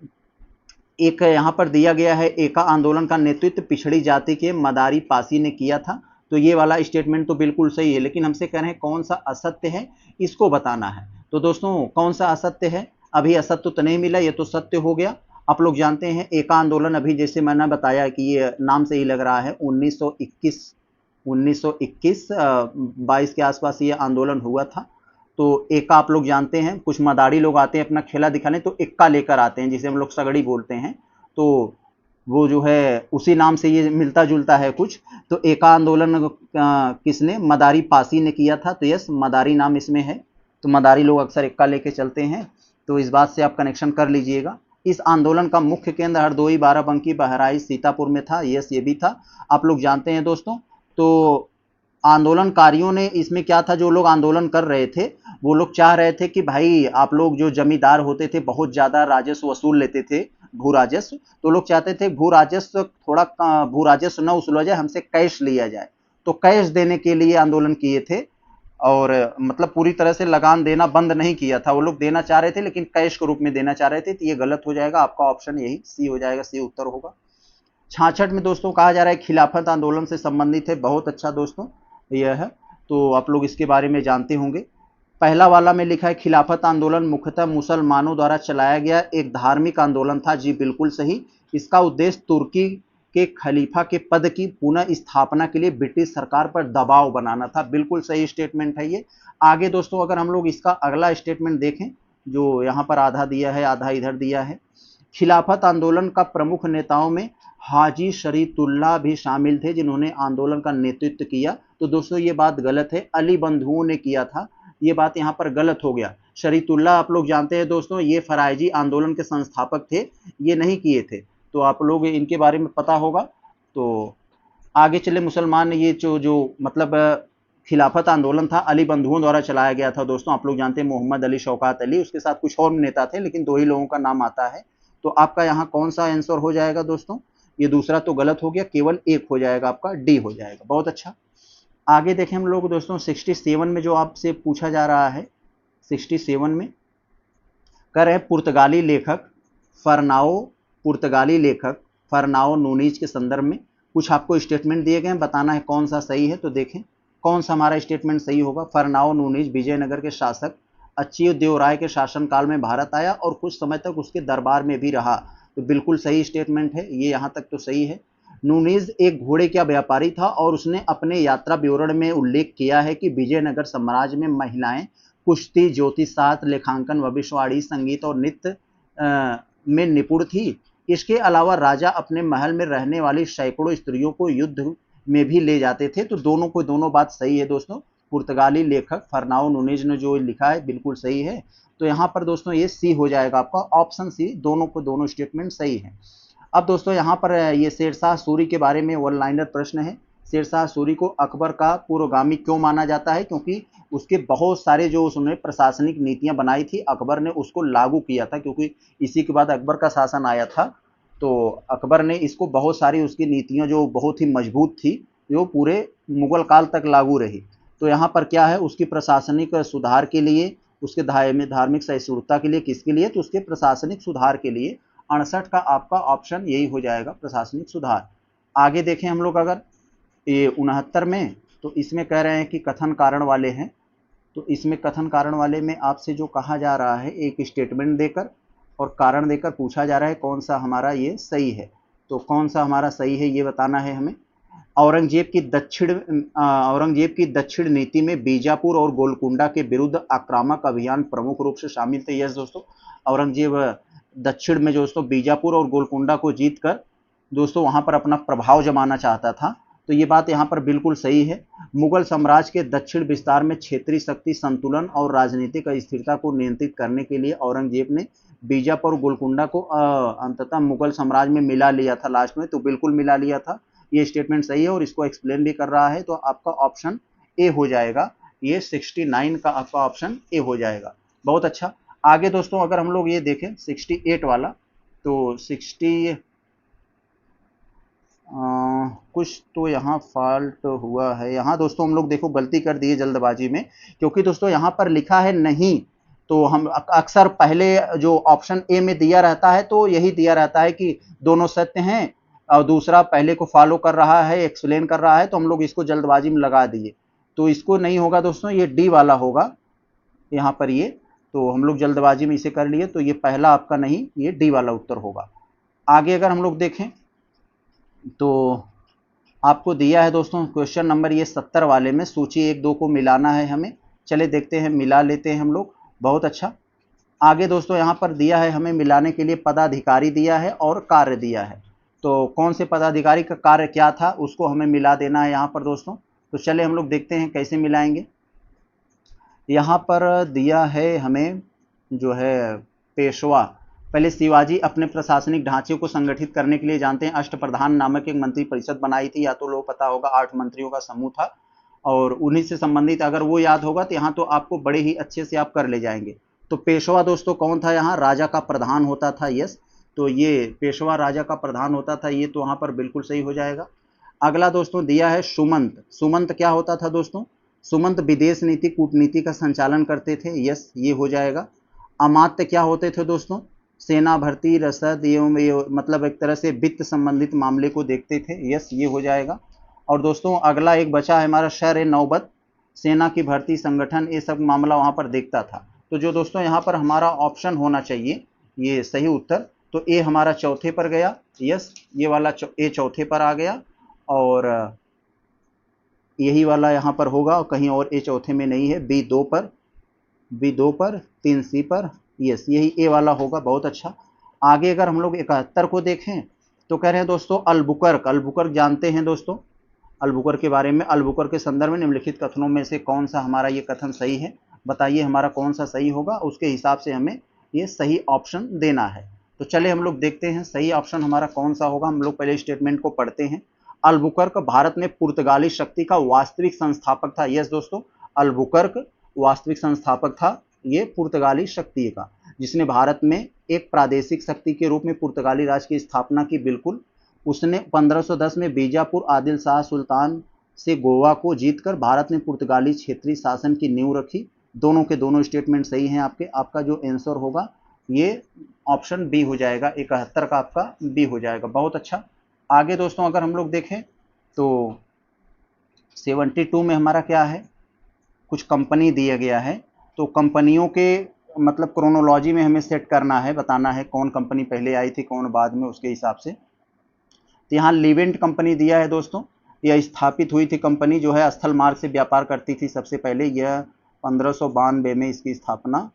एक यहाँ पर दिया गया है, एका आंदोलन का नेतृत्व पिछड़ी जाति के मदारी पासी ने किया था। तो ये वाला स्टेटमेंट तो बिल्कुल सही है, लेकिन हमसे कह रहे हैं कौन सा असत्य है, इसको बताना है। तो दोस्तों कौन सा असत्य है? अभी असत्य तो नहीं मिला, ये तो सत्य हो गया। आप लोग जानते हैं एका आंदोलन, अभी जैसे मैंने बताया कि ये नाम से ही लग रहा है, 1921 22 के आसपास ये आंदोलन हुआ था। तो एका आप लोग जानते हैं, कुछ मदारी लोग आते हैं अपना खेला दिखाने, तो एक्का लेकर आते हैं, जिसे हम लोग सगड़ी बोलते हैं। तो वो जो है उसी नाम से ये मिलता जुलता है कुछ। तो एका आंदोलन किसने? मदारी पासी ने किया था। तो यस, मदारी नाम इसमें है, तो मदारी लोग अक्सर एक्का लेके चलते हैं। तो इस बात से आप कनेक्शन कर लीजिएगा। इस आंदोलन का मुख्य केंद्र हरदोई, बाराबंकी, बहराइच, सीतापुर में था। यस, ये भी था। आप लोग जानते हैं दोस्तों। तो आंदोलनकारियों ने इसमें क्या था, जो लोग आंदोलन कर रहे थे वो लोग चाह रहे थे कि भाई आप लोग जो जमींदार होते थे बहुत ज्यादा राजस्व वसूल लेते थे, भू राजस्व, तो लोग चाहते थे भू राजस्व थोड़ा भू राजस्व न वसूला जाए, हमसे कैश लिया जाए। तो कैश देने के लिए आंदोलन किए थे, और मतलब पूरी तरह से लगान देना बंद नहीं किया था, वो लोग देना चाह रहे थे लेकिन कैश के रूप में देना चाह रहे थे। तो ये गलत हो जाएगा, आपका ऑप्शन यही सी हो जाएगा, सी उत्तर होगा। 66 में दोस्तों कहा जा रहा है खिलाफत आंदोलन से संबंधित है, बहुत अच्छा दोस्तों यह है, तो आप लोग इसके बारे में जानते होंगे। पहला वाला में लिखा है खिलाफत आंदोलन मुख्यतः मुसलमानों द्वारा चलाया गया एक धार्मिक आंदोलन था। जी बिल्कुल सही। इसका उद्देश्य तुर्की के खलीफा के पद की पुनः स्थापना के लिए ब्रिटिश सरकार पर दबाव बनाना था। बिल्कुल सही स्टेटमेंट है ये। आगे दोस्तों अगर हम लोग इसका अगला स्टेटमेंट देखें, जो यहाँ पर आधा दिया है आधा इधर दिया है, खिलाफत आंदोलन का प्रमुख नेताओं में हाजी शरीतुल्लाह भी शामिल थे जिन्होंने आंदोलन का नेतृत्व किया। तो दोस्तों ये बात गलत है, अली बंधुओं ने किया था, ये बात यहाँ पर गलत हो गया। शरीतुल्लाह आप लोग जानते हैं दोस्तों, ये फराइजी आंदोलन के संस्थापक थे, ये नहीं किए थे, तो आप लोग इनके बारे में पता होगा। तो आगे चले, मुसलमान ये जो मतलब खिलाफत आंदोलन था अली बंधुओं द्वारा चलाया गया था दोस्तों, आप लोग जानते हैं मोहम्मद अली, शौकत अली, उसके साथ कुछ और नेता थे लेकिन दो ही लोगों का नाम आता है। तो आपका यहाँ कौन सा आंसर हो जाएगा दोस्तों, ये दूसरा तो गलत हो गया, केवल एक हो जाएगा, आपका डी हो जाएगा। बहुत अच्छा। आगे देखें हम लोग दोस्तों 67 में जो आपसे पूछा जा रहा है, 67 में कर रहे पुर्तगाली लेखक फरनाओ नूनीज के संदर्भ में कुछ आपको स्टेटमेंट दिए गए हैं, बताना है कौन सा सही है। तो देखें कौन सा हमारा स्टेटमेंट सही होगा। फरनाओ नूनीज विजयनगर के शासक अच्युतदेव राय के शासनकाल में भारत आया और कुछ समय तक उसके दरबार में भी रहा। तो बिल्कुल सही स्टेटमेंट है ये, यहाँ तक तो सही है। नूनीज एक घोड़े का व्यापारी था और उसने अपने यात्रा विवरण में उल्लेख किया है कि विजयनगर साम्राज्य में महिलाएं कुश्ती, ज्योतिषशास्त्र, लेखांकन, भविष्यवाणी, संगीत और नृत्य में निपुण थी। इसके अलावा राजा अपने महल में रहने वाली सैकड़ों स्त्रियों को युद्ध में भी ले जाते थे। तो दोनों बात सही है दोस्तों। पुर्तगाली लेखक फरनाओ नूनीज ने जो लिखा है बिल्कुल सही है। तो यहाँ पर दोस्तों ये सी हो जाएगा आपका, ऑप्शन सी, दोनों स्टेटमेंट सही है। अब दोस्तों यहाँ पर ये शेरशाह सूरी के बारे में वन लाइनर प्रश्न है। शेरशाह सूरी को अकबर का पूर्वगामी क्यों माना जाता है? क्योंकि उसके बहुत सारे जो उसने प्रशासनिक नीतियां बनाई थी अकबर ने उसको लागू किया था, क्योंकि इसी के बाद अकबर का शासन आया था। तो अकबर ने इसको बहुत सारी उसकी नीतियां जो बहुत ही मजबूत थी, जो पूरे मुगल काल तक लागू रही। तो यहाँ पर क्या है, उसकी प्रशासनिक सुधार के लिए, उसके धार्मिक सहिष्णुता के लिए, किसके लिए? तो उसके प्रशासनिक सुधार के लिए। 68 का आपका ऑप्शन यही हो जाएगा, प्रशासनिक सुधार। आगे देखें हम लोग अगर ये 69 में, तो इसमें कह रहे हैं कि कथन कारण वाले हैं। तो इसमें कथन कारण वाले में आपसे जो कहा जा रहा है, एक स्टेटमेंट देकर और कारण देकर पूछा जा रहा है कौन सा हमारा ये सही है। तो कौन सा हमारा सही है ये बताना है हमें। औरंगजेब की दक्षिण नीति में बीजापुर और गोलकुंडा के विरुद्ध आक्रामक अभियान प्रमुख रूप से शामिल थे। यस दोस्तों, औरंगजेब दक्षिण में दोस्तों बीजापुर और गोलकुंडा को जीतकर दोस्तों वहां पर अपना प्रभाव जमाना चाहता था। तो ये बात यहाँ पर बिल्कुल सही है। मुगल साम्राज्य के दक्षिण विस्तार में क्षेत्रीय शक्ति संतुलन और राजनीतिक स्थिरता को नियंत्रित करने के लिए औरंगजेब ने बीजापुर और गोलकुंडा को अंततः मुगल साम्राज्य में मिला लिया था लास्ट में। तो बिल्कुल मिला लिया था, ये स्टेटमेंट सही है और इसको एक्सप्लेन भी कर रहा है। तो आपका ऑप्शन ए हो जाएगा, ये 69 का आपका ऑप्शन ए हो जाएगा। बहुत अच्छा। आगे दोस्तों अगर हम लोग ये देखें 68 वाला, तो 60 कुछ तो यहाँ फॉल्ट हुआ है। यहाँ दोस्तों हम लोग देखो गलती कर दी है जल्दबाजी में, क्योंकि दोस्तों यहाँ पर लिखा है नहीं। तो हम अक्सर पहले जो ऑप्शन ए में दिया रहता है तो यही दिया रहता है कि दोनों सत्य हैं, और दूसरा पहले को फॉलो कर रहा है, एक्सप्लेन कर रहा है, तो हम लोग इसको जल्दबाजी में लगा दिए। तो इसको नहीं होगा दोस्तों, ये डी वाला होगा यहाँ पर ये। तो हम लोग जल्दबाजी में इसे कर लिए, तो ये पहला आपका नहीं, ये डी वाला उत्तर होगा। आगे अगर हम लोग देखें तो आपको दिया है दोस्तों क्वेश्चन नंबर ये 70 वाले में, सूची 1-2 को मिलाना है हमें। चले देखते हैं, मिला लेते हैं हम लोग। बहुत अच्छा। आगे दोस्तों यहाँ पर दिया है हमें मिलाने के लिए पदाधिकारी दिया है और कार्य दिया है। तो कौन से पदाधिकारी का कार्य क्या था उसको हमें मिला देना है यहाँ पर दोस्तों। तो चले हम लोग देखते हैं कैसे मिलाएंगे। यहाँ पर दिया है हमें जो है पेशवा। पहले शिवाजी अपने प्रशासनिक ढांचे को संगठित करने के लिए जानते हैं अष्टप्रधान नामक एक मंत्री परिषद बनाई थी, या तो लोग पता होगा 8 मंत्रियों का समूह था। और उन्हीं से संबंधित अगर वो याद होगा तो यहाँ तो आपको बड़े ही अच्छे से आप कर ले जाएंगे। तो पेशवा दोस्तों कौन था, यहाँ राजा का प्रधान होता था। यस, तो ये पेशवा राजा का प्रधान होता था, ये तो वहाँ पर बिल्कुल सही हो जाएगा। अगला दोस्तों दिया है सुमंत। सुमंत क्या होता था दोस्तों, सुमंत विदेश नीति कूटनीति का संचालन करते थे। यस, ये हो जाएगा। अमात्य क्या होते थे दोस्तों, सेना भर्ती रसद एवं मतलब एक तरह से वित्त संबंधित मामले को देखते थे। यस, ये हो जाएगा। और दोस्तों अगला एक बचा है हमारा शर नौबत, सेना की भर्ती संगठन ये सब मामला वहाँ पर देखता था। तो जो दोस्तों यहाँ पर हमारा ऑप्शन होना चाहिए ये सही उत्तर, तो ए हमारा चौथे पर गया। यस, ये वाला ए चौथे पर आ गया और यही वाला यहाँ पर होगा और कहीं और ए चौथे में नहीं है। बी दो पर, 3 सी पर। यस, यही ए वाला होगा। बहुत अच्छा। आगे अगर हम लोग 71 को देखें तो कह रहे हैं दोस्तों अल्बुकर्क। अल्बुकर्क जानते हैं दोस्तों अल्बुकर्क के बारे में। अल्बुकर्क के संदर्भ में निम्नलिखित कथनों में से कौन सा हमारा ये कथन सही है, बताइए हमारा कौन सा सही होगा, उसके हिसाब से हमें ये सही ऑप्शन देना है। तो चले हम लोग देखते हैं सही ऑप्शन हमारा कौन सा होगा। हम लोग पहले स्टेटमेंट को पढ़ते हैं। अल्बुकर्क भारत में पुर्तगाली शक्ति का वास्तविक संस्थापक था। यस दोस्तों, अल्बुकर्क वास्तविक संस्थापक था ये पुर्तगाली शक्ति का, जिसने भारत में एक प्रादेशिक शक्ति के रूप में पुर्तगाली राज की स्थापना की। बिल्कुल, उसने 1510 में बीजापुर आदिल शाह सुल्तान से गोवा को जीतकर भारत में पुर्तगाली क्षेत्रीय शासन की नींव रखी। दोनों के दोनों स्टेटमेंट सही हैं आपके। आपका जो आंसर होगा ये ऑप्शन बी हो जाएगा। 71 का आपका बी हो जाएगा। बहुत अच्छा। आगे दोस्तों अगर हम लोग देखें तो 72 में हमारा क्या है, कुछ कंपनी दिया गया है। तो कंपनियों के मतलब क्रोनोलॉजी में हमें सेट करना है, बताना है कौन कंपनी पहले आई थी कौन बाद में, उसके हिसाब से। तो यहाँ लिवेंट कंपनी दिया है दोस्तों। यह स्थापित हुई थी कंपनी जो है स्थल मार्ग से व्यापार करती थी सबसे पहले। यह 1592 में इसकी स्थापना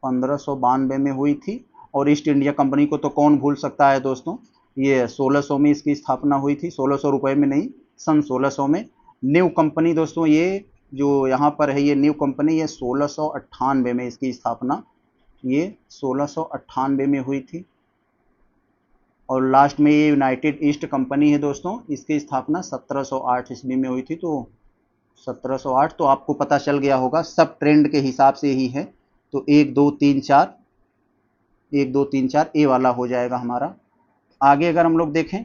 1592 में हुई थी। और ईस्ट इंडिया कंपनी को तो कौन भूल सकता है दोस्तों, ये 1600 में इसकी स्थापना हुई थी। 1600 रुपये में नहीं, सन 1600 में। न्यू कंपनी दोस्तों ये जो यहाँ पर है ये न्यू कंपनी, ये 1698 में इसकी स्थापना, ये 1698 में हुई थी। और लास्ट में ये यूनाइटेड ईस्ट कंपनी है दोस्तों, इसकी स्थापना 1708 ईस्वी में हुई थी। तो 1708 तो आपको पता चल गया होगा, सब ट्रेंड के हिसाब से ही है। तो 1 2 3 4 1 2 3 4 ए वाला हो जाएगा हमारा। आगे अगर हम लोग देखें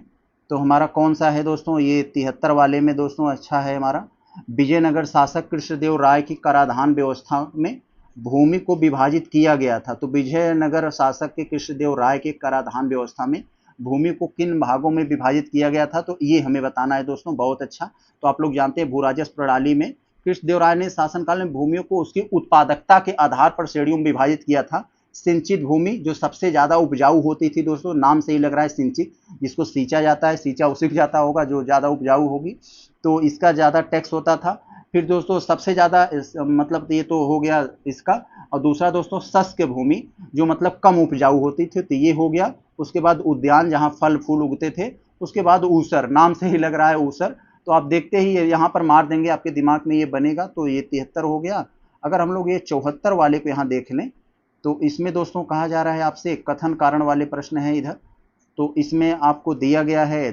तो हमारा कौन सा है दोस्तों, ये 73 वाले में दोस्तों अच्छा है हमारा। विजयनगर शासक कृष्णदेव राय की कराधान व्यवस्था में भूमि को विभाजित किया गया था। तो विजयनगर शासक के कृष्णदेव राय के कराधान व्यवस्था में भूमि को किन भागों में विभाजित किया गया था, तो ये हमें बताना है दोस्तों। बहुत अच्छा। तो आप लोग जानते हैं भू राजस्व प्रणाली में कृष्णदेव राय ने शासनकाल में भूमियों को उसकी उत्पादकता के आधार पर श्रेणियों में विभाजित किया था। सिंचित भूमि जो सबसे ज्यादा उपजाऊ होती थी दोस्तों, नाम से ही लग रहा है सिंचित, जिसको सींचा जाता है, सींचा उसी को जाता होगा जो ज्यादा उपजाऊ होगी, तो इसका ज्यादा टैक्स होता था। फिर दोस्तों सबसे ज्यादा मतलब ये तो हो गया इसका। और दूसरा दोस्तों शुष्क भूमि जो मतलब कम उपजाऊ होती थी, तो ये हो गया। उसके बाद उद्यान जहाँ फल फूल उगते थे। उसके बाद ऊसर, नाम से ही लग रहा है ऊसर। तो आप देखते ही यहाँ पर मार देंगे, आपके दिमाग में ये बनेगा। तो ये 73 हो गया। अगर हम लोग ये 74 वाले को यहाँ देख लें तो इसमें दोस्तों कहा जा रहा है आपसे कथन कारण वाले प्रश्न हैं इधर। तो इसमें आपको दिया गया है,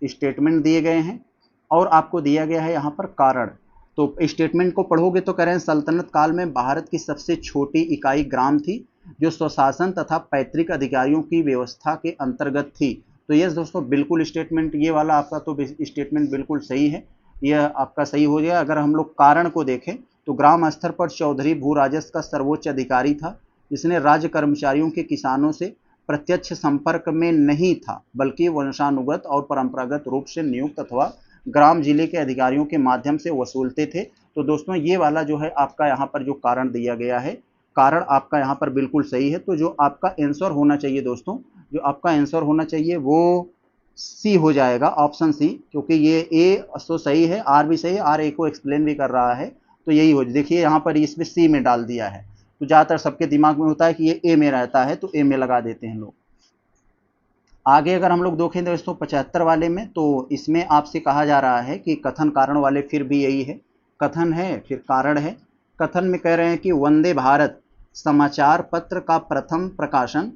स्टेटमेंट दिए गए हैं और आपको दिया गया है यहाँ पर कारण। तो स्टेटमेंट को पढ़ोगे तो कह रहे हैं सल्तनत काल में भारत की सबसे छोटी इकाई ग्राम थी जो स्वशासन तथा पैतृक अधिकारियों की व्यवस्था के अंतर्गत थी। तो यस दोस्तों बिल्कुल स्टेटमेंट ये वाला आपका तो स्टेटमेंट बिल्कुल सही है, यह आपका सही हो गया। अगर हम लोग कारण को देखें तो ग्राम स्तर पर चौधरी भू राजस्व का सर्वोच्च अधिकारी था, जिसने राज्य कर्मचारियों के किसानों से प्रत्यक्ष संपर्क में नहीं था बल्कि वंशानुगत और परंपरागत रूप से नियुक्त अथवा ग्राम जिले के अधिकारियों के माध्यम से वसूलते थे। तो दोस्तों ये वाला जो है आपका यहाँ पर जो कारण दिया गया है, कारण आपका यहाँ पर बिल्कुल सही है। तो जो आपका आंसर होना चाहिए दोस्तों, जो आपका आंसर होना चाहिए वो सी हो जाएगा, ऑप्शन सी, क्योंकि ये ए तो सही है, आर भी सही है, आर ए को एक्सप्लेन भी कर रहा है। तो यही हो, देखिए यहाँ पर इसमें सी में डाल दिया है। तो ज़्यादातर सबके दिमाग में होता है कि ये ए में रहता है, तो ए में लगा देते हैं लोग। आगे अगर हम लोग देखें दोस्तों 75 वाले में, तो इसमें आपसे कहा जा रहा है कि कथन कारण वाले फिर भी यही है, कथन है फिर कारण है। कथन में कह रहे हैं कि वंदे भारत समाचार पत्र का प्रथम प्रकाशन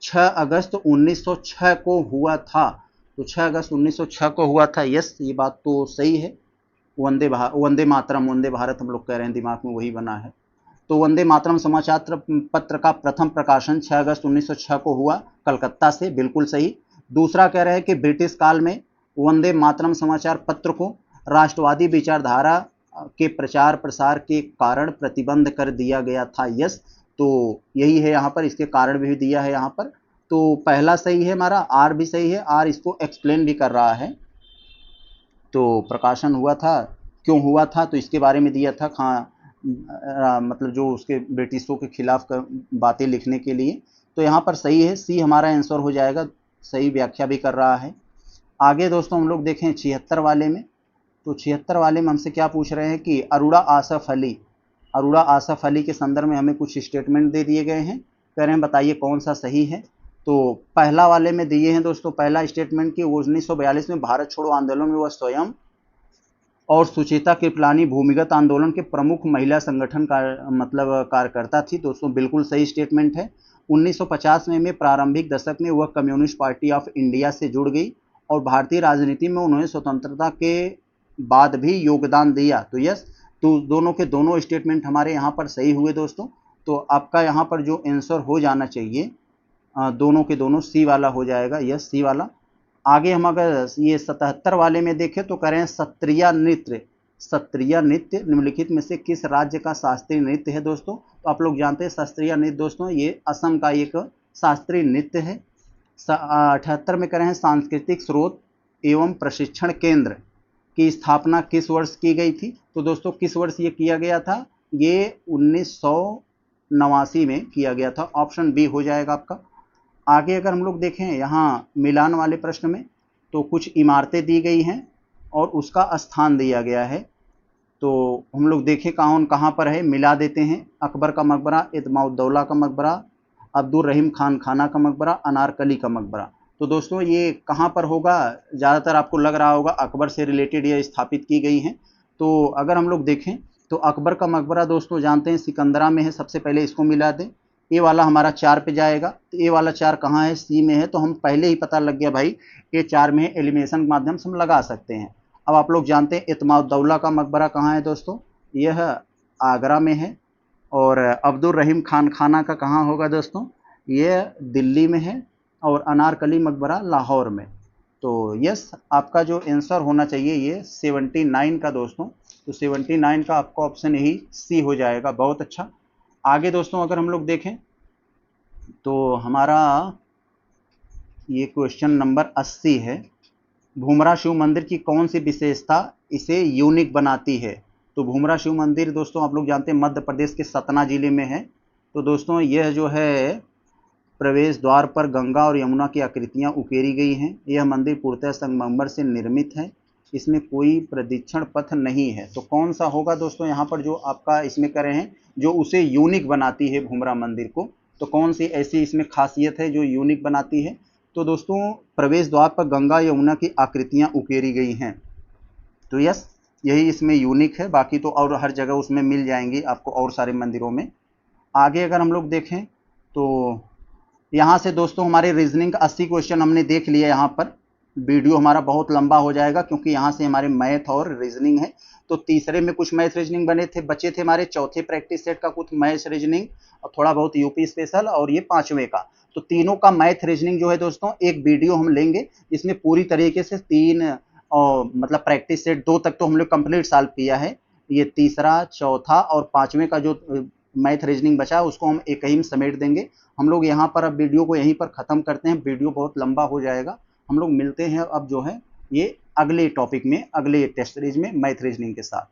6 अगस्त 1906 को हुआ था। तो 6 अगस्त 1906 को हुआ था। यस, ये बात तो सही है। वंदे भारत हम लोग कह रहे हैं, दिमाग में वही बना है। तो वंदे मातरम समाचार पत्र का प्रथम प्रकाशन 6 अगस्त 1906 को हुआ कलकत्ता से, बिल्कुल सही। दूसरा कह रहे हैं कि ब्रिटिश काल में वंदे मातरम समाचार पत्र को राष्ट्रवादी विचारधारा के प्रचार प्रसार के कारण प्रतिबंध कर दिया गया था। यस, तो यही है यहाँ पर, इसके कारण भी दिया है यहाँ पर। तो पहला सही है हमारा, आर भी सही है, आर इसको एक्सप्लेन भी कर रहा है। तो प्रकाशन हुआ था, क्यों हुआ था, तो इसके बारे में दिया था, मतलब जो उसके ब्रिटिशों के खिलाफ बातें लिखने के लिए। तो यहाँ पर सही है, सी हमारा आंसर हो जाएगा, सही व्याख्या भी कर रहा है। आगे दोस्तों हम लोग देखें 76 वाले में। तो 76 वाले में हमसे क्या पूछ रहे हैं कि अरोड़ा आसफ अली के संदर्भ में हमें कुछ स्टेटमेंट दे दिए गए हैं, कह रहे हैं बताइए कौन सा सही है। तो पहला वाले में दिए हैं दोस्तों, पहला स्टेटमेंट कि 1942 में भारत छोड़ो आंदोलन में वह स्वयं और सुचेता कृपलानी भूमिगत आंदोलन के प्रमुख महिला संगठन का मतलब कार्यकर्ता थी। दोस्तों बिल्कुल सही स्टेटमेंट है। 1950 में प्रारंभिक दशक में वह कम्युनिस्ट पार्टी ऑफ इंडिया से जुड़ गई और भारतीय राजनीति में उन्होंने स्वतंत्रता के बाद भी योगदान दिया। तो यस, तो दोनों के दोनों स्टेटमेंट हमारे यहाँ पर सही हुए दोस्तों। तो आपका यहाँ पर जो आंसर हो जाना चाहिए दोनों के दोनों सी वाला हो जाएगा, यस सी वाला। आगे हम अगर ये 77 वाले में देखें तो करें सत्रिया नृत्य निम्नलिखित में से किस राज्य का शास्त्रीय नृत्य है दोस्तों। तो आप लोग जानते हैं सत्रिया नृत्य दोस्तों ये असम का एक शास्त्रीय नृत्य है। 78 में करें सांस्कृतिक स्रोत एवं प्रशिक्षण केंद्र की स्थापना किस वर्ष की गई थी। तो दोस्तों किस वर्ष ये किया गया था, ये 1989 में किया गया था, ऑप्शन बी हो जाएगा आपका। आगे अगर हम लोग देखें यहाँ मिलान वाले प्रश्न में तो कुछ इमारतें दी गई हैं और उसका स्थान दिया गया है। तो हम लोग देखें कहाँ पर है, मिला देते हैं। अकबर का मकबरा, इत्माउद्दौला का मकबरा, अब्दुल रहीम खान खाना का मकबरा, अनारकली का मकबरा। तो दोस्तों ये कहाँ पर होगा, ज़्यादातर आपको लग रहा होगा अकबर से रिलेटेड ये स्थापित की गई हैं। तो अगर हम लोग देखें तो अकबर का मकबरा दोस्तों जानते हैं सिकंदरा में है, सबसे पहले इसको मिला दें। ए वाला हमारा 4 पे जाएगा, तो ए वाला 4 कहाँ है, सी में है। तो हम पहले ही पता लग गया भाई ये 4 में है, एलिमिनेशन के माध्यम से हम लगा सकते हैं। अब आप लोग जानते हैं इत्माउद्दौला का मकबरा कहाँ है दोस्तों, यह आगरा में है। और अब्दुल रहीम खान खाना का कहाँ होगा दोस्तों, यह दिल्ली में है। और अनारकली मकबरा लाहौर में। तो यस, आपका जो आंसर होना चाहिए ये 79 का दोस्तों। तो 79 का आपका ऑप्शन यही सी हो जाएगा, बहुत अच्छा। आगे दोस्तों अगर हम लोग देखें तो हमारा ये क्वेश्चन नंबर 80 है। भूमरा शिव मंदिर की कौन सी विशेषता इसे यूनिक बनाती है। तो भूमरा शिव मंदिर दोस्तों आप लोग जानते हैं मध्य प्रदेश के सतना जिले में है। तो दोस्तों यह जो है प्रवेश द्वार पर गंगा और यमुना की आकृतियां उकेरी गई हैं। यह मंदिर पूर्णतः संगमरमर से निर्मित है, इसमें कोई प्रदक्षिण पथ नहीं है। तो कौन सा होगा दोस्तों यहाँ पर जो आपका इसमें कर रहे हैं जो उसे यूनिक बनाती है भूमरा मंदिर को। तो कौन सी ऐसी इसमें खासियत है जो यूनिक बनाती है। तो दोस्तों प्रवेश द्वार पर गंगा यमुना की आकृतियां उकेरी गई हैं। तो यस, यही इसमें यूनिक है, बाकी तो और हर जगह उसमें मिल जाएंगी आपको और सारे मंदिरों में। आगे अगर हम लोग देखें तो यहाँ से दोस्तों हमारे रीजनिंग का 80 क्वेश्चन हमने देख लिया। यहाँ पर वीडियो हमारा बहुत लंबा हो जाएगा क्योंकि यहाँ से हमारे मैथ और रीजनिंग है। तो तीसरे में कुछ मैथ रीजनिंग बचे थे हमारे, चौथे प्रैक्टिस सेट का कुछ मैथ रीजनिंग और थोड़ा बहुत यूपी स्पेशल, और ये 5वें का। तो तीनों का मैथ रीजनिंग जो है दोस्तों एक वीडियो हम लेंगे जिसमें पूरी तरीके से 3 मतलब प्रैक्टिस सेट 2 तक तो हम लोग कंप्लीट सॉल्व किया है। ये तीसरा, चौथा और 5वें का जो मैथ रीजनिंग बचा है उसको हम एक ही में समेट देंगे। हम लोग यहाँ पर अब वीडियो को यहीं पर ख़त्म करते हैं, वीडियो बहुत लंबा हो जाएगा। हम लोग मिलते हैं अब जो है ये अगले टॉपिक में, अगले टेस्ट सीरीज में मैथ रीजनिंग के साथ।